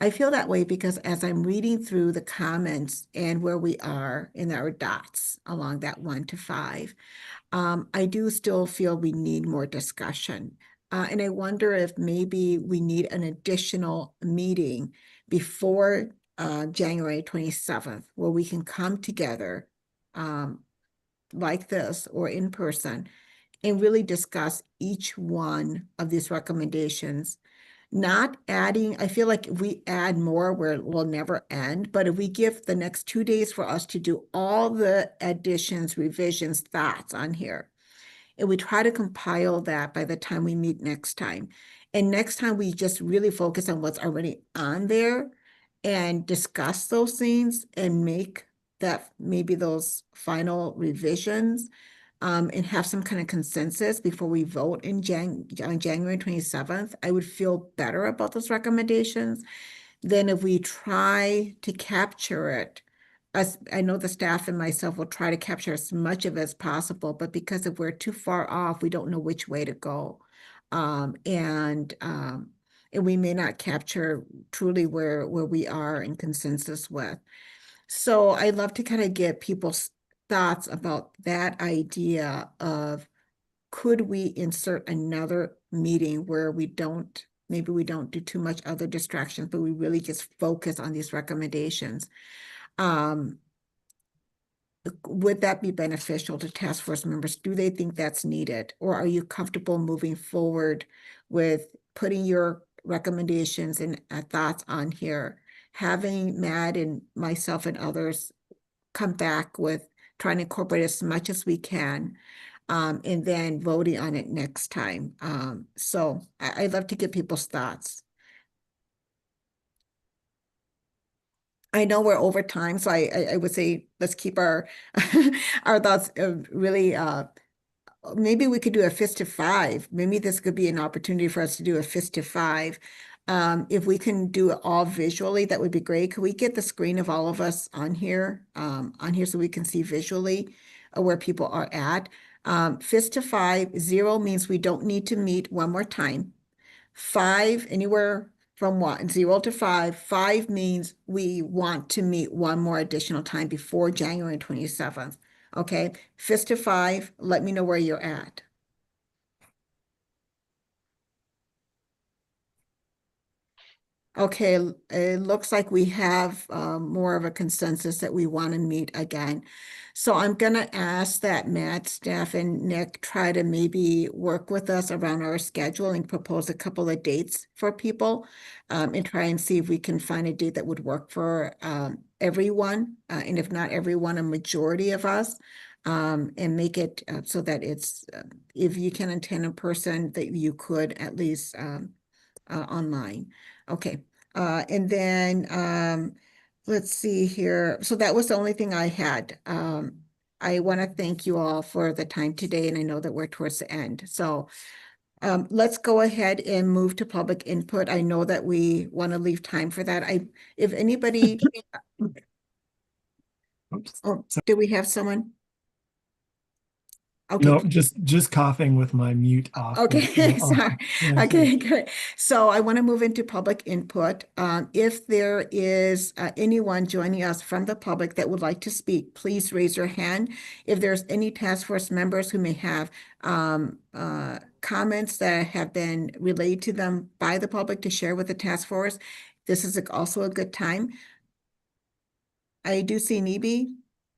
I feel that way because as I'm reading through the comments and where we are in our dots along that 1 to 5, I do still feel we need more discussion. And I wonder if maybe we need an additional meeting before January 27th, where we can come together like this or in person and really discuss each one of these recommendations. Not adding, I feel like if we add more, we'll never end. But if we give the next 2 days for us to do all the additions, revisions, thoughts on here, and we try to compile that by the time we meet next time. And next time we just really focus on what's already on there and discuss those things and make that maybe those final revisions, and have some kind of consensus before we vote on January 27th, I would feel better about those recommendations than if we try to capture it. I know the staff and myself will try to capture as much of it as possible, but because if we're too far off, we don't know which way to go. And we may not capture truly where we are in consensus with. So I'd love to kind of get people's thoughts about that idea of, could we insert another meeting where maybe we don't do too much other distractions, but we really just focus on these recommendations. Would that be beneficial to task force members? Do they think that's needed? Or are you comfortable moving forward with putting your recommendations and thoughts on here, having Matt and myself and others come back with trying to incorporate as much as we can, and then voting on it next time. So I'd love to get people's thoughts. I know we're over time, so I would say let's keep our our thoughts really. Maybe we could do a fist to 5. Maybe this could be an opportunity for us to do a fist to 5. If we can do it all visually, that would be great. Could we get the screen of all of us on here so we can see visually where people are at? Fist to 5, 0 means we don't need to meet one more time. 5, anywhere from 0 to 5. 5 means we want to meet one more additional time before January 27th. Okay, fist to 5, let me know where you're at. Okay, it looks like we have more of a consensus that we want to meet again. So I'm going to ask that Matt, staff, and Nick try to maybe work with us around our schedule and propose a couple of dates for people, and try and see if we can find a date that would work for everyone, and if not everyone, a majority of us, and make it so that it's, if you can attend in person, that you could at least online. Okay, and then let's see here. So that was the only thing I had. I want to thank you all for the time today, and I know that we're towards the end. So let's go ahead and move to public input. I know that we want to leave time for that. If anybody, Oops. oh, do we have someone? Okay. No, just coughing with my mute off. Okay, sorry. Yeah, Okay, good. So I want to move into public input. If there is anyone joining us from the public that would like to speak, please raise your hand. If there's any task force members who may have comments that have been relayed to them by the public to share with the task force, this is also a good time. I do see Nibi.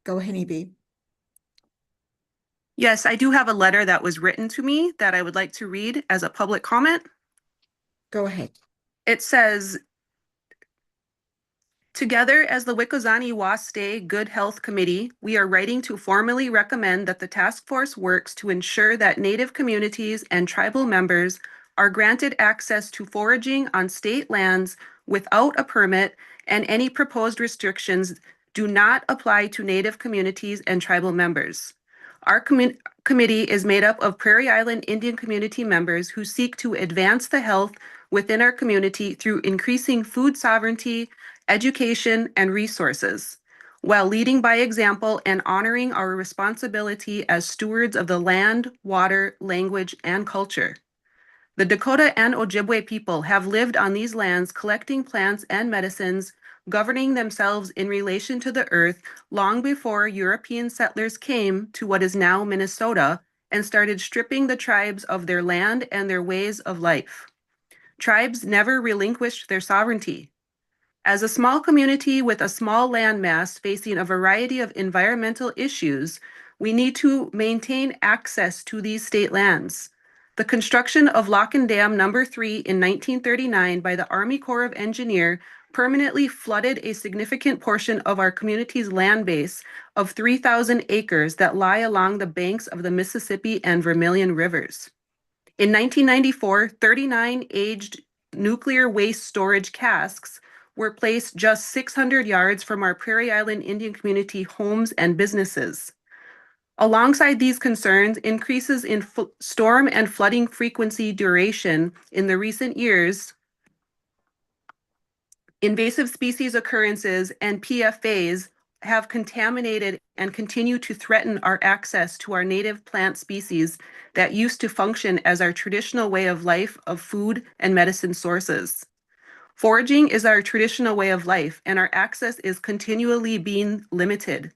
Go ahead, Nibi. Yes, I do have a letter that was written to me that I would like to read as a public comment. Go ahead. It says, together as the Wikozani Waste Good Health Committee, we are writing to formally recommend that the task force works to ensure that Native communities and tribal members are granted access to foraging on state lands without a permit, and any proposed restrictions do not apply to Native communities and tribal members. Our committee is made up of Prairie Island Indian community members who seek to advance the health within our community through increasing food sovereignty, education, and resources, while leading by example and honoring our responsibility as stewards of the land, water, language, and culture. The Dakota and Ojibwe people have lived on these lands collecting plants and medicines, governing themselves in relation to the earth long before European settlers came to what is now Minnesota and started stripping the tribes of their land and their ways of life. Tribes never relinquished their sovereignty. As a small community with a small landmass facing a variety of environmental issues, we need to maintain access to these state lands. The construction of Lock and Dam Number 3 in 1939 by the Army Corps of Engineers permanently flooded a significant portion of our community's land base of 3,000 acres that lie along the banks of the Mississippi and Vermilion rivers. In 1994, 39 aged nuclear waste storage casks were placed just 600 yards from our Prairie Island Indian community homes and businesses. Alongside these concerns, increases in storm and flooding frequency duration in the recent years, invasive species occurrences, and PFAs have contaminated and continue to threaten our access to our native plant species that used to function as our traditional way of life of food and medicine sources. Foraging is our traditional way of life, and our access is continually being limited.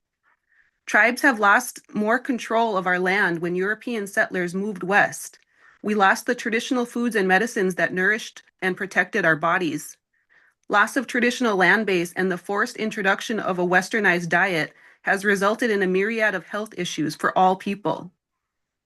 Tribes have lost more control of our land when European settlers moved west. We lost the traditional foods and medicines that nourished and protected our bodies. Loss of traditional land base and the forced introduction of a westernized diet has resulted in a myriad of health issues for all people.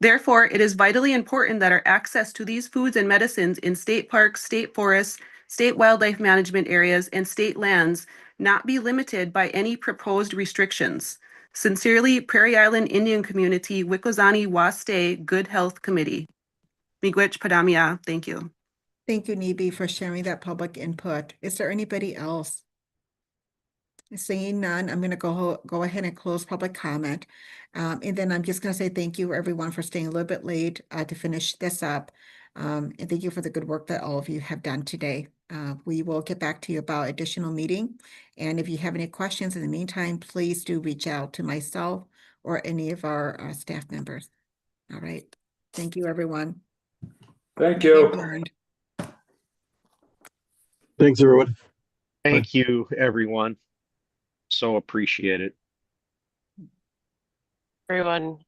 Therefore, it is vitally important that our access to these foods and medicines in state parks, state forests, state wildlife management areas, and state lands not be limited by any proposed restrictions. Sincerely, Prairie Island Indian Community, Wikozani Waste Good Health Committee. Miigwech Padamia, thank you. Thank you, Nibi, for sharing that public input. Is there anybody else? Seeing none, I'm going to go ahead and close public comment. And then I'm just going to say thank you, everyone, for staying a little bit late to finish this up. And thank you for the good work that all of you have done today. We will get back to you about additional meeting. And if you have any questions in the meantime, please do reach out to myself or any of our staff members. All right. Thank you, everyone. Thank you. Adjourned. Thanks, everyone. Thank you, everyone. So appreciate it. Everyone.